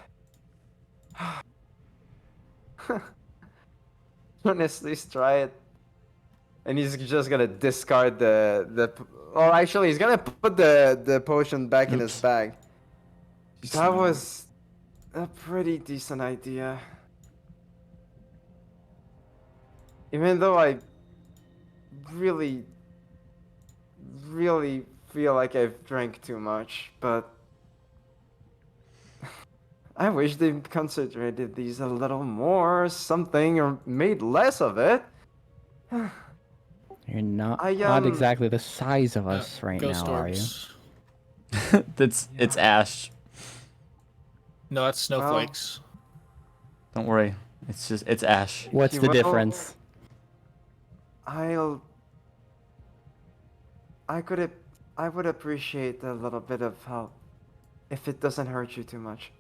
Honestly, try it. And he's just gonna discard or actually, he's gonna put the potion back in his Oops. bag. That was a pretty decent idea. Even though I really, really feel like I've drank too much, but I wish they concentrated these a little more or something, or made less of it. You're not, I, not exactly the size of us right Ghost now, are you? orbs. It's ash. No, that's snowflakes. Don't worry. It's ash. What's the Well, difference? I would appreciate a little bit of help if it doesn't hurt you too much.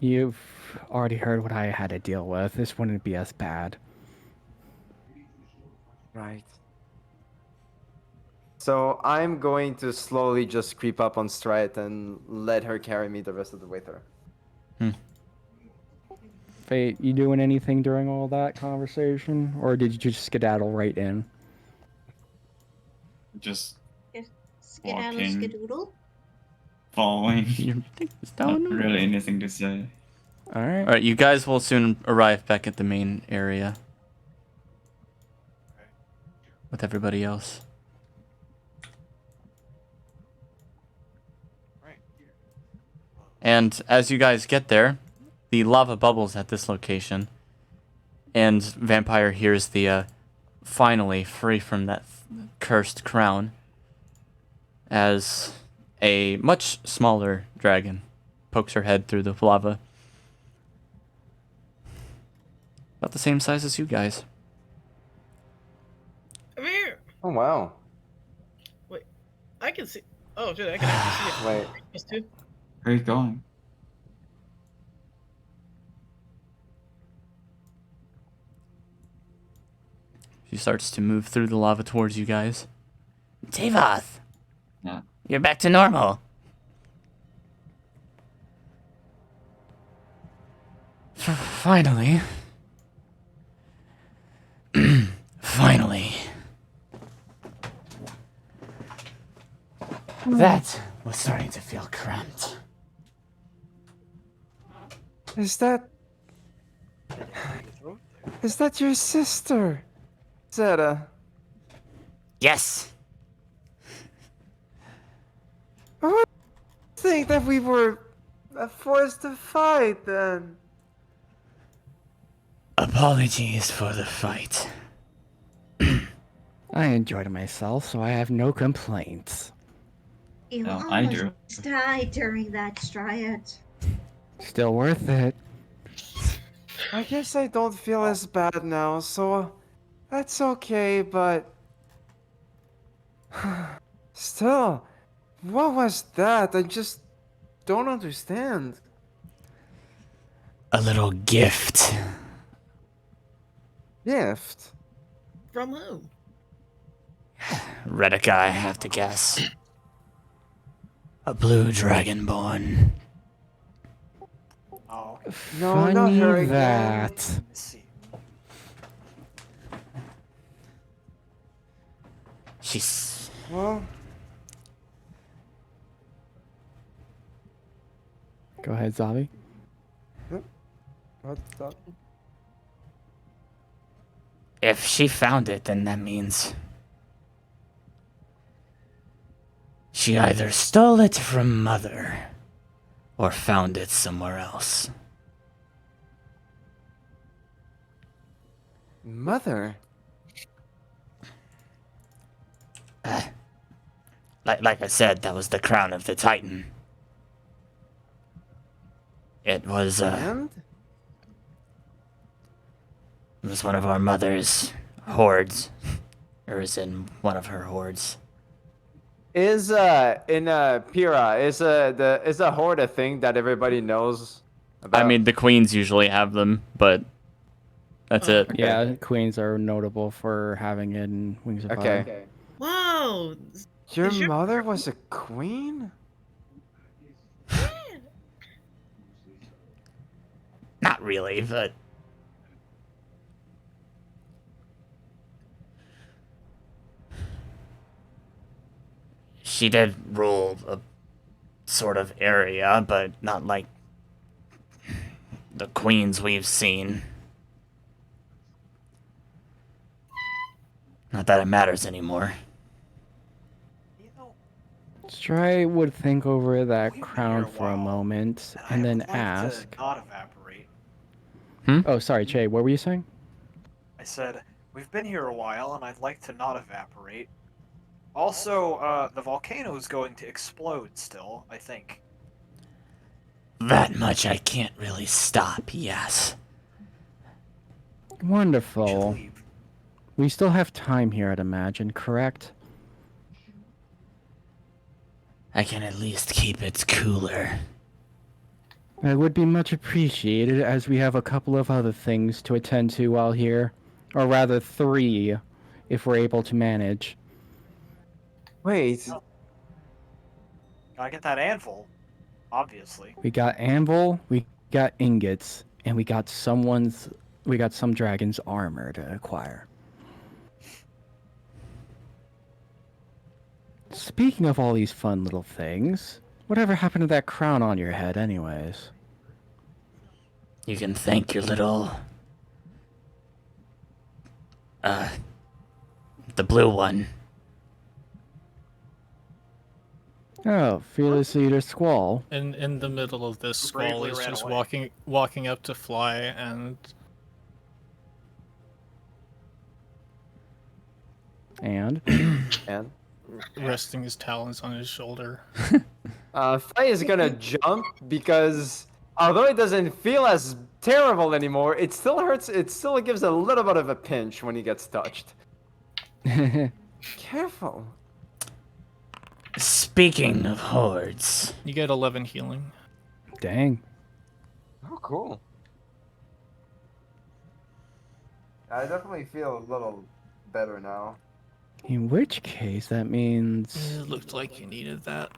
You've already heard what I had to deal with. This wouldn't be as bad. Right. So I'm going to slowly just creep up on Stride and let her carry me the rest of the way through. Fate, you doing anything during all that conversation? Or did you just skedaddle right in? Just Skedaddle Walking. skedoodle. following. You think it's Not down? really anything to say. Alright. Alright, you guys will soon arrive back at the main area. With everybody else. And as you guys get there, the lava bubbles at this location. And Vampire hears the, finally free from that cursed crown. As a much smaller dragon pokes her head through the lava. About the same size as you guys. Come here. Oh wow. Wait, I can see. Oh shit, I can actually see it. Wait. Us too. Where are you going? She starts to move through the lava towards you guys. Tavath! Yeah. You're back to normal. Finally. Finally. That was starting to feel cramped. Is that your sister, Zeta? Yes. I would think that we were forced to fight then. Apologies for the fight. I enjoyed myself, so I have no complaints. You No, I almost do. died during that striat. Still worth it. I guess I don't feel as bad now, so that's okay, but still, what was that? I just don't understand. A little gift. Gift? From who? Redica, I have to guess. A blue dragonborn. Oh, okay. No, not Funny her again. that. Let's see. She's... Well, Go ahead, Zavi. what's that? If she found it, then that means... she either stole it from Mother, or found it somewhere else. Mother? Like I said, that was the crown of the Titan. It was And? one of our mother's hoards. Or is in one of her hoards. Is in Pira is a horde a thing that everybody knows about? I mean, the queens usually have them, but that's it. Okay. Yeah, queens are notable for having it in Wings of Fire. Okay. Whoa! Your Is your- mother was a queen? Not really, but... she did rule a sort of area, but not like the queens we've seen. Not that it matters anymore. You know, Stry would think over that We've been crown here a for a while, moment I and then would like ask. to not evaporate. Oh, sorry, Che, what were you saying? I said, we've been here a while, and I'd like to not evaporate. Also, the volcano is going to explode still, I think. That much I can't really stop, yes. We should Wonderful. leave. We still have time here, I'd imagine, correct? I can at least keep it cooler. That would be much appreciated, as we have a couple of other things to attend to while here. Or rather, 3, if we're able to manage. Wait, Gotta get that anvil, obviously. We got anvil, we got ingots, and we got some dragon's armor to acquire. Speaking of all these fun little things, whatever happened to that crown on your head anyways? You can thank your little... the blue one. Oh, Fearless Leader Squall. In the middle of this, Who Squall bravely is ran just away. walking up to Fly and And? and resting his talons on his shoulder. Fly is gonna jump because although it doesn't feel as terrible anymore, it still hurts. It still gives a little bit of a pinch when he gets touched. Careful. Speaking of hordes, You get 11 healing. Dang. Oh, cool. I definitely feel a little better now. In which case, that means. It looked like you needed that.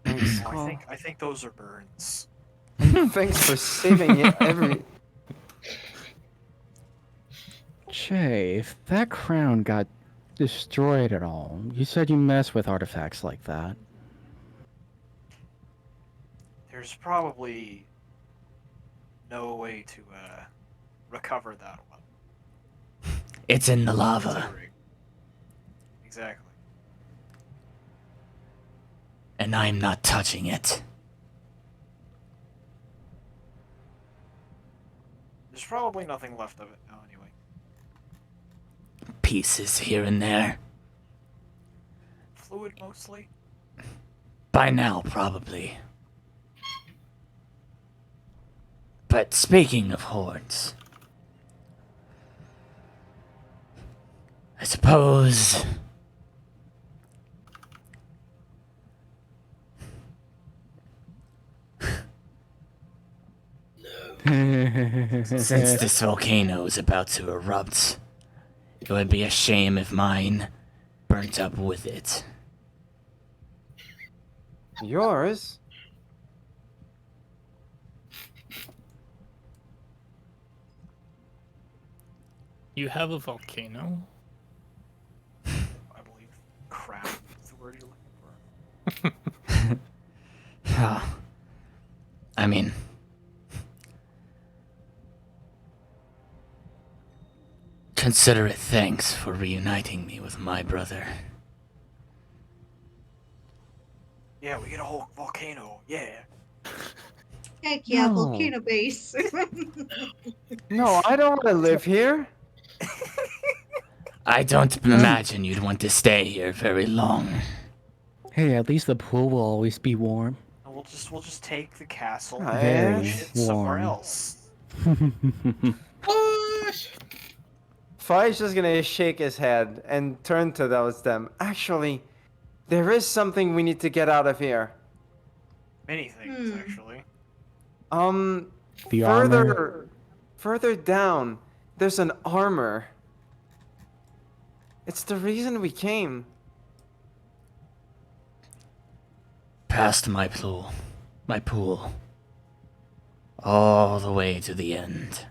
Thanks. Oh, I think those are burns. Thanks for saving it every. Jay, if that crown got destroyed at all, you said you mess with artifacts like that. There's probably no way to recover that one. It's in the lava. Considering. Exactly. And I'm not touching it. There's probably nothing left of it now anyway. Pieces here and there. Fluid mostly? By now, probably. But speaking of hordes, I suppose since this volcano is about to erupt, it would be a shame if mine burnt up with it. Yours? You have a volcano? I believe. Crap is the word you're looking for. I mean, consider it thanks for reuniting me with my brother. Yeah, we get a whole volcano. Yeah. Heck yeah, No. volcano base. No, I don't want to live here. I don't imagine you'd want to stay here very long. Hey, at least the pool will always be warm. We'll just take the castle Right. and Very push it somewhere warm. else. Push! Fai's just gonna shake his head and turn to them. Actually, there is something we need to get out of here. Many things Hmm. actually. The armor. Further down, there's an armor. It's the reason we came. Past my pool. All the way to the end.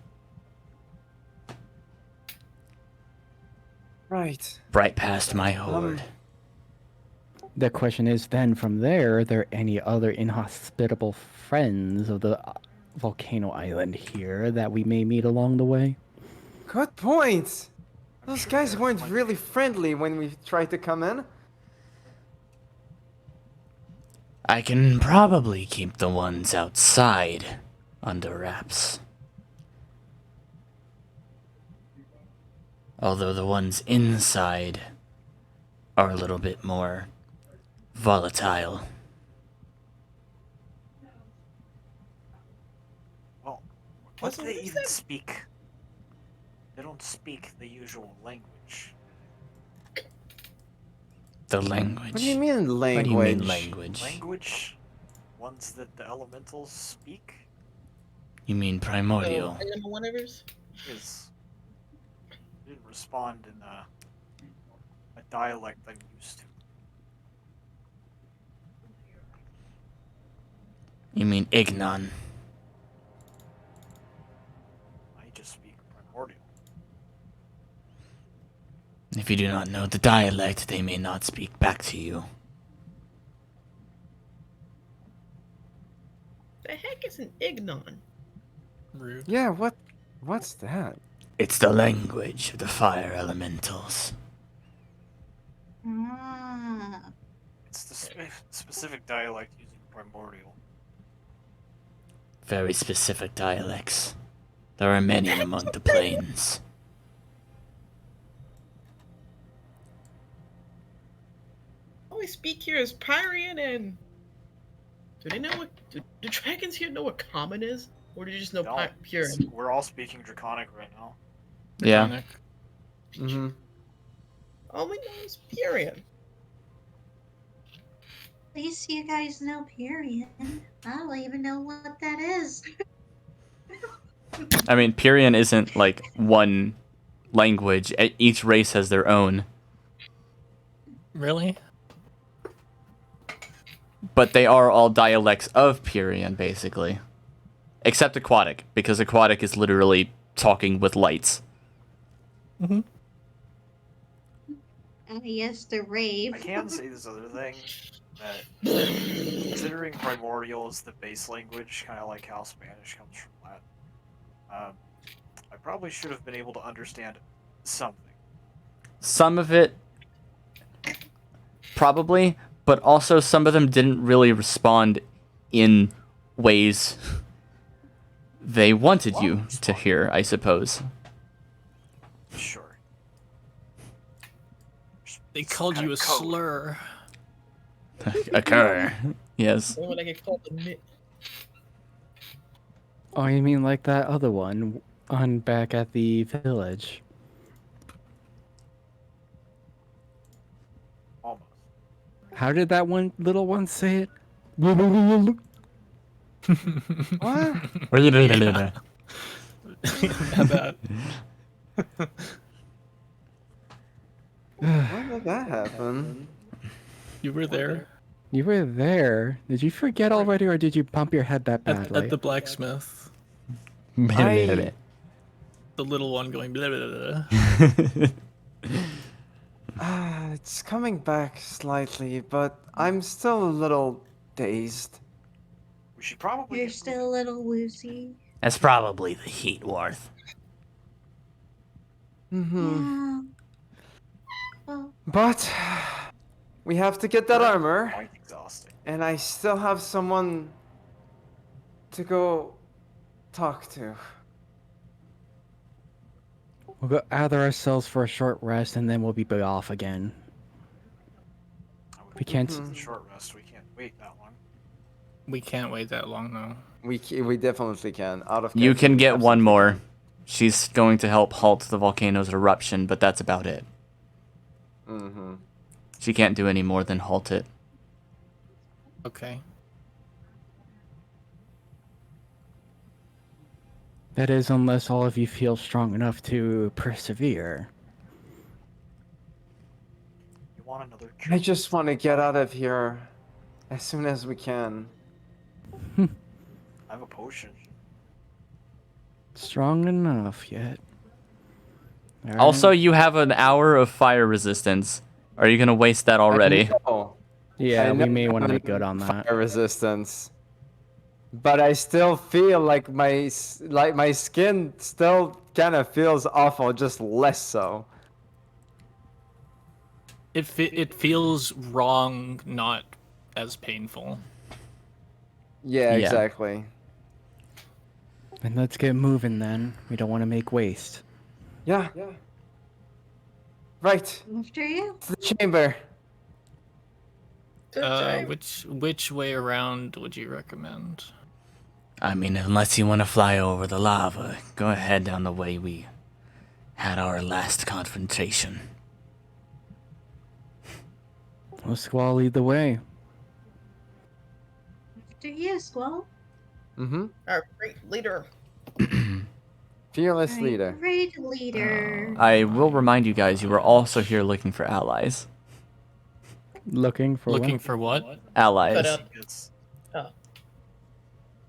Right. Right past my horde. The question is then, from there, are there any other inhospitable friends of the volcano island here that we may meet along the way? Good point. Those guys weren't really friendly when we tried to come in. I can probably keep the ones outside under wraps. Although the ones inside are a little bit more volatile. Well, what do they What is even that? speak? They don't speak the usual language. The language. What do you mean language? What do you mean language? Language? Ones that the elementals speak? You mean primordial. Animal whatevers? Is didn't respond in a dialect I'm used to. You mean Ignon. I just speak primordial. If you do not know the dialect, they may not speak back to you. The heck is an Ignon? Rude. Yeah, what's that? It's the language of the fire elementals. Ah. It's the specific dialect using primordial. Very specific dialects. There are many among the plains. All we speak here is Pyrian and... Do they know what... Do dragons here know what common is? Or do you just know No, Pyrian? we're all speaking Draconic right now. Yeah. Draconic. Mm-hmm. All we know is Pyrian. At least you guys know Pyrian. I don't even know what that is. I mean, Pyrian isn't like one language. Each race has their own. Really? But they are all dialects of Pyrian, basically. Except Aquatic, because Aquatic is literally talking with lights. Mm-hmm. Yes, the rave. I can say this other thing, that considering Primordial is the base language, kind of like how Spanish comes from Latin, I probably should have been able to understand something. Some of it, probably, but also some of them didn't really respond in ways they wanted you to hear, I suppose. Sure. They called you a slur. Occur. Yes. When I get called a nit. Oh, you mean like that other one on back at the village? Almost. How did that one little one say it? What? Yeah, that. When did that happen? You were there You were there. Did you forget already, or did you bump your head that badly? at the blacksmith. I- The little one going blah, blah, blah. It's coming back slightly, but I'm still a little dazed. We should probably You're get still a little woozy. That's probably the heat, Worth. Mm-hmm. Yeah. Well, But we have to get that armor, quite exhausting. and I still have someone to go talk to. We'll go gather ourselves for a short rest, and then we'll be off again. We can't. It's a short rest. We can't wait that long. We can't wait that long, though. We definitely can. Out of You character, can we get one absolutely more. can. She's going to help halt the volcano's eruption, but that's about it. Mm-hmm. She can't do any more than halt it. Okay. That is, unless all of you feel strong enough to persevere. You want another I drink? just want to get out of here as soon as we can. I have a potion. Strong enough yet. All Also, right. you have an hour of fire resistance. Are you going to waste that already? Oh, Yeah, I we know may want to I'm make good on that. fire resistance, but I still feel like my skin still kind of feels awful, just less so. It feels wrong, not as painful. Yeah, Yeah. exactly. And let's get moving then. We don't want to make waste. Yeah. Right. after you. To the chamber. Which way around would you recommend? I mean, unless you want to fly over the lava, go ahead down the way we had our last confrontation. Well, Squall, lead the way. After you, Squall. Mm-hmm. Our great leader. Fearless Alright, leader. Great leader. I will remind you guys, you were also here looking for allies. Looking for Looking what? for what? Allies. Cut out. It's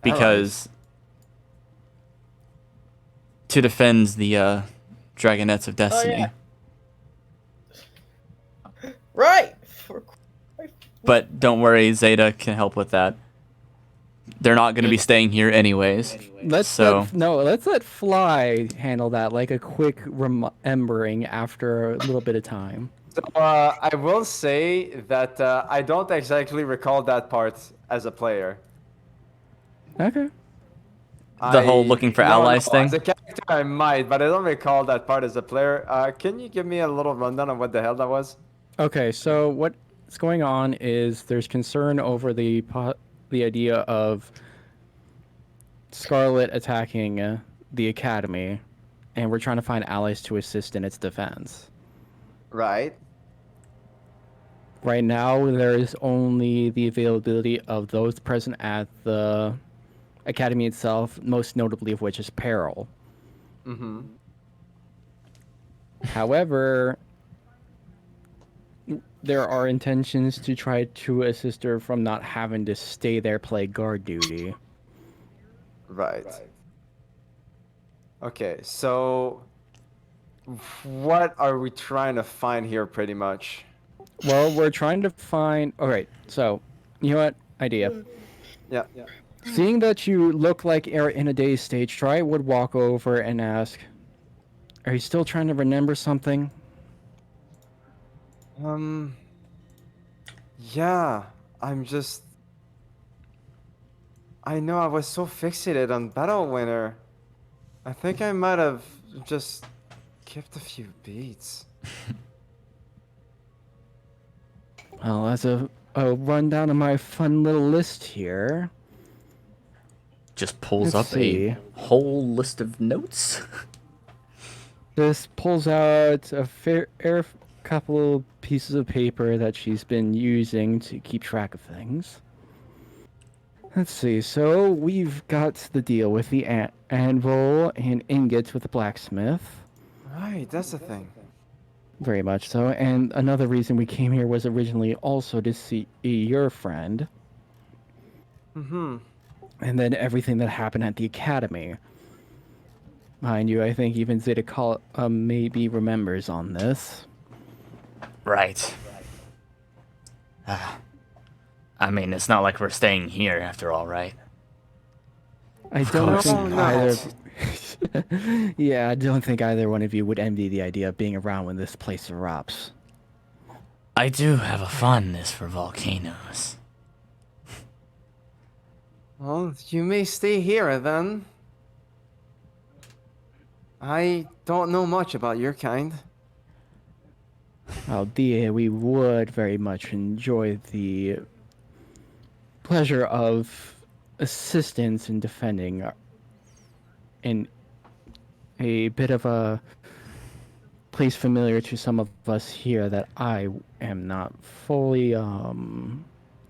Because to defend the Dragonettes of Destiny. yeah. Right. But don't worry, Zeta can help with that. They're not going to be staying here anyways. Let's let Fly handle that, like a quick remembering after a little bit of time. So, I will say that I don't exactly recall that part as a player. Okay. The whole looking for allies thing? As a character, I might, but I don't recall that part as a player. Can you give me a little rundown of what the hell that was? Okay, so what's going on is there's concern over the idea of Scarlet attacking the academy, and we're trying to find allies to assist in its defense. Right. Right now, there is only the availability of those present at the academy itself, most notably of which is Peril. Mm-hmm. However, there are intentions to try to assist her from not having to stay there play guard duty. Right. Okay, so what are we trying to find here, pretty much? Well, we're trying to find. All right, so you know what? Idea. Yeah. Seeing that you look like you're in a dazed stage, Try would walk over and ask, "Are you still trying to remember something?" Um. Yeah. I'm just. I know I was so fixated on Battle Winner. I think I might have just skipped a few beats. Well, as a rundown of my fun little list here. Just pulls Let's up a see. whole list of notes. This pulls out a fair couple pieces of paper that she's been using to keep track of things. Let's see. So we've got the deal with the anvil and ingots with the blacksmith. Right, that's the thing. Very much so. And another reason we came here was originally also to see your friend. Mm-hmm. And then everything that happened at the academy. Mind you, I think even Zeta maybe remembers on this. Right. I mean, it's not like we're staying here after all, right? I Of don't course think not. either. Yeah, I don't think either one of you would envy the idea of being around when this place erupts. I do have a fondness for volcanoes. Well, you may stay here then. I don't know much about your kind. Well, dear, we would very much enjoy the pleasure of assistance in defending in a bit of a place familiar to some of us here that I am not fully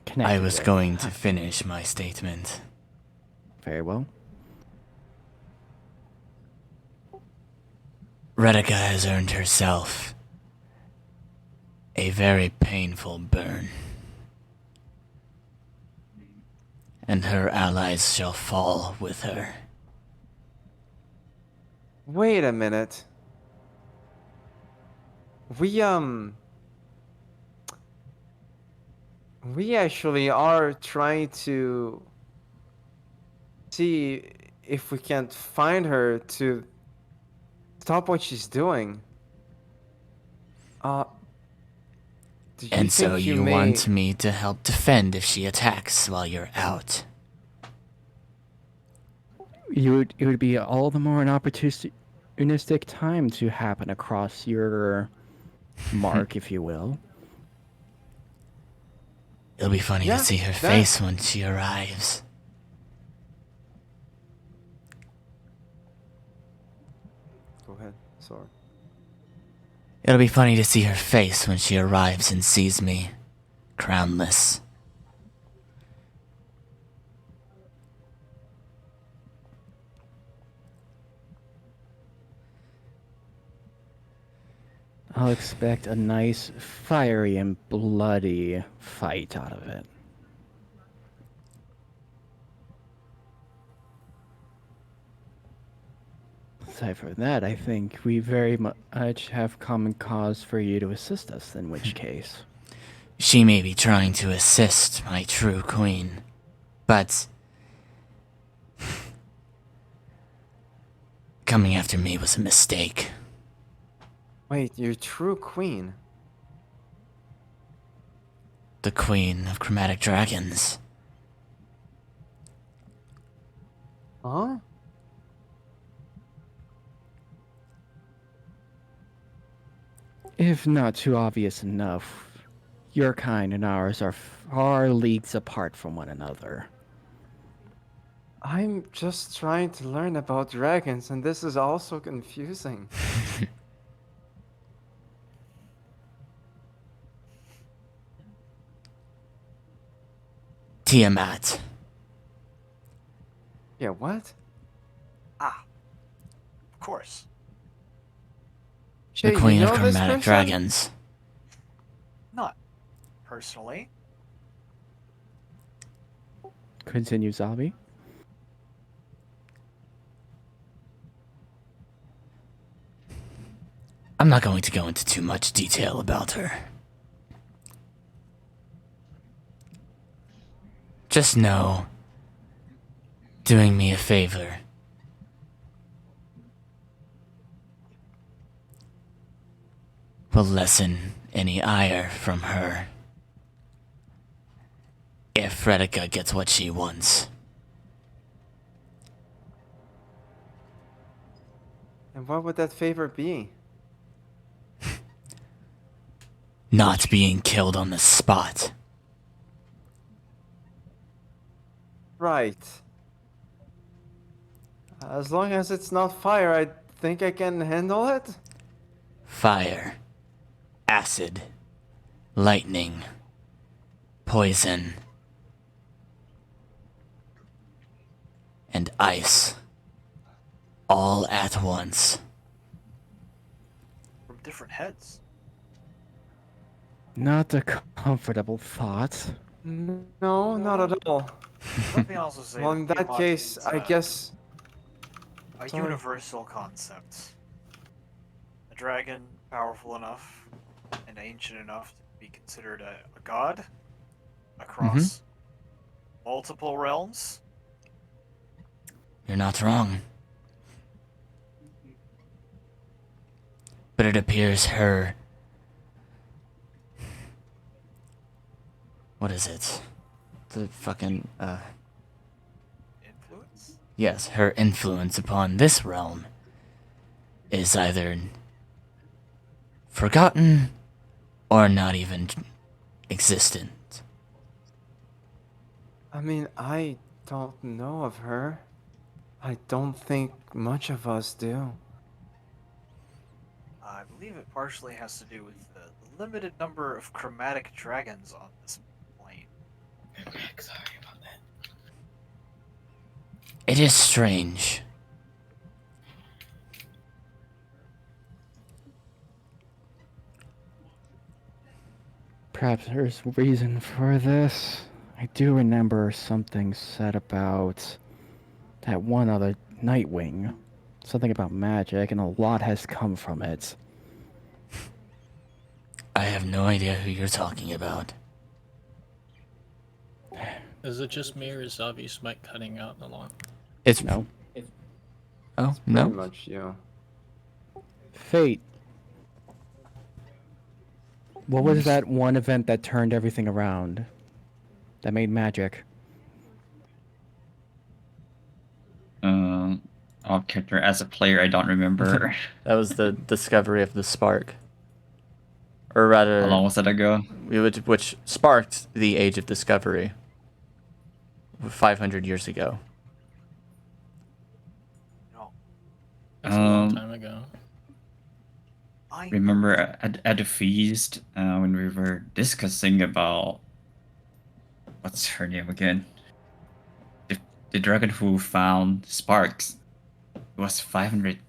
connected I was with. going to finish my statement. Very well. Retica has earned herself a very painful burn. And her allies shall fall with her. Wait a minute. We actually are trying to see if we can't find her to stop what she's doing. Do you And so think you may... want me to help defend if she attacks while you're out? It would be all the more an opportunistic time to happen across your mark, if you will. It'll be funny Yeah, to see her that- face when she arrives. Go ahead, sorry. It'll be funny to see her face when she arrives and sees me, crownless. I'll expect a nice, fiery and bloody fight out of it. Aside from that, I think we very much have common cause for you to assist us, in which case. She may be trying to assist my true queen, but coming after me was a mistake. Wait, your true queen? The queen of chromatic dragons. Huh? If not too obvious enough, your kind and ours are far leagues apart from one another. I'm just trying to learn about dragons, and this is also confusing. Tiamat. Yeah, what? Ah, of course. The Jay, you Queen of know this Chromatic person? Dragons. Not personally. Continues Zabi. I'm not going to go into too much detail about her. Just know, doing me a favor. Will lessen any ire from her. If Fredica gets what she wants. And what would that favor be? Not being killed on the spot. Right. As long as it's not fire, I think I can handle it. Fire. Acid. Lightning. Poison. And ice. All at once. From different heads. Not a comfortable thought. No, not at all. Let me also say Well, in that Tiamat case, is, I guess. a Sorry. universal concept. A dragon powerful enough and ancient enough to be considered a god across multiple realms. You're not wrong. But it appears her... What is it? The fucking, Influence? Yes, her influence upon this realm is either forgotten or not even existent. I mean, I don't know of her. I don't think much of us do. I believe it partially has to do with the limited number of chromatic dragons on this plane. Sorry about that. It is strange. Perhaps there's reason for this. I do remember something said about that one other Nightwing. Something about magic, and a lot has come from it. I have no idea who you're talking about. Is it just me or is Zavi's mic cutting out a lot? It's... No. Oh, Pretty no? much, yeah. Fate. What was that one event that turned everything around? That made magic? Off character as a player, I don't remember. That was the discovery of the spark. Or How rather, long was that ago? which sparked the Age of Discovery 500 years ago. No, That's a long Um, time ago. I Remember at the feast when we were discussing about what's her name again? The dragon who found sparks. It was 500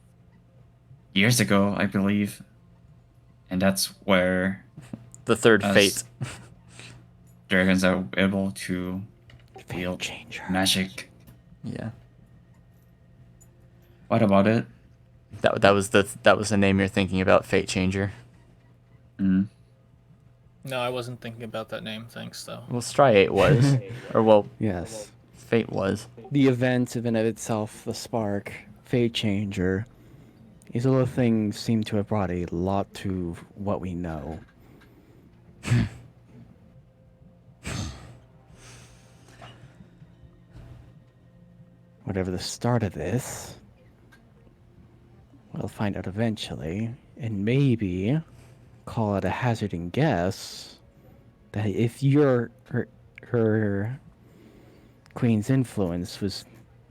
years ago, I believe, and that's where The third Us. fate. dragons are able to wield changer. magic. Yeah. What about it? That was the name you're thinking about, Fate Changer. Mm. No, I wasn't thinking about that name, thanks though. Well, Striate was. Or, well, Yes. Fate was. The event in and of itself, the spark, fate changer. These little things seem to have brought a lot to what we know. Whatever the start of this, we'll find out eventually, and maybe call it a hazarding guess that if her queen's influence was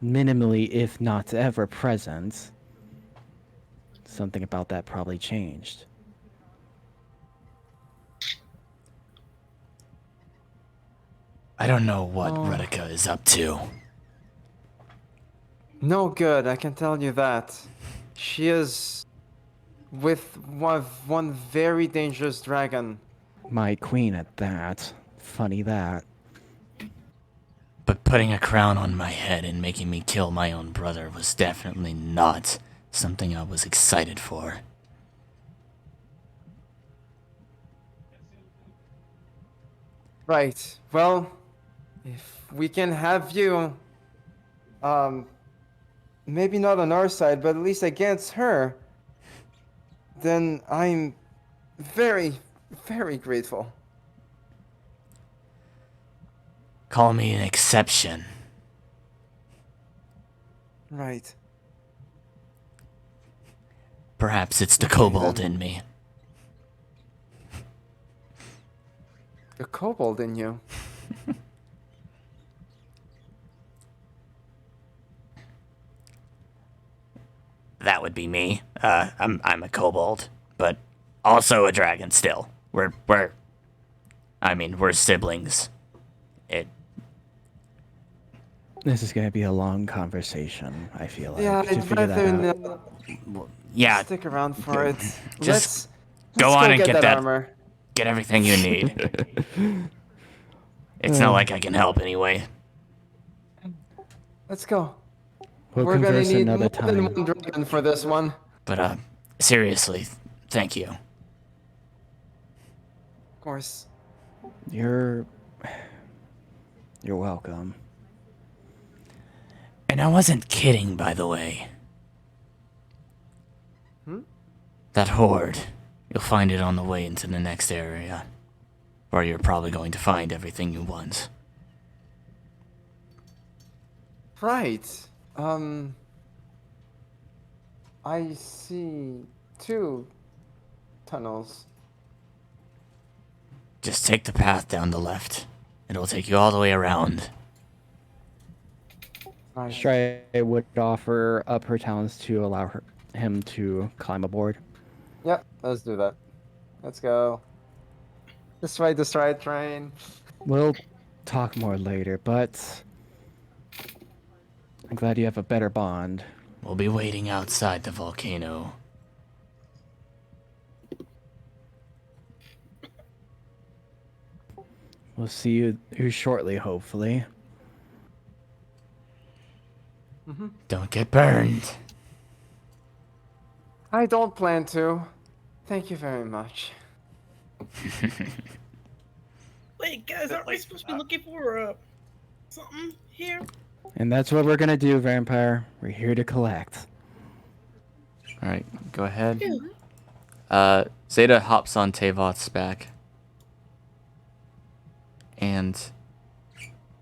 minimally, if not ever present, something about that probably changed. I don't know what Oh. Retica is up to. No good, I can tell you that. She is with one very dangerous dragon. My queen at that. Funny that. But putting a crown on my head and making me kill my own brother was definitely not something I was excited for. Right. Well, if we can have you, maybe not on our side, but at least against her, then I'm very, very grateful. Call me an exception. Right. Perhaps it's the Okay, kobold then. in me. The kobold in you. That would be me. I'm a kobold, but also a dragon still. We're siblings. It This is gonna be a long conversation, I feel like, Yeah, to I'd figure that rather out. not yeah, stick around for it. just Let's go go on and get get that that armor. get everything you need. It's not like I can help anyway. Let's go. We'll We're gonna converse need another more than time. one dragon for this one. But seriously, thank you. Of course. You're welcome. And I wasn't kidding, by the way. That horde, you'll find it on the way into the next area, where you're probably going to find everything you want. Right. I see 2 tunnels. Just take the path down the left. It'll take you all the way around. Right. Stray would offer up her talents to allow him to climb aboard. Yep, let's do that. Let's go. This right train. We'll talk more later, but I'm glad you have a better bond. We'll be waiting outside the volcano. We'll see you shortly, hopefully. Don't get burned. I don't plan to. Thank you very much. Wait, guys, aren't we supposed to be looking for something here? And that's what we're gonna do, Vampire. We're here to collect. Alright, go ahead. Zeta hops on Tavoth's back. And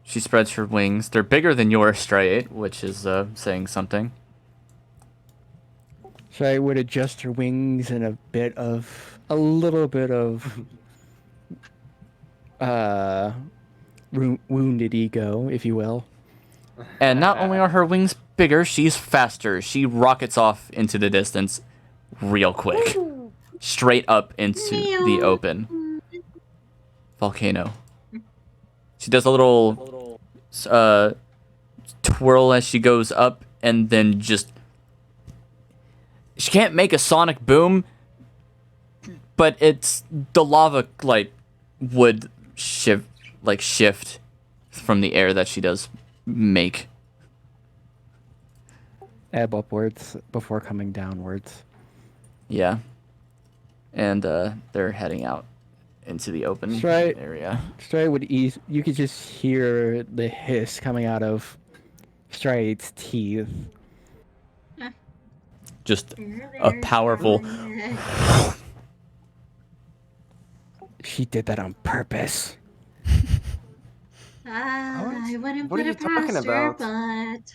she spreads her wings. They're bigger than yours, Stray, which is saying something. Stray would adjust her wings and a little bit of wounded ego, if you will. And not only are her wings bigger, she's faster. She rockets off into the distance real quick. Straight up into the open volcano. She does a little twirl as she goes up, and then just... She can't make a sonic boom, but it's... The lava, would shift from the air that she does make. Ebb upwards before coming downwards. Yeah. And they're heading out into the open Stray. area. Stray would ease. You could just hear the hiss coming out of Stray's teeth. Just a powerful... She did that on purpose. I wouldn't What are put you it past talking her, about? but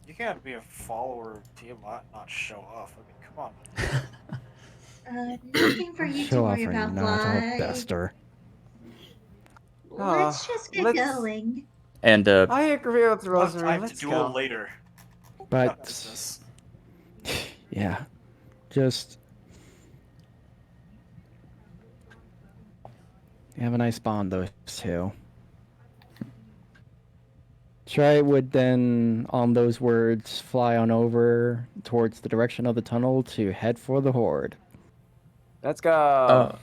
You can't be a follower of Tiamat and not show off. I mean, come on. nothing for you to Show off worry or about, not, I'll Fly. best her. Let's just get going. And I agree with We'll have Rosemary. time to Let's duel go. later. But Business. yeah, just you have a nice bond, those two. Stride would then, on those words, fly on over towards the direction of the tunnel to head for the horde. Let's go.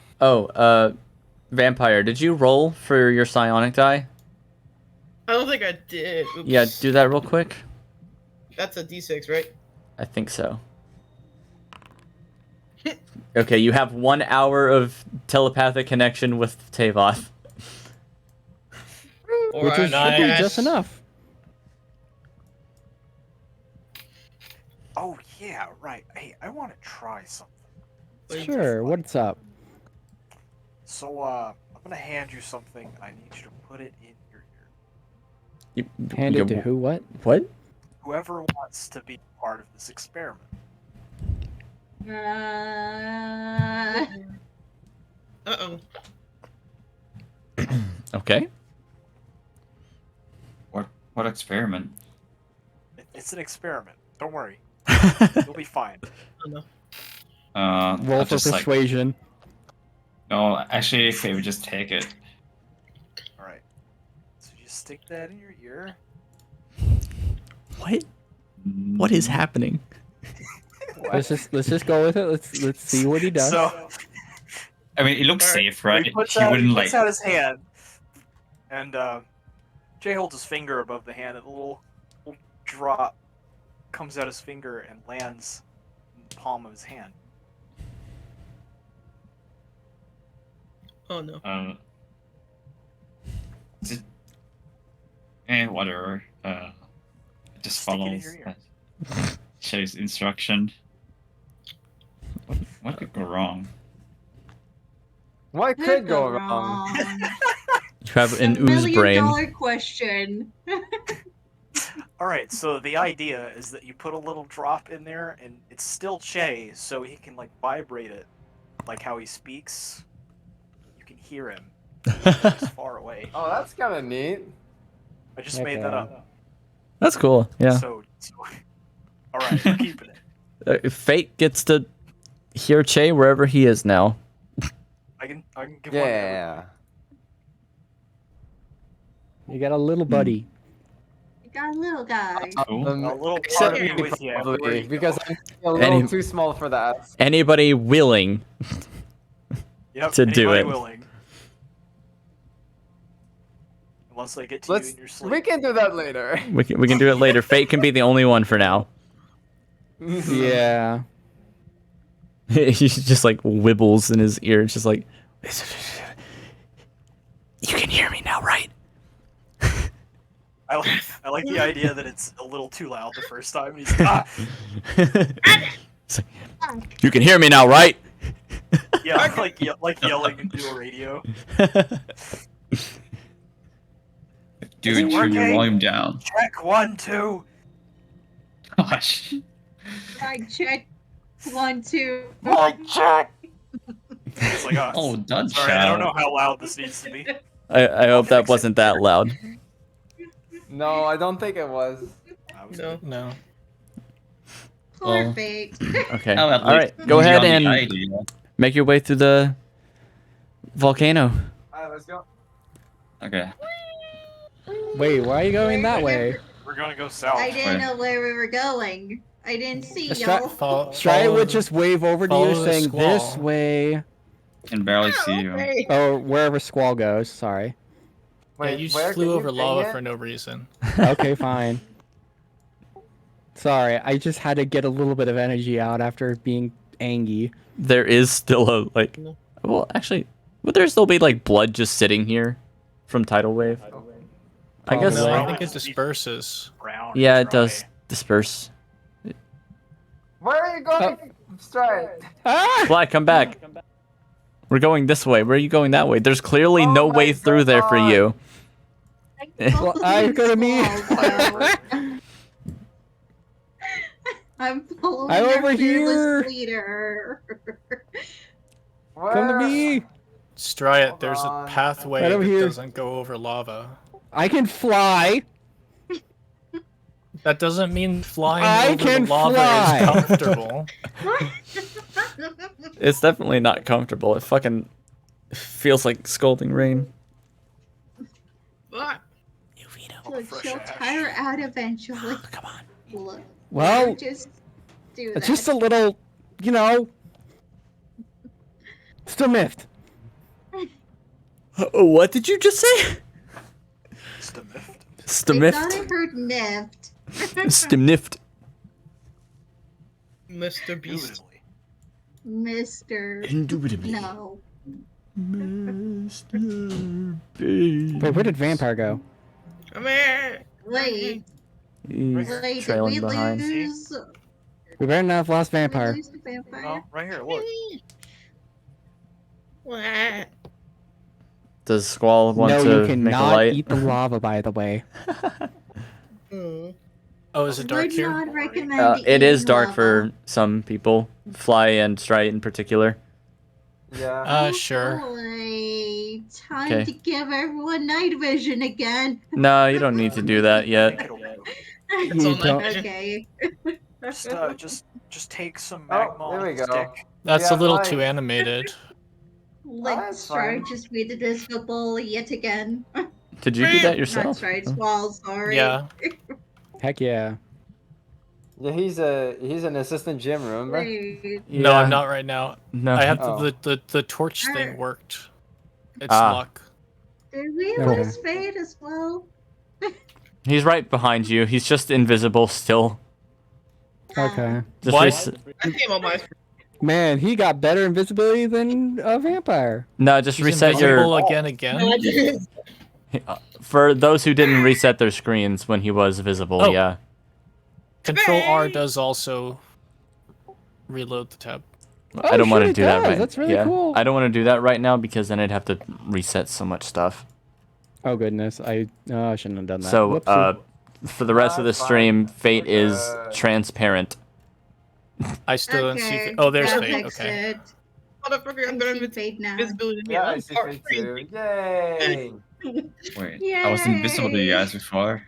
Vampire, did you roll for your psionic die? I don't think I did. Oops. Yeah, do that real quick. That's a D6, right? I think so. Okay, you have 1 hour of telepathic connection with Tavoth. Which is should be just enough. Oh yeah, right. Hey, I want to try something. Sure, what's up? So I'm gonna hand you something. And I need you to put it in your ear. Hand it to who? What? What? Whoever wants to be part of this experiment. Uh-oh. Okay. What experiment? It's an experiment. Don't worry. You'll be fine. Oh, no. Roll I'll for just, like- persuasion. No, actually, if we would just take it. All right. So you stick that in your ear. What? What is happening? Let's just go with it. Let's see what he does. So I mean, it looks Alright, safe, right? He puts, He out, wouldn't he like. puts out his hand, and Jay holds his finger above the hand, and a little drop comes out his finger and lands in the palm of his hand. Oh no. Is it... whatever. Just Stick it in follows your ear. Shay's instruction. What could go wrong? What could go wrong? You have an ooze $1 brain. million question. Alright, so the idea is that you put a little drop in there, and it's still Che, so he can, like, vibrate it, like how he speaks. You can hear him. He's far away. Oh, that's kind of neat. I just made that up. That's cool. Yeah. So alright, we're keeping it. Fate gets to hear Che wherever he is now. I can give one to everyone. Yeah. You got a little buddy. You got a little guy. Cool. A little part Except of me me, with you. probably, everywhere you because go. I'm a little Any- too small for that. Anybody willing Yep, to do anybody it. willing. Unless I get to Let's. you in your sleep. We can do that later. We can do it later. Fate can be the only one for now. Yeah. He just like wibbles in his ear. It's just like, you can hear me now, right? I like the idea that it's a little too loud the first time. And he's like, It's like, you can hear me now, right? yeah, like yelling into a radio. Dude, Is it turn your working? volume down. Check 1, 2. Gosh. I check 1, 2. It's like, Oh, done. sorry, I don't know how loud this needs to be. I hope that wasn't that loud. No, I don't think it was. No. No. Poor Well, Fate. Okay. Oh, at All right. least Go you ahead got the and idea. make your way through the volcano. Alright, let's go. Okay. Wait, why are you going that way? We're gonna go south. I didn't know where we were going. I didn't see Let's y'all. Stride would just wave over to you follow the saying, this squall. way. Can barely see you. Hey. Or wherever Squall goes, sorry. Yeah, you where just flew can you over ping lava it? for no reason. Okay, fine. Sorry, I just had to get a little bit of energy out after being angry. There is still a like. Well, actually, would there still be like blood just sitting here from tidal wave? I guess. Probably. No, I think it disperses. Brown Yeah, and it does dry. disperse. Where are you going? Stride. Ah! Fly, come back. We're going this way. Where are you going that way? There's clearly no my way through there for God. you. Well, I'm gonna be. I'm following I'm our over fearless here. leader. Come to me. Striat, there's a on. pathway Right over that here. doesn't go over lava. I can fly. That doesn't mean flying I over can the lava fly. is comfortable. It's definitely not comfortable. It fucking feels like scalding rain. What? Look, fresh she'll ash. tire out eventually. Come on. Look, Well, just do that. just a little, you know. Still miffed. What did you just say? Stamiffed. I thought I Stamiffed. heard niffed. Stimniffed. Mr. Beast. Indubitably. Mr. Indubitably. No. Mr. B. Wait, where did Vampire go? Come here. Wait, He's wait, did trailing we behind. lose? We better not have lost Did we Vampire. lose the vampire? Oh, right here. Look. What? Does Squall want No, to you make a cannot light? eat the lava, by the way. Hmm. Oh, is it dark Would here? not recommend It is eating dark lava. for some people, Fly and Strite in particular. Yeah. Oh, Sure. boy. Time Okay. to give everyone night vision again. No, you don't need to do that I yet. think it'll do. It's You all don't- night vision. Okay. Just take some Oh, magma there on we the go. stick. That's Yeah, a little I- too animated. Like, that's Stride fine. just made it visible yet again. Did you do that Not yourself? Stride's wall, sorry. Yeah. Heck yeah. Yeah, he's an assistant gym, remember? Wait. No, I'm not right now. No. I have Oh. the torch thing Alright. worked. It's Ah. luck. Did we Okay. lose Fade as well? He's right behind you. He's just invisible still. Okay. Just What? I came on my Man, he got better invisibility than a vampire. No, just He's reset invisible your. again. For those who didn't reset their screens when he was visible, Oh. yeah. Control R does also reload the tab. I don't want shit, to it do that does. right. That's really yeah. cool. I don't want to do that right now because then I'd have to reset so much stuff. Oh goodness, I shouldn't have done that. So, Whoopsie. for the rest of the That's fine. stream, Fate We're is good. transparent. I still don't see. Okay, Oh, there's that Fate. fixed Okay. it. motherfucker. I'm I gonna see Fade now. visibility. Yeah, I I'm see part Fate free. too. Yay! Wait, I was invisible to you guys before.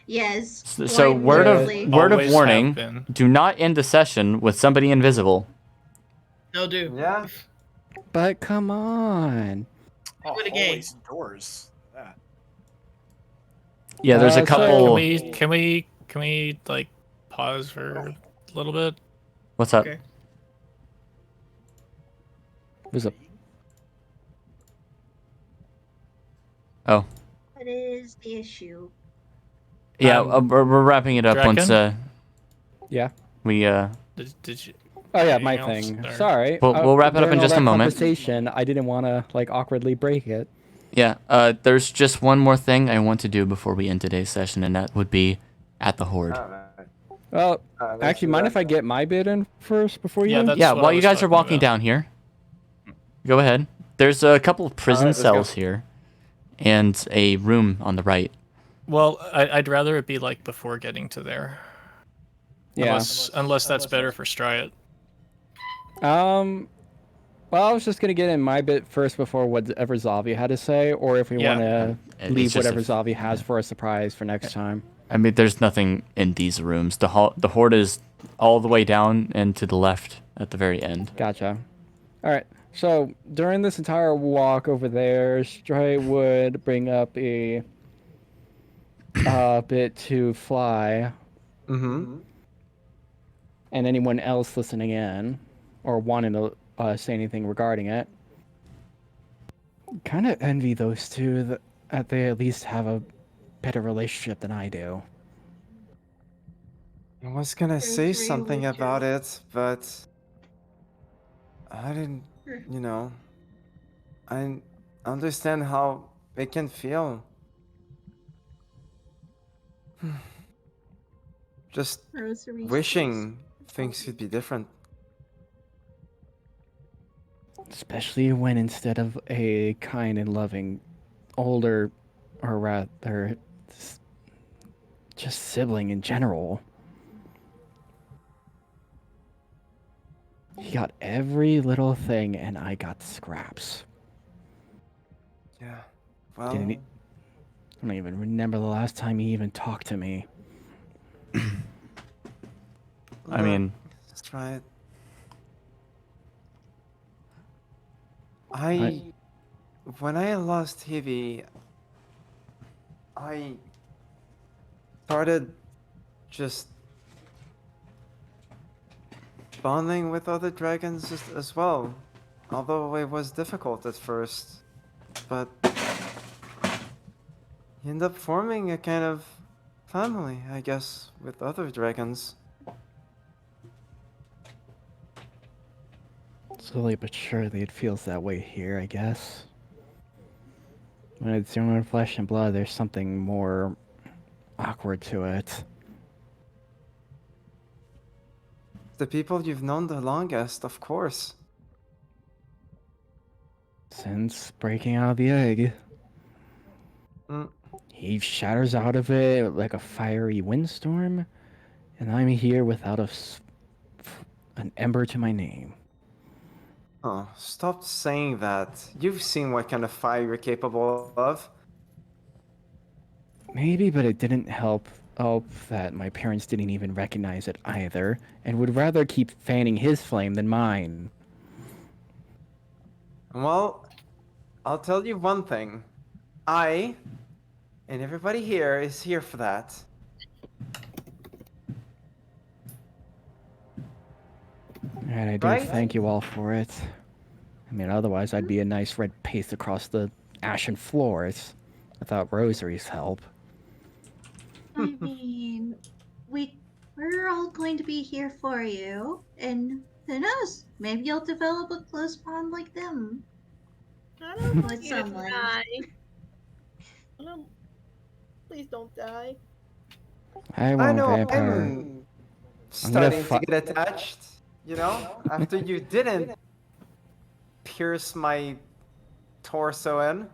Yes. So quite word literally. of Always have warning: been. do not end the session with somebody invisible. No, dude. Yeah. But come on. Oh, Quit a game. hallways and doors. That. Yeah, there's a so- couple. Can we like pause for a little bit? What's up? Okay. There's a Oh, What is the issue? yeah, we're wrapping it up Draken? once yeah. we Did you? Oh yeah, Anything my else, thing. or- Sorry. We'll wrap it up during in all just a that moment. Conversation, I didn't want to like awkwardly break it. Yeah, there's just one more thing I want to do before we end today's session, and that would be at the Horde. Alright. Well, Let's actually, do mind that if I then. get my bid in first before you? Yeah, that's Yeah, what I while you was guys are talking walking about. down here, go ahead. There's a couple of prison Alright, let's go. cells here, and a room on the right. Well, I'd rather it be like before getting to there. Yeah. Unless that's better for Striat. Well, I was just gonna get in my bit first before whatever Zavi had to say, or if we Yeah. want to It's leave just whatever a- Zavi has for a surprise for next time. I mean, there's nothing in these rooms. The Horde is all the way down and to the left at the very end. Gotcha. All right. So during this entire walk over there, Stray would bring up a bit to Fly Mm-hmm. and anyone else listening in or wanting to say anything regarding it. Kind of envy those two that they at least have a better relationship than I do. I was gonna There's say three something with about you. it, but I didn't. You know, I understand how it can feel. Just Rosary wishing things could be different. Especially when instead of a kind and loving older, or rather, just sibling in general, he got every little thing and I got scraps. Yeah. Well. Didn't he- I don't even remember the last time he even talked to me. I mean, Let's try it. When I lost Heavy, I I started just bonding with other dragons as well. Although it was difficult at first. But you end up forming a kind of family, I guess, with other dragons. Slowly but surely, it feels that way here, I guess. When it's your own flesh and blood, there's something more awkward to it. The people you've known the longest, of course. Since breaking out of the egg, Mm. he shatters out of it like a fiery windstorm, and I'm here without an ember to my name. Oh, stop saying that. You've seen what kind of fire you're capable of. Maybe, but it didn't help that my parents didn't even recognize it either, and would rather keep fanning his flame than mine. Well, I'll tell you one thing. I, and everybody here, is here for that. And I do Right? thank you all for it. I mean, otherwise I'd be a nice red paste across the ashen floors without Rosary's help. I mean, we're all going to be here for you, and who knows? Maybe you'll develop a close bond like them I don't want with you to someone. die. I don't. Please don't die. I I won't, know vampire. I'm starting to get attached, you know? After you didn't pierce my torso in.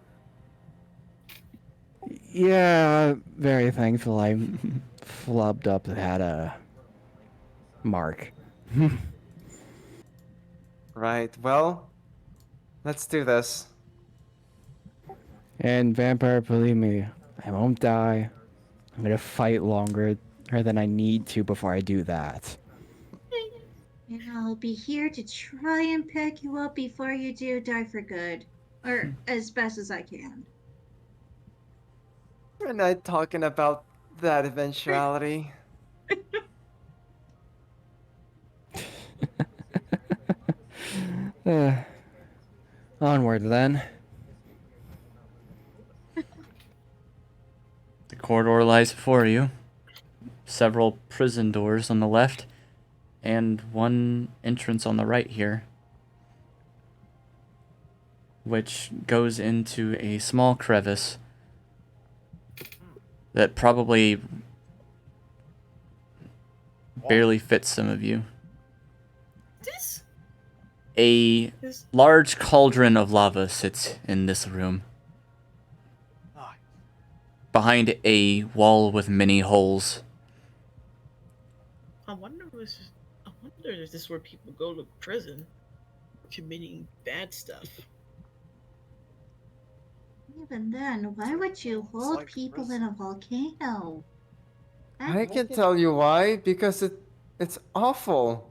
Yeah, very thankful I flubbed up that mark. Right, well, let's do this. And vampire, believe me, I won't die. I'm gonna fight longer than I need to before I do that. And I'll be here to try and pick you up before you do die for good. Or as best as I can. We're not talking about that eventuality. Onward then. The corridor lies before you. Several prison doors on the left, and one entrance on the right here, which goes into a small crevice that probably barely fits some of you. This. A large cauldron of lava sits in this room, behind a wall with many holes. I wonder if this is where people go to prison for committing bad stuff. Even then, why would you hold like people prison. in a volcano? I can tell you why, because it's awful.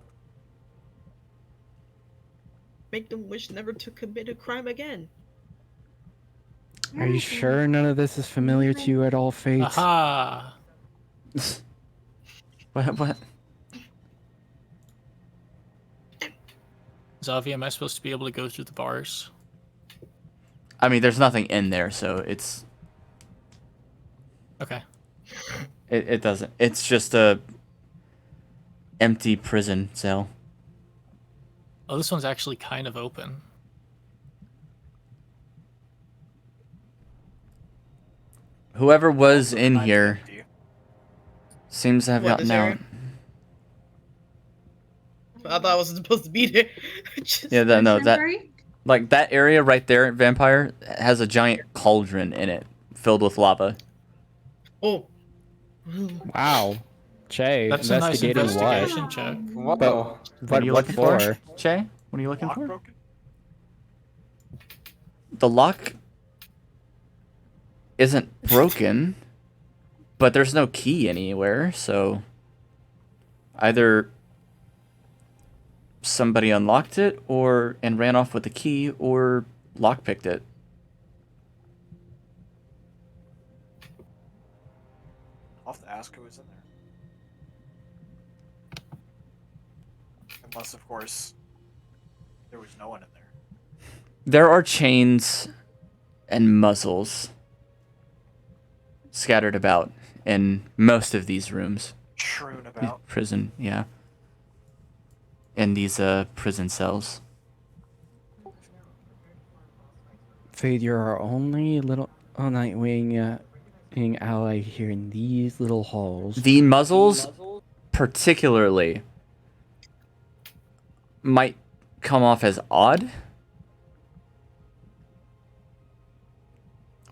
Make them wish never to commit a crime again. Are you sure none of this is familiar to you at all, Fate? Aha! What? Zavi, am I supposed to be able to go through the bars? I mean, there's nothing in there, so it's... Okay. It doesn't. It's just a empty prison cell. Oh, this one's actually kind of open. Whoever was in here seems to have What, gotten this area? out. I thought I wasn't supposed to be there. Yeah, no, that... Temporary? Like, that area right there, Vampire, has a giant cauldron in it, filled with lava. Oh. Wow. Che, That's a nice investigating investigation check. Whoa. What are you looking for? Che? What are you looking Lock for? broken? The lock isn't broken, but there's no key anywhere, so either somebody unlocked it and ran off with the key, or lockpicked it. Unless, of course, there was no one in there. There are chains and muzzles scattered about in most of these rooms. Strewn These about. prison, yeah. In these prison cells. Fade, you're our only little Nightwing ally here in these little halls. The muzzles, particularly, might come off as odd.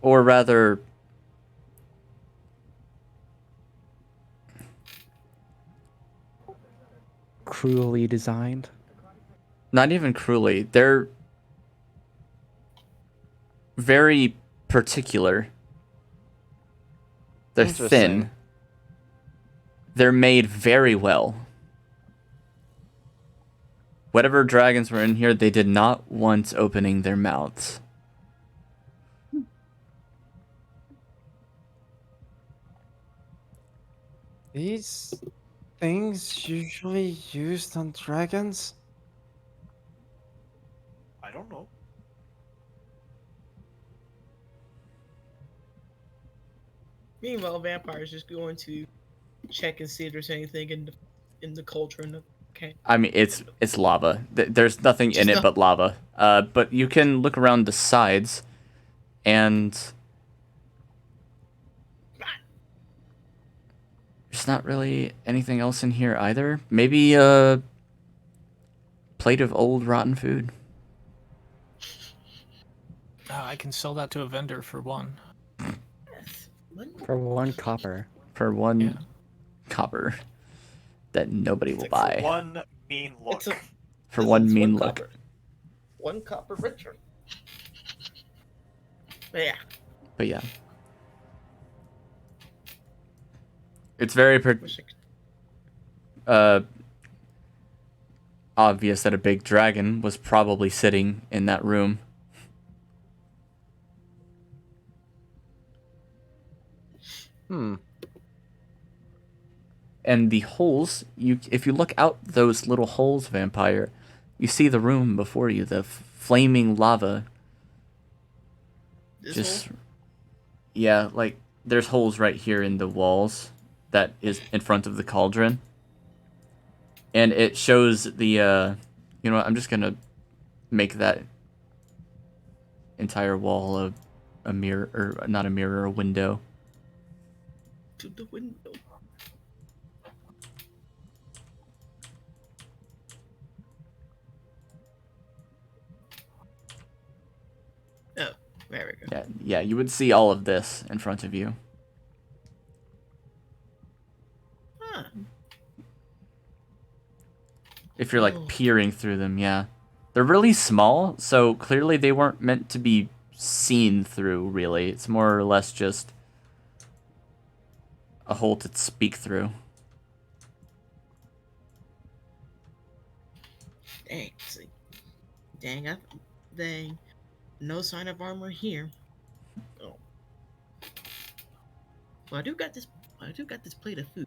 Or rather, Cruelly designed. not even cruelly. They're very particular. They're Interesting. thin. They're made very well. Whatever dragons were in here, they did not want opening their mouths. These things usually used on dragons? I don't know. Meanwhile, Vampire's just going to check and see if there's anything in the cauldron. Okay. I mean, it's lava. There's nothing in it but lava. But you can look around the sides, and there's not really anything else in here either. Maybe a plate of old rotten food. I can sell that to a vendor for 1. For 1 copper. For 1 Yeah. copper that nobody will For buy. 1 mean look. For 1 mean look. Copper. 1 copper richer. But yeah. But yeah. It's very obvious that a big dragon was probably sitting in that room. And the holes, if you look out those little holes, Vampire, you see the room before you, the flaming lava. This hole? Yeah, like there's holes right here in the walls that is in front of the cauldron. And it shows the you know what, I'm just gonna make that entire wall a mirror, or not a mirror, a window. To the window. Oh, there we go. Yeah, you would see all of this in front of you. Huh. If you're like Oh. peering through them, yeah. They're really small, so clearly they weren't meant to be seen through, really. It's more or less just a hole to speak through. Dang. See. Dang. No sign of armor here. Oh. Well, I do got this plate of food.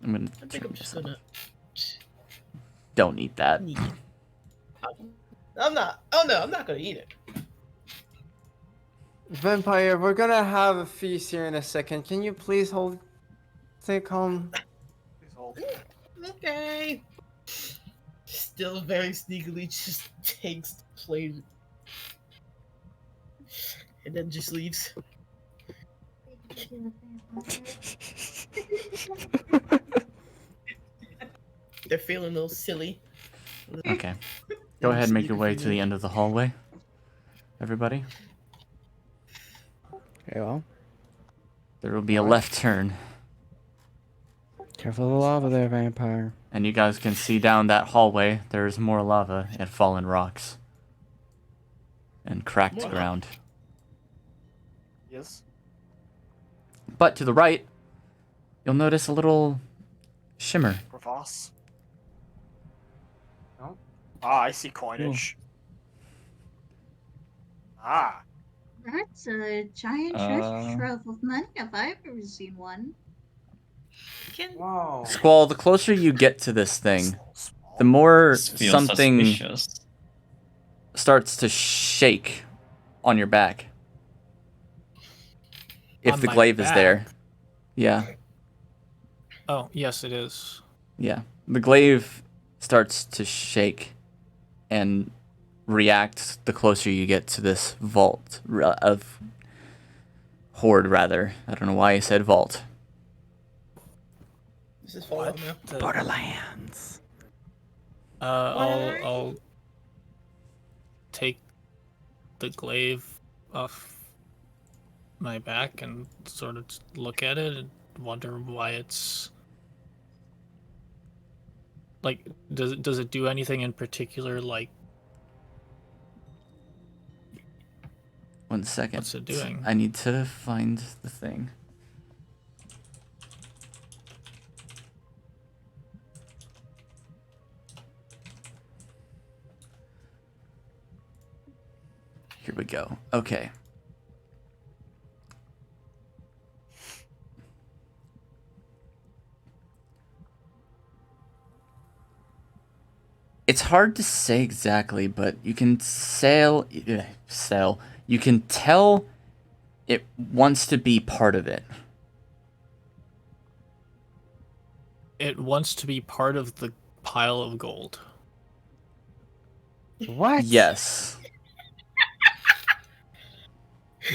I'm gonna I think turn I'm just this gonna off. Don't eat that. eat it. I'm not. Oh no, I'm not gonna eat it. Vampire, we're gonna have a feast here in a second. Can you please stay calm? Please hold. Okay. Still very sneakily just takes the plate and then just leaves. They're feeling a little silly. Okay. Go ahead and make your way to the end of the hallway, everybody. Okay, well. There will be a left turn, Careful of the lava there, Vampire. and you guys can see down that hallway there's more lava and fallen rocks and cracked More ground. Yes. But to the right, you'll notice a little shimmer. Crevasse. Oh. Ah, I see coinage. Ah. That's a giant treasure trove of money if I've ever seen one. Wow. Squall, the closer you get to this thing, the more This feels something suspicious. starts to shake on your back. If On the my glaive is there. back? Yeah. Oh, yes, it is. Yeah. The glaive starts to shake and react the closer you get to this vault of horde, rather. I don't know why I said vault. This is Fallout now. Borderlands. I'll take the glaive off my back and sort of look at it and wonder why it's like. Does it do anything in particular? Like, 1 second. what's it doing? I need to find the thing. Here we go. Okay. It's hard to say exactly, but you can you can tell it wants to be part of it. It wants to be part of the pile of gold. What? Yes.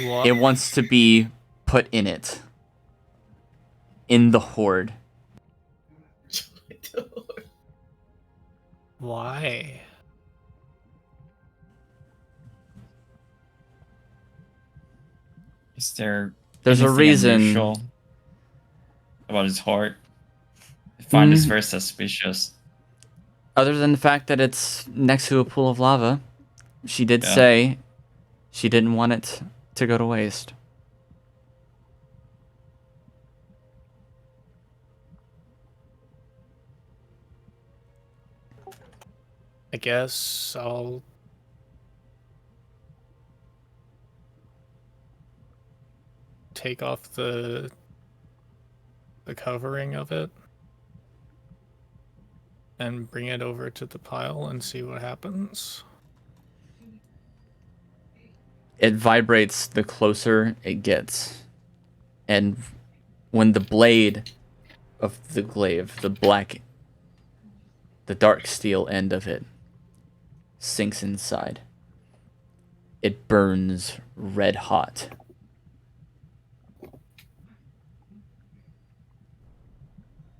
What? It wants to be put in it. In the horde. Why? Is there There's a anything reason. unusual about his heart? I find this Mm. very suspicious. Other than the fact that it's next to a pool of lava, she did Yeah. say she didn't want it to go to waste. I guess I'll take off the covering of it and bring it over to the pile and see what happens. It vibrates the closer it gets. And when the blade of the glaive, the dark steel end of it, sinks inside, it burns red hot.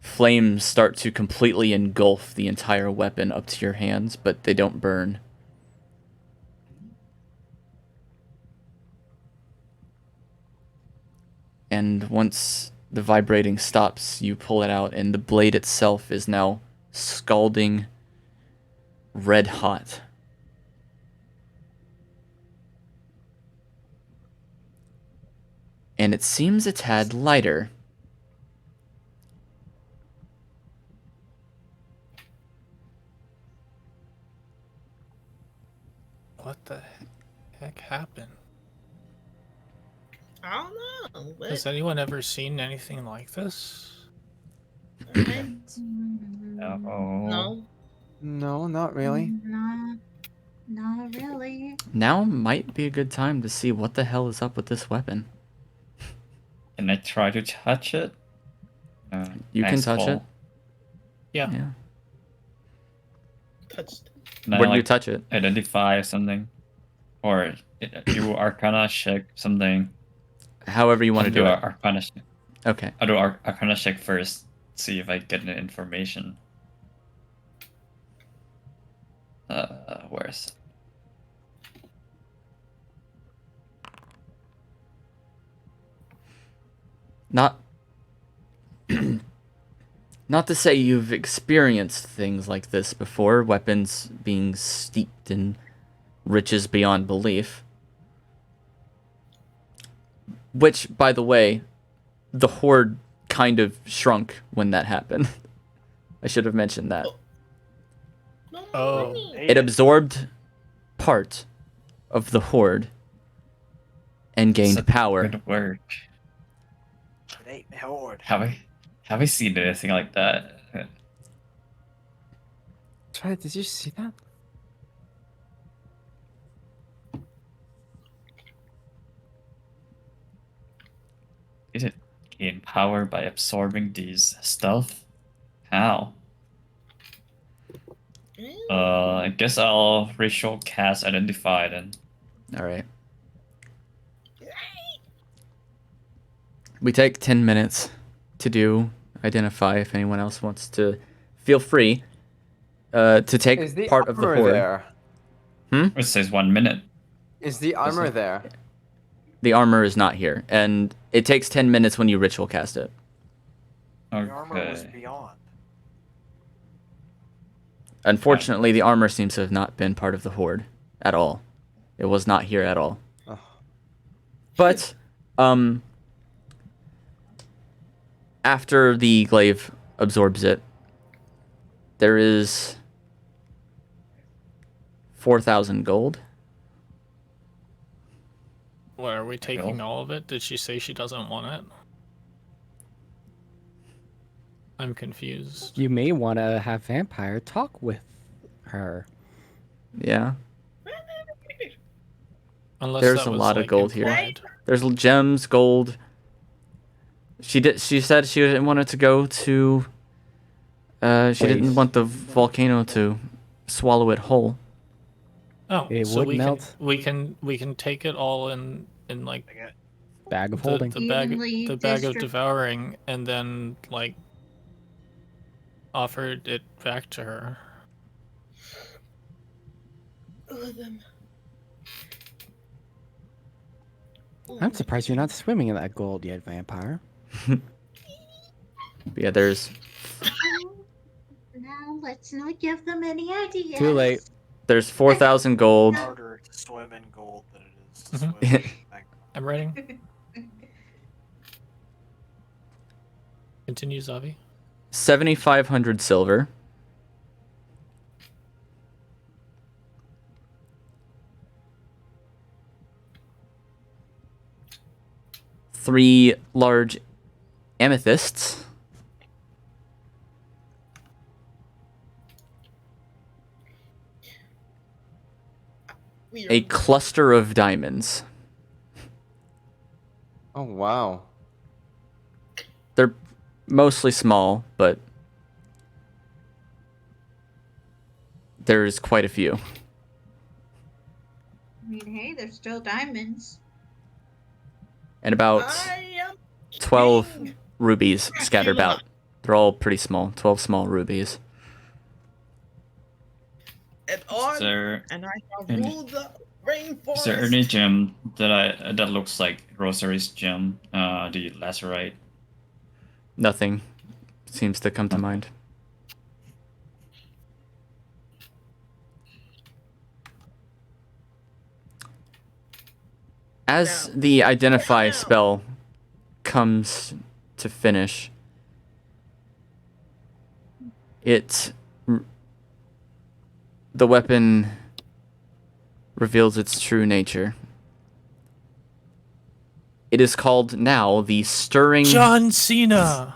Flames start to completely engulf the entire weapon up to your hands, but they don't burn. And once the vibrating stops, you pull it out, and the blade itself is now scalding red hot. And it seems a tad lighter. What the heck happened? I don't know. Has anyone ever seen anything like this? No. No, not really. Not really. Now might be a good time to see what the hell is up with this weapon. Can I try to touch it? You can Nice touch it. ball. Yeah. Touched. Can I, Where do you like, touch it? identify something? Or you Arcana check something? However you want to do it. Arcana check. Okay. I'll do Arcana check first. See if I get any information. Where is it? Not not to say you've experienced things like this before, weapons being steeped in riches beyond belief. Which, by the way, the horde kind of shrunk when that happened. I should have mentioned that. No Oh. money. It absorbed part of the horde and gained Such power. Good work. It ain't me horde. Have I seen anything like that? Shred, did you see that? Is it gain power by absorbing these stuff? How? I guess I'll ritual cast identify then. All right. We take 10 minutes to do identify. If anyone else wants to, feel free to take Is the part of the armor horde. there? It says 1 minute. Is the armor it? there? The armor is not here, and it takes 10 minutes when you ritual cast it. The armor was Okay. beyond. Unfortunately, the armor seems to have not been part of the horde at all. It was not here at all. Oh. But, after the glaive absorbs it, there is 4,000 gold. What, are we taking all of it? Did she say she doesn't want it? I'm confused. You may want to have Vampire talk with her. Yeah. Unless There's that a was, lot of like, gold here. implied. There's gems, gold. She said she didn't want it to go to. She didn't Waste. want the volcano to swallow it whole. Oh, It so would we melt. we can take it all in like Bag of the, holding. the bag Evenly the bag of distrib- devouring, and then like offered it back to her. All of them. I'm surprised you're not swimming in that gold yet, Vampire. Yeah, there's Now let's not give them any ideas. Too late. 4,000 gold. Harder to swim in gold than it is to Mhm. swim in magma. I'm writing. Continue, Zavi. 7,500 silver. Three large amethysts. We A are cluster of diamonds. Oh wow. They're mostly small, but there's quite a few. I mean, hey, they're still diamonds. And about I am 12 king. rubies scattered about. They're all pretty small. 12 small rubies. And on, Is there and I have any- ruled the rainforest. Is there any gem that looks like Rosary's gem? The lacerite. Nothing seems to come to mind. As Now- the identify Now. spell comes to finish, the weapon reveals its true nature. It is called now the Stirring. John Cena.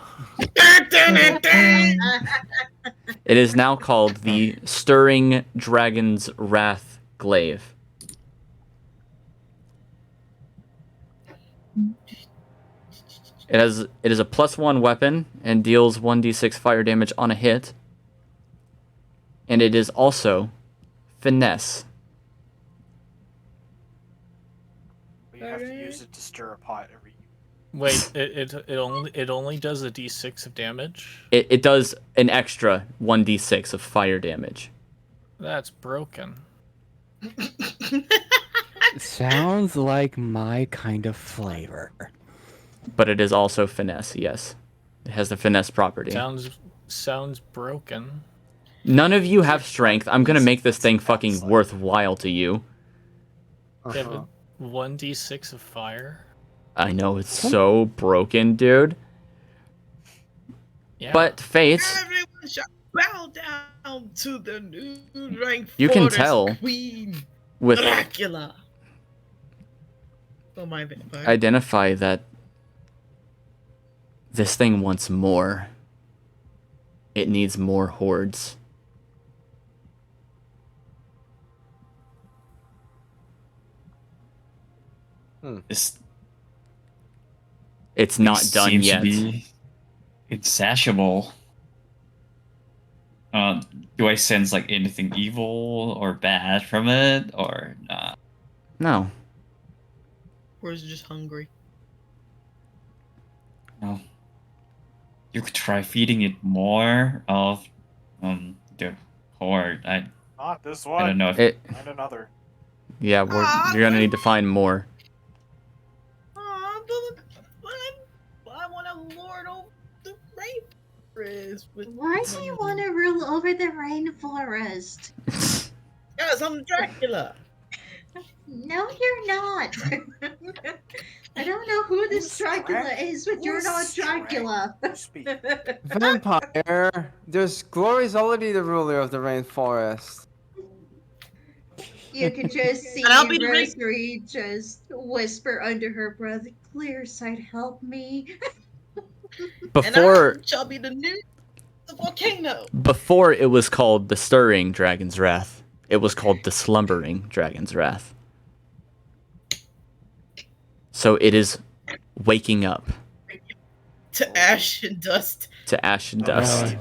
It is now called the Stirring Dragon's Wrath Glaive. It is a +1 weapon and deals 1d6 fire damage on a hit. And it is also finesse. But you have to use it to stir a pot every. Wait, it only does a d6 of damage. It does an extra 1d6 of fire damage. That's broken. Sounds like my kind of flavor. But it is also finesse, yes. It has the finesse property. Sounds broken. None of you have strength. I'm gonna make this thing fucking worthwhile to you. Yeah, but 1d6 of fire. I know it's so broken, dude. Yeah. But Fate, Everyone shall bow down to the new rank. You can tell Queen with Dracula. Oh my vampire. identify that this thing wants more. It needs more hordes. This It's not done seems yet. to be insatiable. Do I sense like anything evil or bad from it, or not? No. Or is it just hungry? No. You could try feeding it more of the horde. Not this I one. don't know if And another. Yeah, you're gonna need to find more. I want to lord over the rainforest. Why do you want to rule over the rainforest? Yes, I'm Dracula. No, you're not. I don't know who this Dracula is, but you're not Dracula. Vampire. There's Glory's already the ruler of the rainforest. You could just see And I'll be the Mercury just whisper under her breath, "Clear sight, help me." Before and I shall be the new volcano. Before it was called the Stirring Dragon's Wrath, it was called the Slumbering Dragon's Wrath. So it is waking up To ash and dust. to ash and dust.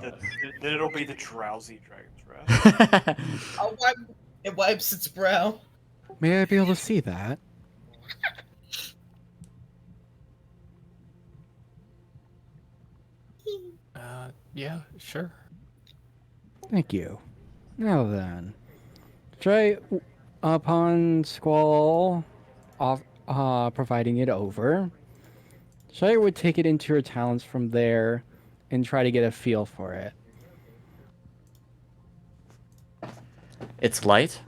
Then it'll be the drowsy dragon's wrath. It wipes its brow. May I be able to see that? Yeah, sure. Thank you. Now then, try upon Squall providing it over. Shire would take it into her talons from there and try to get a feel for it. It's light.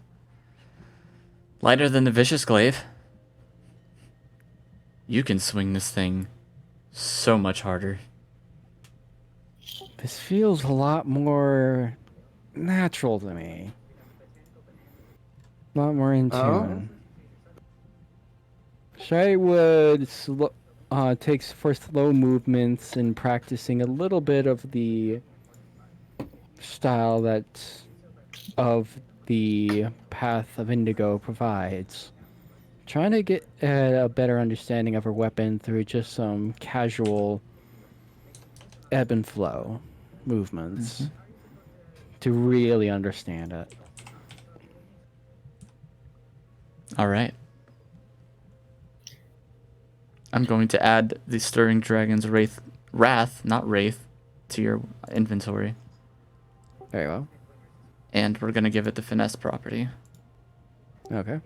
Lighter than the Vicious Glaive. You can swing this thing so much harder. This feels a lot more natural to me. A lot more in tune. Shire would takes for slow movements and practicing a little bit of the style that of the Path of Indigo provides. Trying to get a better understanding of her weapon through just some casual ebb and flow movements to really understand it. All right. I'm going to add the Stirring Dragon's Wrath, not Wraith, to your inventory. Very well. And we're going to give it the Finesse property. Okay.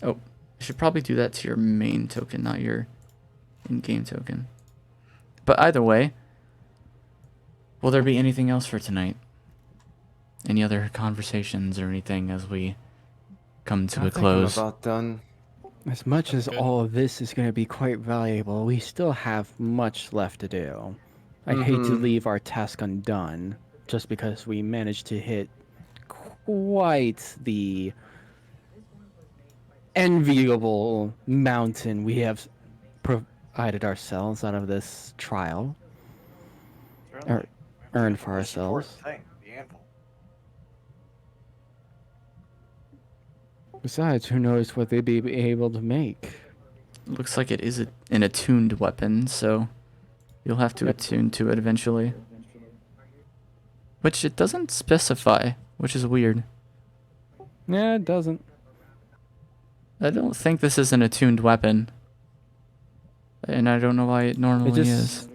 Oh, I should probably do that to your main token, not your in-game token. But either way, will there be anything else for tonight? Any other conversations or anything as we come to a close? About done. As much as all of this is going to be quite valuable, we still have much left to do. I hate to leave our task undone just because we managed to hit quite the enviable mountain we have provided ourselves out of this trial. Or earned for ourselves. Thing, the anvil. Besides, who knows what they'd be able to make. Looks like it is an attuned weapon, so you'll have to attune to it eventually. Which it doesn't specify, which is weird. Yeah, it doesn't. I don't think this is an attuned weapon. And I don't know why it normally is.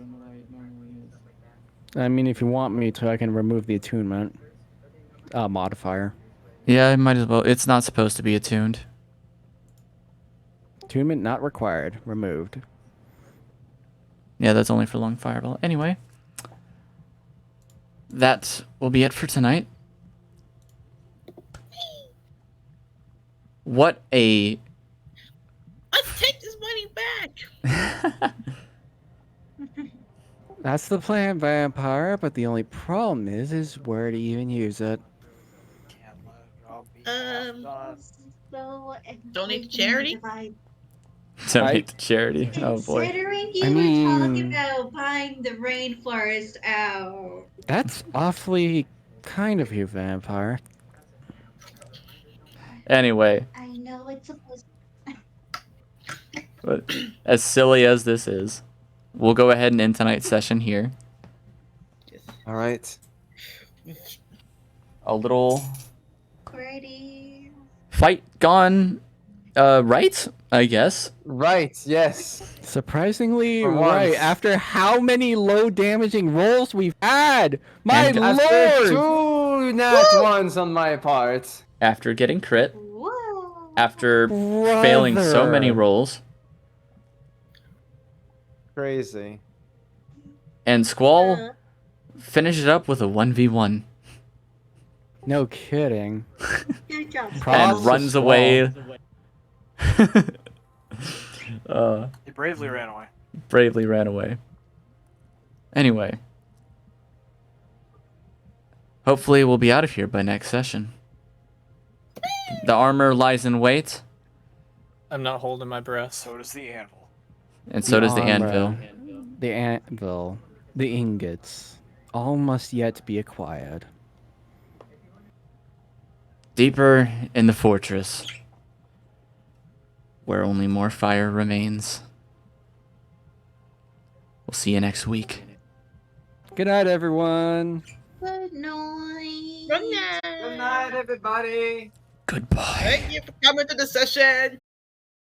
I mean, if you want me to, I can remove the attunement modifier. Yeah, I might as well. It's not supposed to be attuned. Attunement not required. Removed. Yeah, that's only for long fireball. Anyway, that will be it for tonight. What a... Let's take this money back. That's the plan, Vampire, but the only problem is where to even use it. Can't let it all be done. So, Donate to charity? Donate to charity. Oh boy. Considering you I were talking mean- about buying the rainforest out. That's awfully kind of you, Vampire. Anyway, I know it's supposed. but as silly as this is, we'll go ahead and end tonight's session here. All right. A little Alrighty. fight gone right, I guess. Right. Yes. Surprisingly, For right. once. After how many low damaging rolls we've had, my And After lord! 2 nat ones on my part. After getting crit, Whoa. after failing so many Brother. rolls, Crazy. and Squall finishes it up with a 1v1 No kidding. Good job. Props and to runs Squall. away. He bravely ran away. Bravely ran away. Anyway, hopefully we'll be out of here by next session. The armor lies in wait, I'm not holding my breath. So does the anvil. and so does the armor, anvil. The anvil. The ingots. All must yet be acquired. Deeper in the fortress, where only more fire remains. We'll see you next week. Good night, everyone. Good night. Good night. Good night, everybody. Goodbye. Thank you for coming to the session.